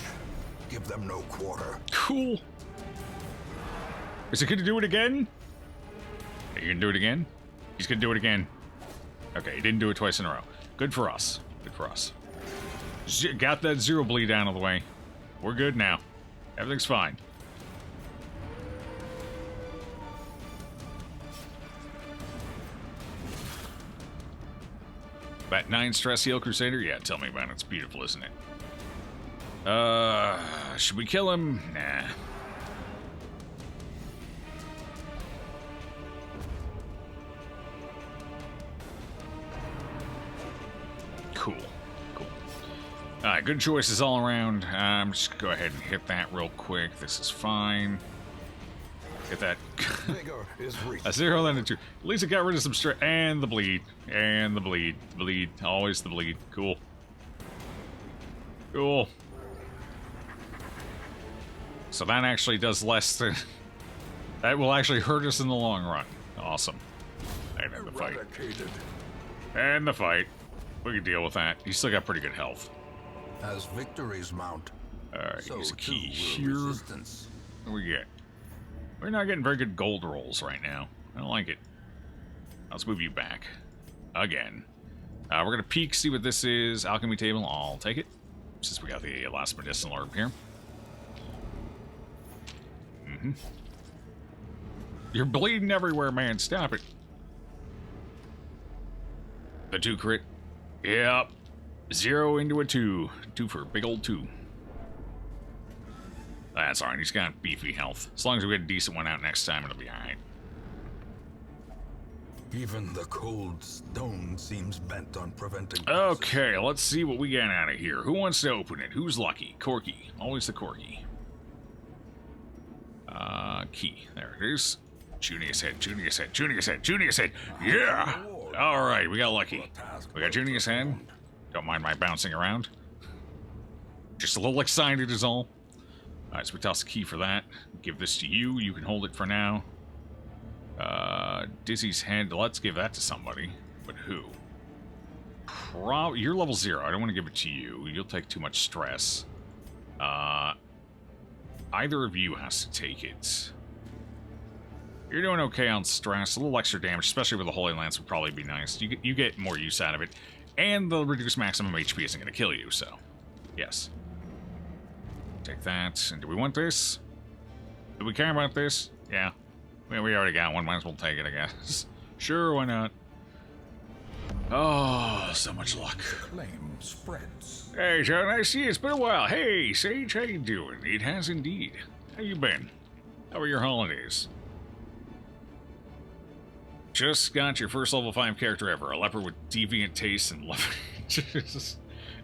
Give them no quarter. Cool. Is it going to do it again? Are you going to do it again? He's going to do it again. Okay, he didn't do it twice in a row. Good for us. Good for us. Got that 0 bleed out of the way. We're good now. Everything's fine. That 9 stress heal Crusader? Yeah, tell me about it. It's beautiful, isn't it? Should we kill him? Nah. Cool. Cool. Alright, good choices all around. Just go ahead and hit that real quick. This is fine. Get that. A 0, then a 2. At least it got rid of some stress. And the bleed. And the bleed. Bleed. Always the bleed. Cool. Cool. So that actually does less than... That will actually hurt us in the long run. Awesome. And then the fight. And the fight. We can deal with that. He's still got pretty good health. As victories mount, Alright, so use a key too here. will resistance. What do we get? We're not getting very good gold rolls right now. I don't like it. Let's move you back. Again. We're going to peek, see what this is. Alchemy table, I'll take it. Since we got the last medicinal herb here. You're bleeding everywhere, man. Stop it. The 2 crit. Yep. 0 into a 2. 2 for a big old 2. That's alright. He's got beefy health. As long as we get a decent one out next time, it'll be alright. Even the cold stone seems bent on preventing. Okay, let's see what we get out of here. Who wants to open it? Who's lucky? Corky. Always the Corky. Key. There it is. Junius head, Junius head, Junius head, Junius head. Yeah! Alright, we got lucky. We got Junius head. Don't mind my bouncing around. Just a little excited is all. Alright, so we toss a key for that. Give this to you. You can hold it for now. Dizzy's head. Let's give that to somebody. But who? You're level 0. I don't want to give it to you. You'll take too much stress. Either of you has to take it. You're doing okay on stress. A little extra damage, especially with the Holy Lance, would probably be nice. You get more use out of it. And the reduced maximum HP isn't going to kill you, so... Yes. Take that. And do we want this? Do we care about this? Yeah. Well, we already got one. Might as well take it, I guess. Sure, why not? Oh, so much luck. Flame spreads. Hey, John, I see it's been a while. Hey, Sage, how you doing? It has indeed. How you been? How are your holidays? Just got your first level 5 character ever. A leper with deviant tastes and love.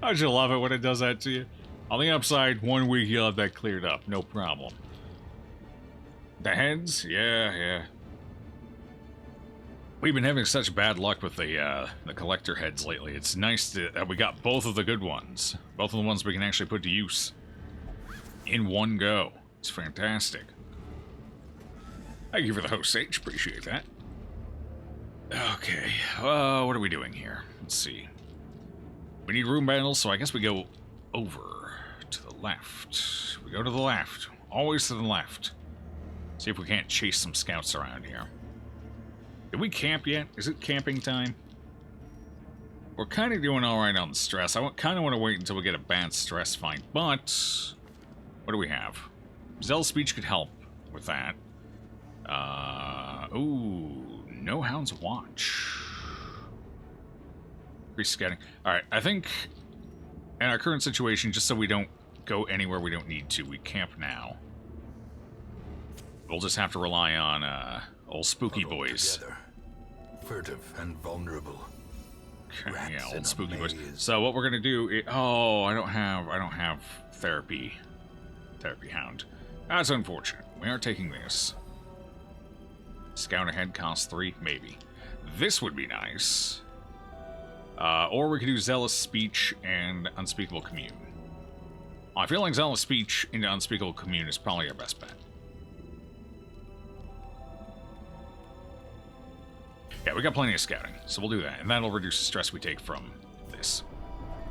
How'd you love it when it does that to you? On the upside, 1 week you'll have that cleared up. No problem. The heads? Yeah. We've been having such bad luck with the collector heads lately. It's nice that we got both of the good ones. Both of the ones we can actually put to use. In one go. It's fantastic. Thank you for the host, Sage. Appreciate that. Okay. What are we doing here? Let's see. We need room battles, so I guess we go over to the left. We go to the left. Always to the left. See if we can't chase some scouts around here. Did we camp yet? Is it camping time? We're kind of doing alright on the stress. I kind of want to wait until we get a bad stress fight, but... What do we have? Zealous Speech could help with that. Ooh, no Hound's Watch. Increase scouting. Alright, I think in our current situation, just so we don't go anywhere we don't need to, we camp now. We'll just have to rely on old spooky boys. Together. Furtive and vulnerable. Okay, yeah, old spooky boys. So what we're gonna do is, oh, I don't have therapy hound. That's unfortunate. We are taking this. Scout ahead costs 3, maybe. This would be nice. Or we could do Zealous Speech and Unspeakable Commune. I feel like Zealous Speech into Unspeakable Commune is probably our best bet. Yeah, we got plenty of scouting, so we'll do that. And that'll reduce the stress we take from this.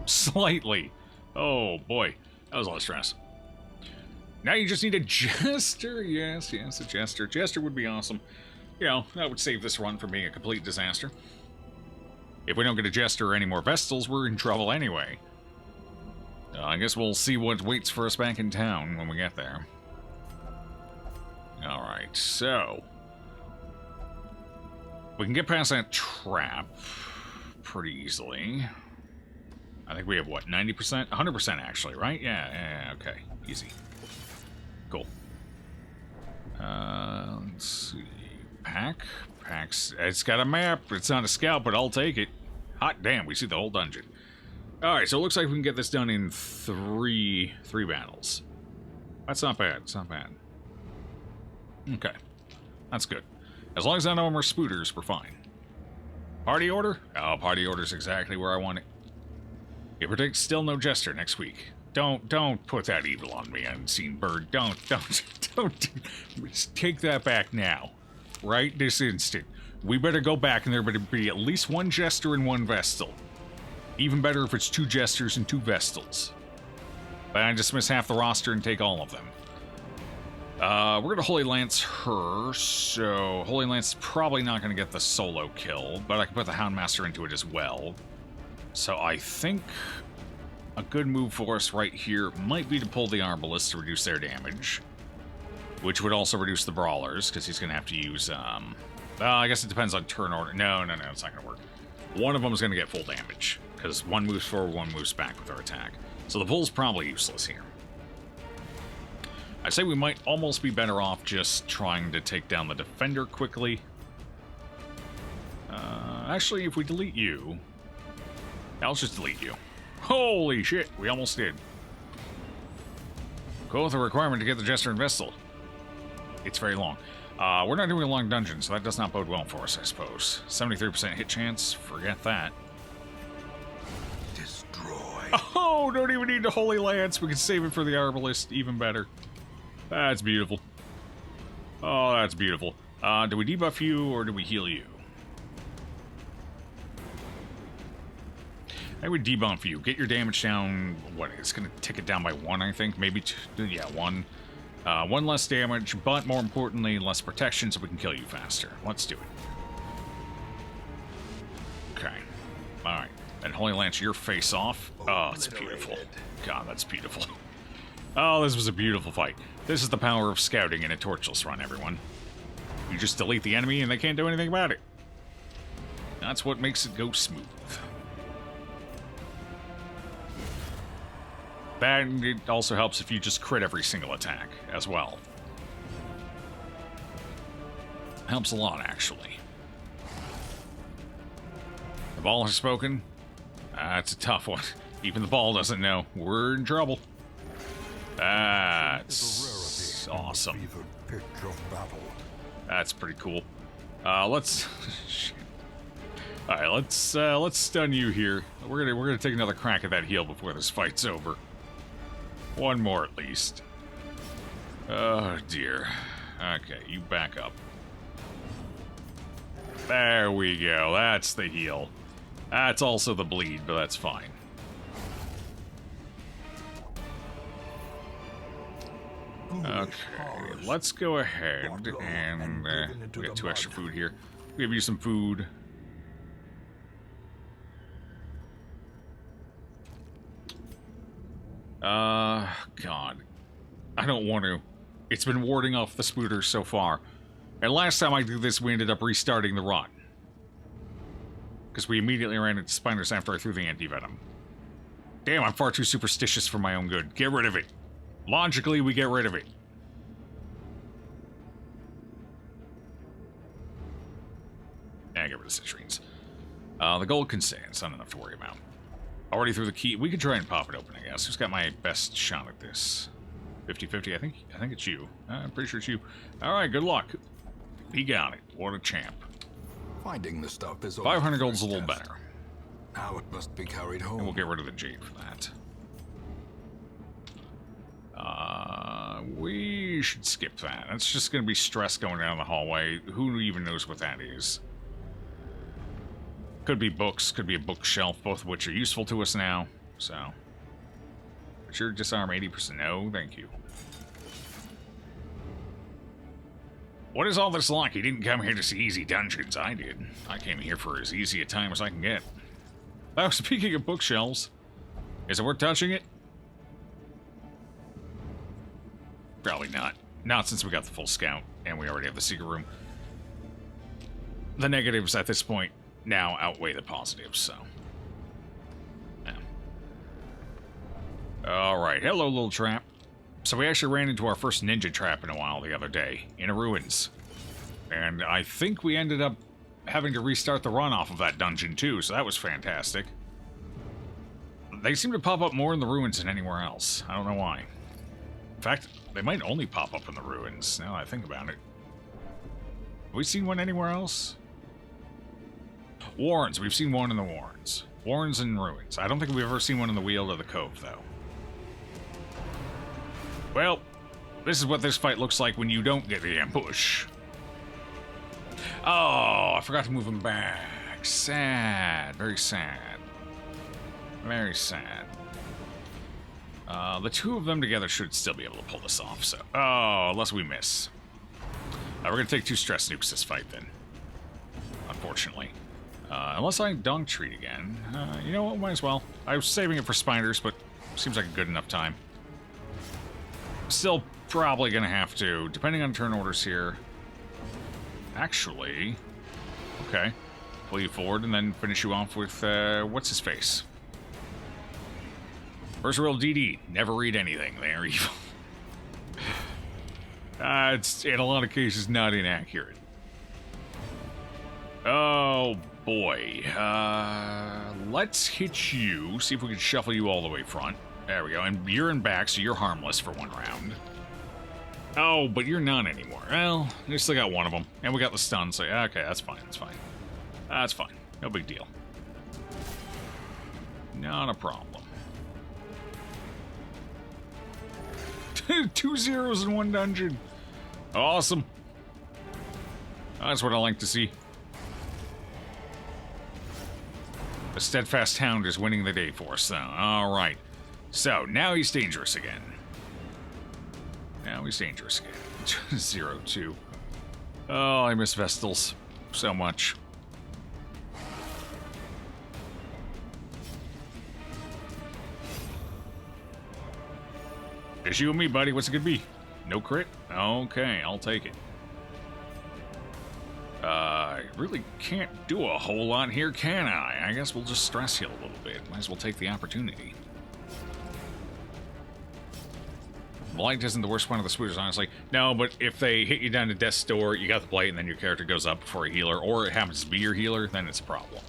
Slightly. Oh, boy. That was a lot of stress. Now you just need a jester. Yes, a jester. Jester would be awesome. You know, that would save this run from being a complete disaster. If we don't get a jester or any more Vestals, we're in trouble anyway. I guess we'll see what waits for us back in town when we get there. Alright, so... we can get past that trap pretty easily. I think we have, what, 90%? 100% actually, right? Yeah, okay. Easy. Cool. Let's see. Packs. It's got a map. It's not a scout, but I'll take it. Hot damn, we see the whole dungeon. Alright, so it looks like we can get this done in three battles. That's not bad. It's not bad. Okay. That's good. As long as none of them are spooters, we're fine. Party order? Oh, party order's exactly where I want it. It predicts still no jester next week. Don't put that evil on me, unseen bird. Don't. Just take that back now. Right this instant. We better go back and there better be at least one jester and one vestal. Even better if it's 2 jesters and 2 vestals. But I dismiss half the roster and take all of them. We're gonna Holy Lance her, so Holy Lance is probably not gonna get the solo kill, but I can put the Houndmaster into it as well. So I think a good move for us right here might be to pull the Arbalist to reduce their damage, which would also reduce the Brawlers, because he's gonna have to use, I guess it depends on turn order. No, it's not gonna work. One of them is gonna get full damage, because one moves forward, one moves back with our attack. So the pull's probably useless here. I'd say we might almost be better off just trying to take down the defender quickly. Actually, if we delete you... yeah, let's just delete you. Holy shit, we almost did. Go with the requirement to get the Jester and Vestal. It's very long. We're not doing a long dungeon, so that does not bode well for us, I suppose. 73% hit chance, forget that. Destroy. Oh, don't even need the Holy Lance. We can save it for the Arbalist, even better. That's beautiful. Oh, that's beautiful. Do we debuff you, or do we heal you? I would debuff you. Get your damage down, what, it's gonna tick it down by 1, I think? Maybe 2, yeah, 1. 1 less damage, but more importantly, less protection so we can kill you faster. Let's do it. Okay. Alright. And Holy Lance your face off. Oh, it's beautiful. God, that's beautiful. Oh, this was a beautiful fight. This is the power of scouting in a torchless run, everyone. You just delete the enemy and they can't do anything about it. That's what makes it go smooth. That, it also helps if you just crit every single attack as well. Helps a lot, actually. The ball has spoken. That's a tough one. Even the ball doesn't know. We're in trouble. That's awesome. That's pretty cool. Let's... Alright, let's stun you here. We're gonna take another crack at that heal before this fight's over. One more at least. Oh dear. Okay, you back up. There we go. That's the heal. That's also the bleed, but that's fine. ghoulish Okay, horrors. let's go ahead Brought low and and driven into we got the 2 extra mud. food here. Give you some food. God. I don't want to. It's been warding off the spooters so far. And last time I did this, we ended up restarting the run. Because we immediately ran into spiders after I threw the anti-venom. Damn, I'm far too superstitious for my own good. Get rid of it. Logically, we get rid of it. Get rid of citrines. The gold can stay. It's not enough to worry about. Already threw the key. We could try and pop it open, I guess. Who's got my best shot at this? 50-50. I think it's you. I'm pretty sure it's you. All right, good luck. He got it. What a champ. Finding the stuff is 500 gold's a little better. Now it must be carried home. And we'll get rid of the jade for that. We should skip that. That's just going to be stress going down the hallway. Who even knows what that is? Could be books, could be a bookshelf, both of which are useful to us now. So, but your disarm 80%. No, thank you. What is all this like? He didn't come here to see easy dungeons. I did. I came here for as easy a time as I can get. Oh, speaking of bookshelves, is it worth touching it? Probably not. Not since we got the full scout, and we already have the secret room. The negatives at this point now outweigh the positives, so. Yeah. Alright, hello, little trap. So we actually ran into our first ninja trap in a while the other day, in a ruins. And I think we ended up having to restart the run off of that dungeon too, so that was fantastic. They seem to pop up more in the ruins than anywhere else. I don't know why. In fact, they might only pop up in the ruins, now that I think about it. Have we seen one anywhere else? Warrens. We've seen one in the Warrens. Warrens and ruins. I don't think we've ever seen one in the Weald or the Cove, though. Well, this is what this fight looks like when you don't get the ambush. Oh, I forgot to move him back. Sad. Very sad. Very sad. The two of them together should still be able to pull this off, so... Oh, unless we miss. We're gonna take 2 stress nukes this fight, then. Unfortunately. Unless I dunk treat again. You know what, might as well. I was saving it for spiders, but seems like a good enough time. Still probably gonna have to, depending on turn orders here. Actually... Okay. Pull you forward and then finish you off with, what's his face? First real DD. Never read anything. They're evil. It's, in a lot of cases, not inaccurate. Oh, boy. Let's hit you. See if we can shuffle you all the way front. There we go. And you're in back, so you're harmless for 1 round. Oh, but you're not anymore. Well, we still got one of them. And we got the stun, so okay, that's fine. That's fine. That's fine. No big deal. Not a problem. 2 zeros in 1 dungeon. Awesome. That's what I like to see. The steadfast hound is winning the day for us, though. Alright. So, now he's dangerous again. Now he's dangerous again. 0-2. Oh, I miss Vestals so much. Just you and me, buddy. What's it gonna be? No crit? Okay, I'll take it. I really can't do a whole lot here, can I? I guess we'll just stress heal a little bit. Might as well take the opportunity. Blight isn't the worst one of the spooters, honestly. No, but if they hit you down to death's door, you got the blight, and then your character goes up before a healer, or it happens to be your healer, then it's a problem.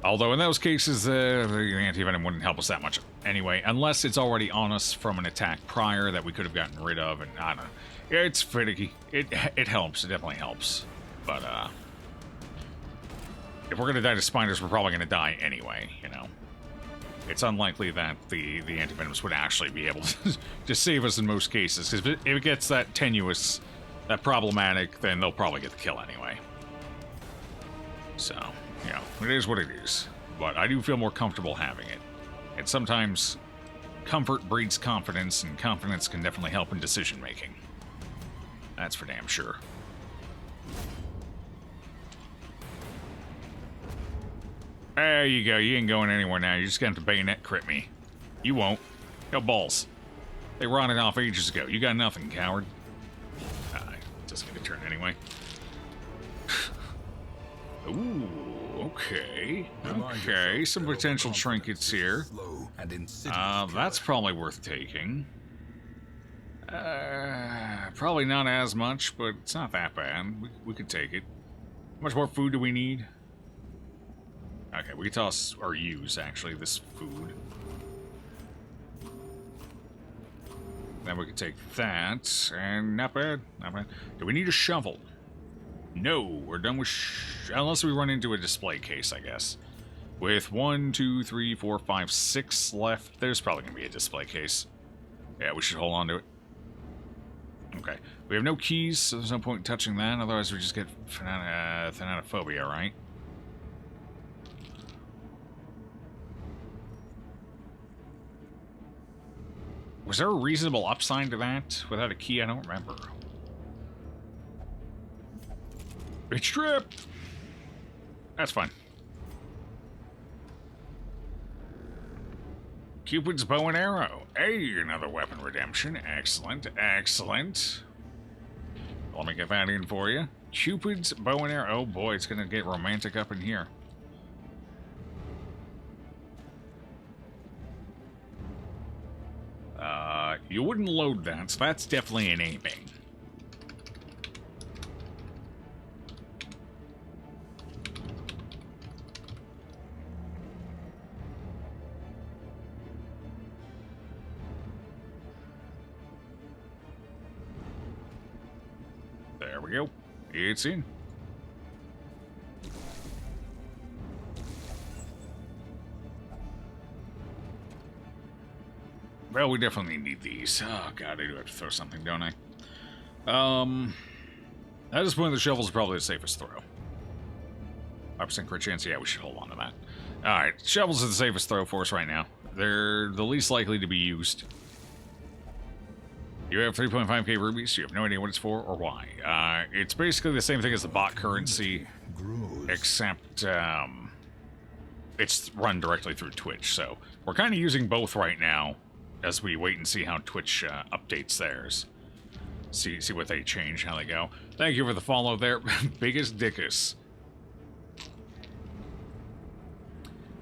Although in those cases, the anti-venom wouldn't help us that much anyway, unless it's already on us from an attack prior that we could have gotten rid of, and I don't know. It's finicky. It helps. It definitely helps. But, if we're gonna die to spiders, we're probably gonna die anyway, you know. It's unlikely that the antivenoms would actually be able to save us in most cases, because if it gets that tenuous, that problematic, then they'll probably get the kill anyway. So, you know, it is what it is. But I do feel more comfortable having it. And sometimes comfort breeds confidence, and confidence can definitely help in decision making. That's for damn sure. There you go. You ain't going anywhere now. You're just going to have to bayonet crit me. You won't. Go balls. They rotted off ages ago. You got nothing, coward. Just get a turn anyway. Ooh, okay. Okay, some potential trinkets here. That's probably worth taking. Probably not as much, but it's not that bad. We could take it. How much more food do we need? Okay, we can toss, or use, actually, this food. Then we can take that, and not bad, not bad. Do we need a shovel? No, we're done with unless we run into a display case, I guess. With 1, 2, 3, 4, 5, 6 left, there's probably going to be a display case. Yeah, we should hold on to it. Okay, we have no keys, so there's no point in touching that, otherwise we just get thanatophobia, right? Was there a reasonable upside to that? Without a key, I don't remember. Bitch trip! That's fine. Cupid's bow and arrow. Hey, another weapon redemption. Excellent, excellent. Let me get that in for you. Cupid's bow and arrow. Oh boy, it's gonna get romantic up in here. You wouldn't load that, so that's definitely an aiming. There we go. It's in. Well, we definitely need these. Oh, God, I do have to throw something, don't I? At this point, the shovel's probably the safest throw. 5% crit chance? Yeah, we should hold on to that. Alright, shovels are the safest throw for us right now. They're the least likely to be used. You have 3.5k rubies, you have no idea what it's for or why. It's basically the same thing as the bot currency, except, it's run directly through Twitch, so we're kind of using both right now as we wait and see how Twitch updates theirs. See what they change, how they go. Thank you for the follow there. Biggest dickus.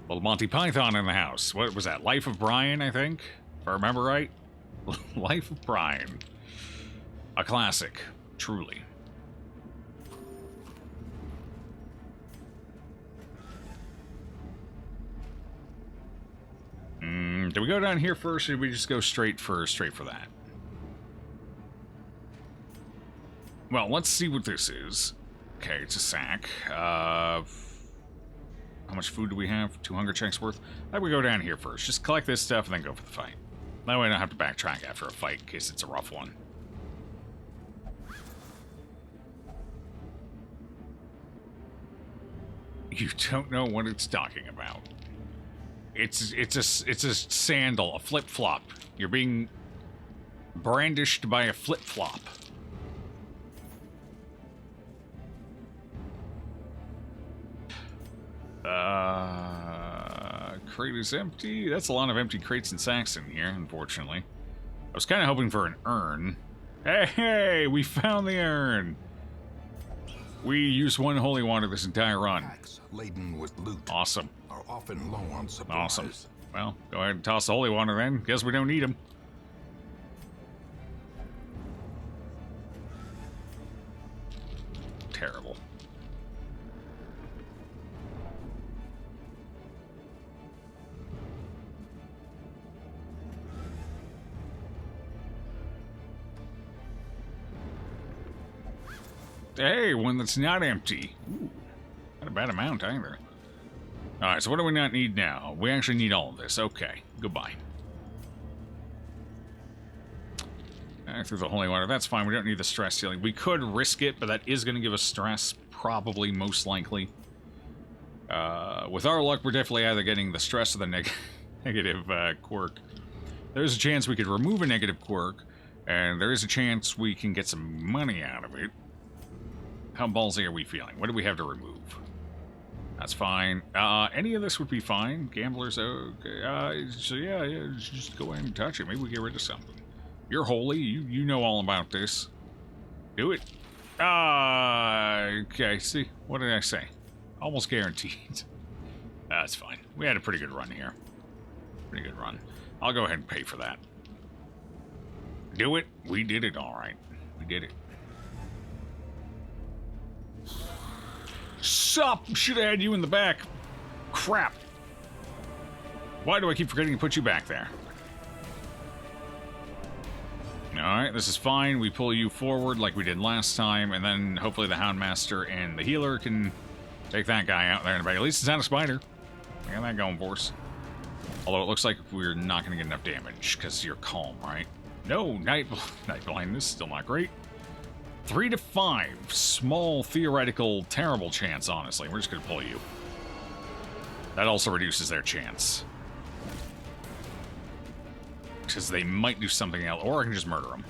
Well, Monty Python in the house. What was that? Life of Brian, I think? If I remember right. Life of Brian. A classic. Truly. Do we go down here first, or do we just go straight for that? Well, let's see what this is. Okay, it's a sack. How much food do we have? 2 hunger checks worth? I think we go down here first. Just collect this stuff and then go for the fight. That way I don't have to backtrack after a fight in case it's a rough one. You don't know what it's talking about. It's a sandal, a flip-flop. You're being brandished by a flip-flop. Crate is empty. That's a lot of empty crates and sacks in here, unfortunately. I was kind of hoping for an urn. Hey, we found the urn. We used 1 holy water this entire run. Laden with loot Awesome. are often low on supplies. Awesome. Well, go ahead and toss the holy water then. Guess we don't need them. Terrible. Hey, one that's not empty. Ooh, not a bad amount either. Alright, so what do we not need now? We actually need all of this. Okay, goodbye. Through the holy water. That's fine. We don't need the stress healing. We could risk it, but that is going to give us stress. Probably, most likely. With our luck, we're definitely either getting the stress or the negative quirk. there's a chance we could remove a negative quirk, and there is a chance we can get some money out of it. How ballsy are we feeling? What do we have to remove? That's fine. Any of this would be fine. Gamblers, okay. So yeah, just go ahead and touch it. Maybe we get rid of something. You're holy. You know all about this. Do it. Okay. See, what did I say? Almost guaranteed. That's fine. We had a pretty good run here. Pretty good run. I'll go ahead and pay for that. Do it. We did it all right. We did it. Sup! Should have had you in the back. Crap. Why do I keep forgetting to put you back there? Alright, this is fine. We pull you forward like we did last time, and then hopefully the Houndmaster and the healer can take that guy out there in the back. At least it's not a spider. We got that going for us. Although it looks like we're not going to get enough damage, because you're calm, right? No, night blindness, still not great. 3 to 5. Small, theoretical, terrible chance, honestly. We're just going to pull you. That also reduces their chance. Because they might do something else, or I can just murder them.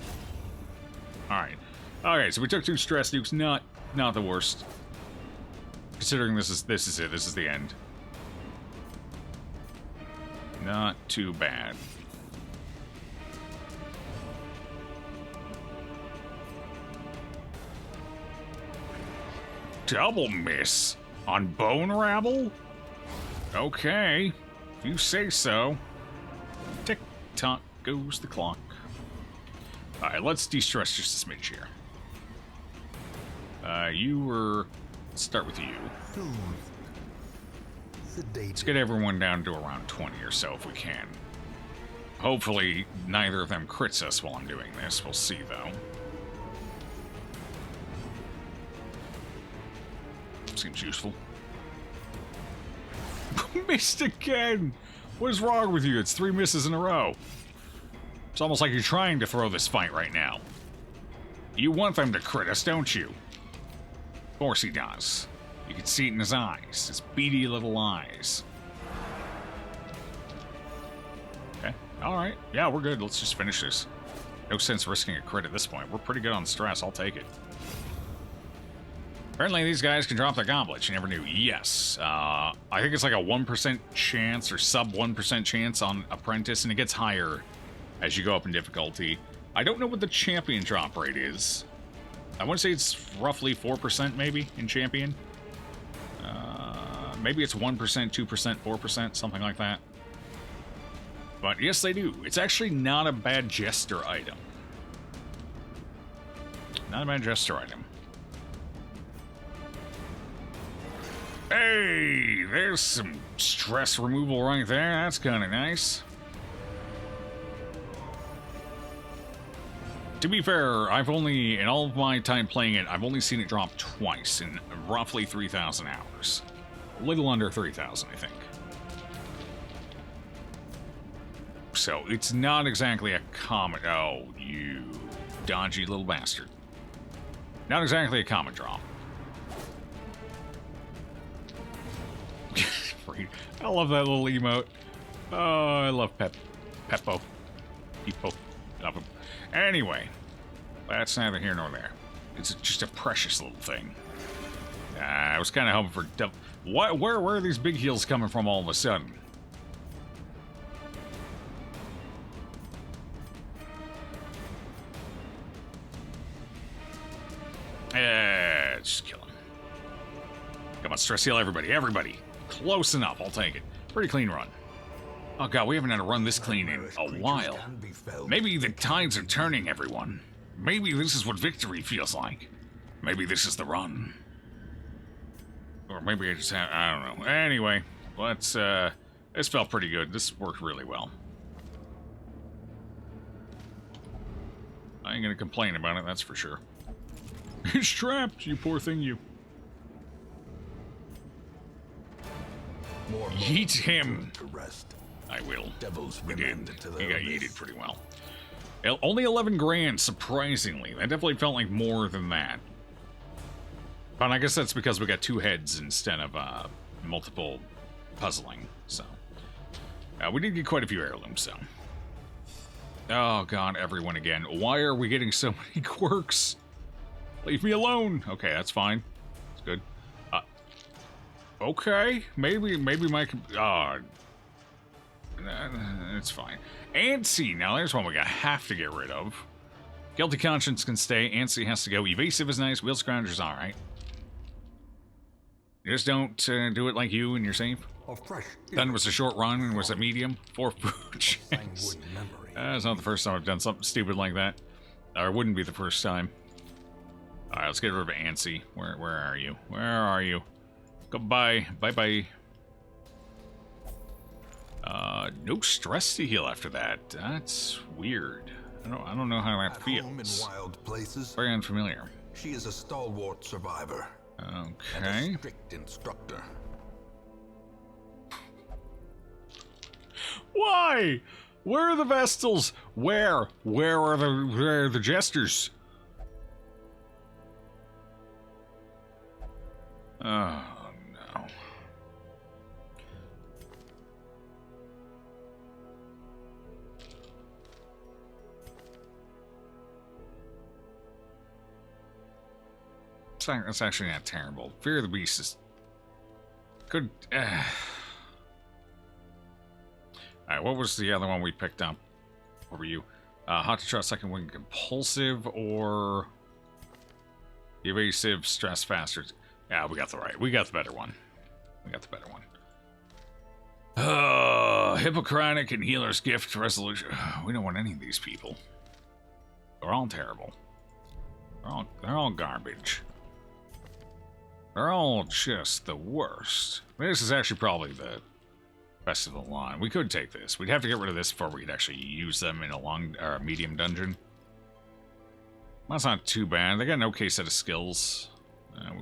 Alright. Okay, so we took 2 stress nukes. Not the worst. Considering this is it. This is the end. Not too bad. Double miss on Bone Rabble? Okay, if you say so. Tick-tock goes the clock. Alright, let's de-stress just a smidge here. Let's start with you. Let's get everyone down to around 20 or so if we can. Hopefully, neither of them crits us while I'm doing this. We'll see, though. Seems useful. Missed again! What is wrong with you? It's 3 misses in a row. It's almost like you're trying to throw this fight right now. You want them to crit us, don't you? Of course he does. You can see it in his eyes. His beady little eyes. Okay. Alright. Yeah, we're good. Let's just finish this. No sense risking a crit at this point. We're pretty good on stress. I'll take it. Apparently these guys can drop their gauntlets. You never knew. Yes. I think it's like a 1% chance or sub 1% chance on Apprentice, and it gets higher as you go up in difficulty. I don't know what the champion drop rate is. I want to say it's roughly 4% maybe in champion. Maybe it's 1%, 2%, 4%, something like that. But yes, they do. It's actually not a bad jester item. Not a bad jester item. Hey, there's some stress removal right there. That's kind of nice. To be fair, I've only, in all of my time playing it, I've only seen it drop twice in roughly 3,000 hours. A little under 3,000, I think. So, it's not exactly a common... Oh, you dodgy little bastard. Not exactly a common drop. I love that little emote. Oh, I love Peppo. Peepo. Love him. Anyway, that's neither here nor there. It's just a precious little thing. I was kind of hoping for... Where are these big heals coming from all of a sudden? Just kill him. Come on, stress heal everybody. Everybody. Close enough. I'll take it. Pretty clean run. Oh god, we haven't had a run this clean in a while. Maybe the tides are turning, everyone. Maybe this is what victory feels like. Maybe this is the run. Or maybe I just have... I don't know. Anyway, let's... this felt pretty good. This worked really well. I ain't gonna complain about it, that's for sure. He's trapped, you poor thing, you. Yeet him. I will. We did. He got yeeted pretty well. Only 11 grand, surprisingly. That definitely felt like more than that. But I guess that's because we got 2 heads instead of multiple puzzling. So we did get quite a few heirlooms, so Oh god, everyone again. Why are we getting so many quirks? Leave me alone. Okay, that's fine. It's good. Okay, maybe my... it's fine. Antsy, now there's one we have to get rid of. Guilty Conscience can stay. Antsy has to go. Evasive is nice. Wheel Scrounger's alright. Just don't do it like you and you're safe. Then it was a short run and was a medium. 4 food checks. That's not the first time I've done something stupid like that. Or it wouldn't be the first time. Alright, let's get rid of Antsy. Where are you? Where are you? Goodbye. Bye-bye. No stress to heal after that. That's weird. I don't know how that feels. Home in wild places. Very unfamiliar. She is a stalwart survivor. And Okay. a strict instructor. Why? Where are the Vestals? Where? Where are the Jesters? Oh no. That's actually not terrible. Fear of the Beast is good. Alright, what was the other one we picked up? What were you? Hot to trust, second wing, compulsive, or evasive, stress faster. Yeah, we got the better one. We got the better one. Hippocratic and Healer's Gift Resolution. We don't want any of these people. They're all terrible. They're all garbage. They're all just the worst. This is actually probably the best of the line. We could take this. We'd have to get rid of this before we could actually use them in a long or medium dungeon. That's not too bad. They got an okay set of skills.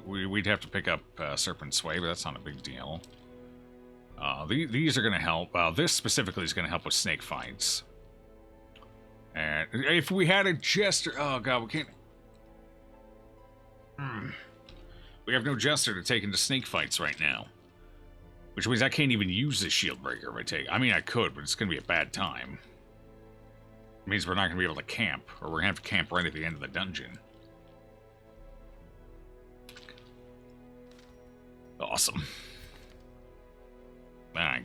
We'd have to pick up Serpent Sway, but that's not a big deal. These are going to help. This specifically is going to help with snake fights. And if we had a Jester... Oh, God, we can't... We have no Jester to take into snake fights right now. Which means I can't even use this shield breaker if I take... I mean, I could, but it's going to be a bad time. It means we're not going to be able to camp, or we're going to have to camp right at the end of the dungeon. Awesome.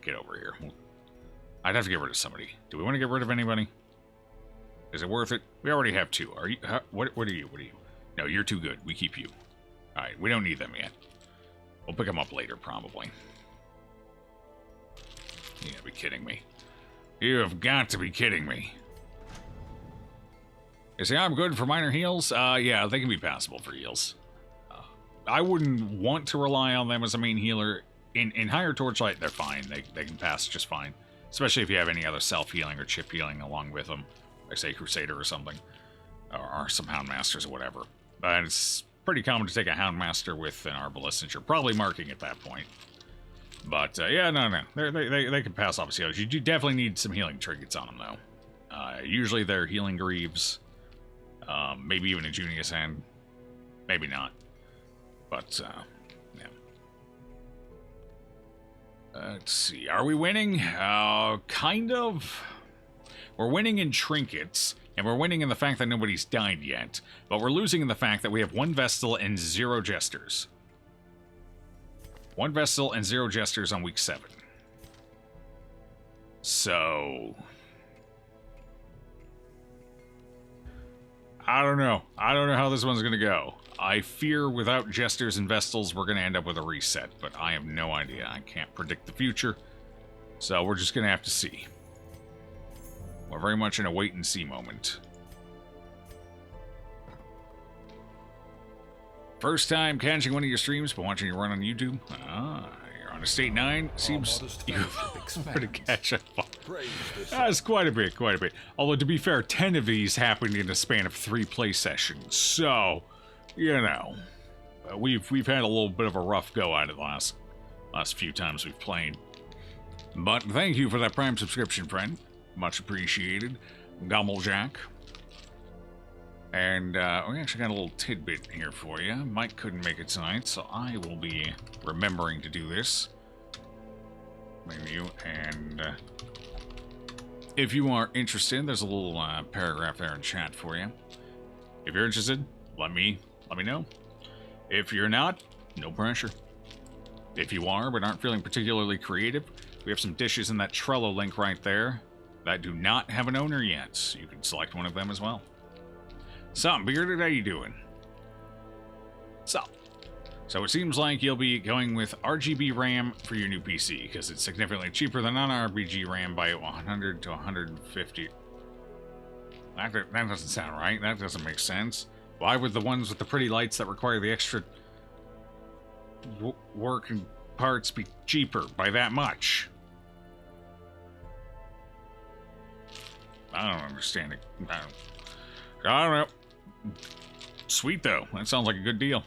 Get over here. I'd have to get rid of somebody. Do we want to get rid of anybody? Is it worth it? We already have 2. Are you... What are you? What are you? No, you're too good. We keep you. Alright, we don't need them yet. We'll pick them up later, probably. You gotta be kidding me. You have got to be kidding me. You say I'm good for minor heals? Yeah, they can be passable for heals. I wouldn't want to rely on them as a main healer. In higher Torchlight, they're fine. They can pass just fine. Especially if you have any other self-healing or chip healing along with them. Like, say, Crusader or something. Or some Houndmasters or whatever. And it's pretty common to take a Houndmaster with an Arbalest, since you're probably marking at that point. But, yeah, no. They can pass off as healers. You do definitely need some healing trinkets on them, though. Usually they're Healing Greaves. Maybe even a Junius Hand. Maybe not. But, yeah. Let's see. Are we winning? Kind of. We're winning in trinkets, and we're winning in the fact that nobody's died yet. But we're losing in the fact that we have 1 Vestal and 0 Jesters. 1 Vestal and 0 Jesters on week 7. So... I don't know. I don't know how this one's gonna go. I fear without Jesters and Vestals, we're gonna end up with a reset, but I have no idea. I can't predict the future, so we're just gonna have to see. We're very much in a wait-and-see moment. First time catching one of your streams, but watching you run on YouTube? You're on Estate 9. Seems you've to catch up. That's quite a bit. Although, to be fair, 10 of these happened in a span of 3 play sessions, so... You know, we've had a little bit of a rough go at it last few times we've played. But thank you for that Prime subscription, friend. Much appreciated. Gobblejack. And we actually got a little tidbit here for you. Mike couldn't make it tonight, so I will be remembering to do this. Menu and If you are interested, there's a little paragraph there in chat for you. If you're interested, let me know. If you're not, no pressure. If you are but aren't feeling particularly creative, we have some dishes in that Trello link right there that do not have an owner yet. You can select one of them as well. So, Bearded, how you doing? So it seems like you'll be going with RGB RAM for your new PC, because it's significantly cheaper than non-RGB RAM by 100 to 150. That doesn't sound right. That doesn't make sense. Why would the ones with the pretty lights that require the extra work and parts be cheaper by that much? I don't understand it. I don't know. Sweet, though. That sounds like a good deal.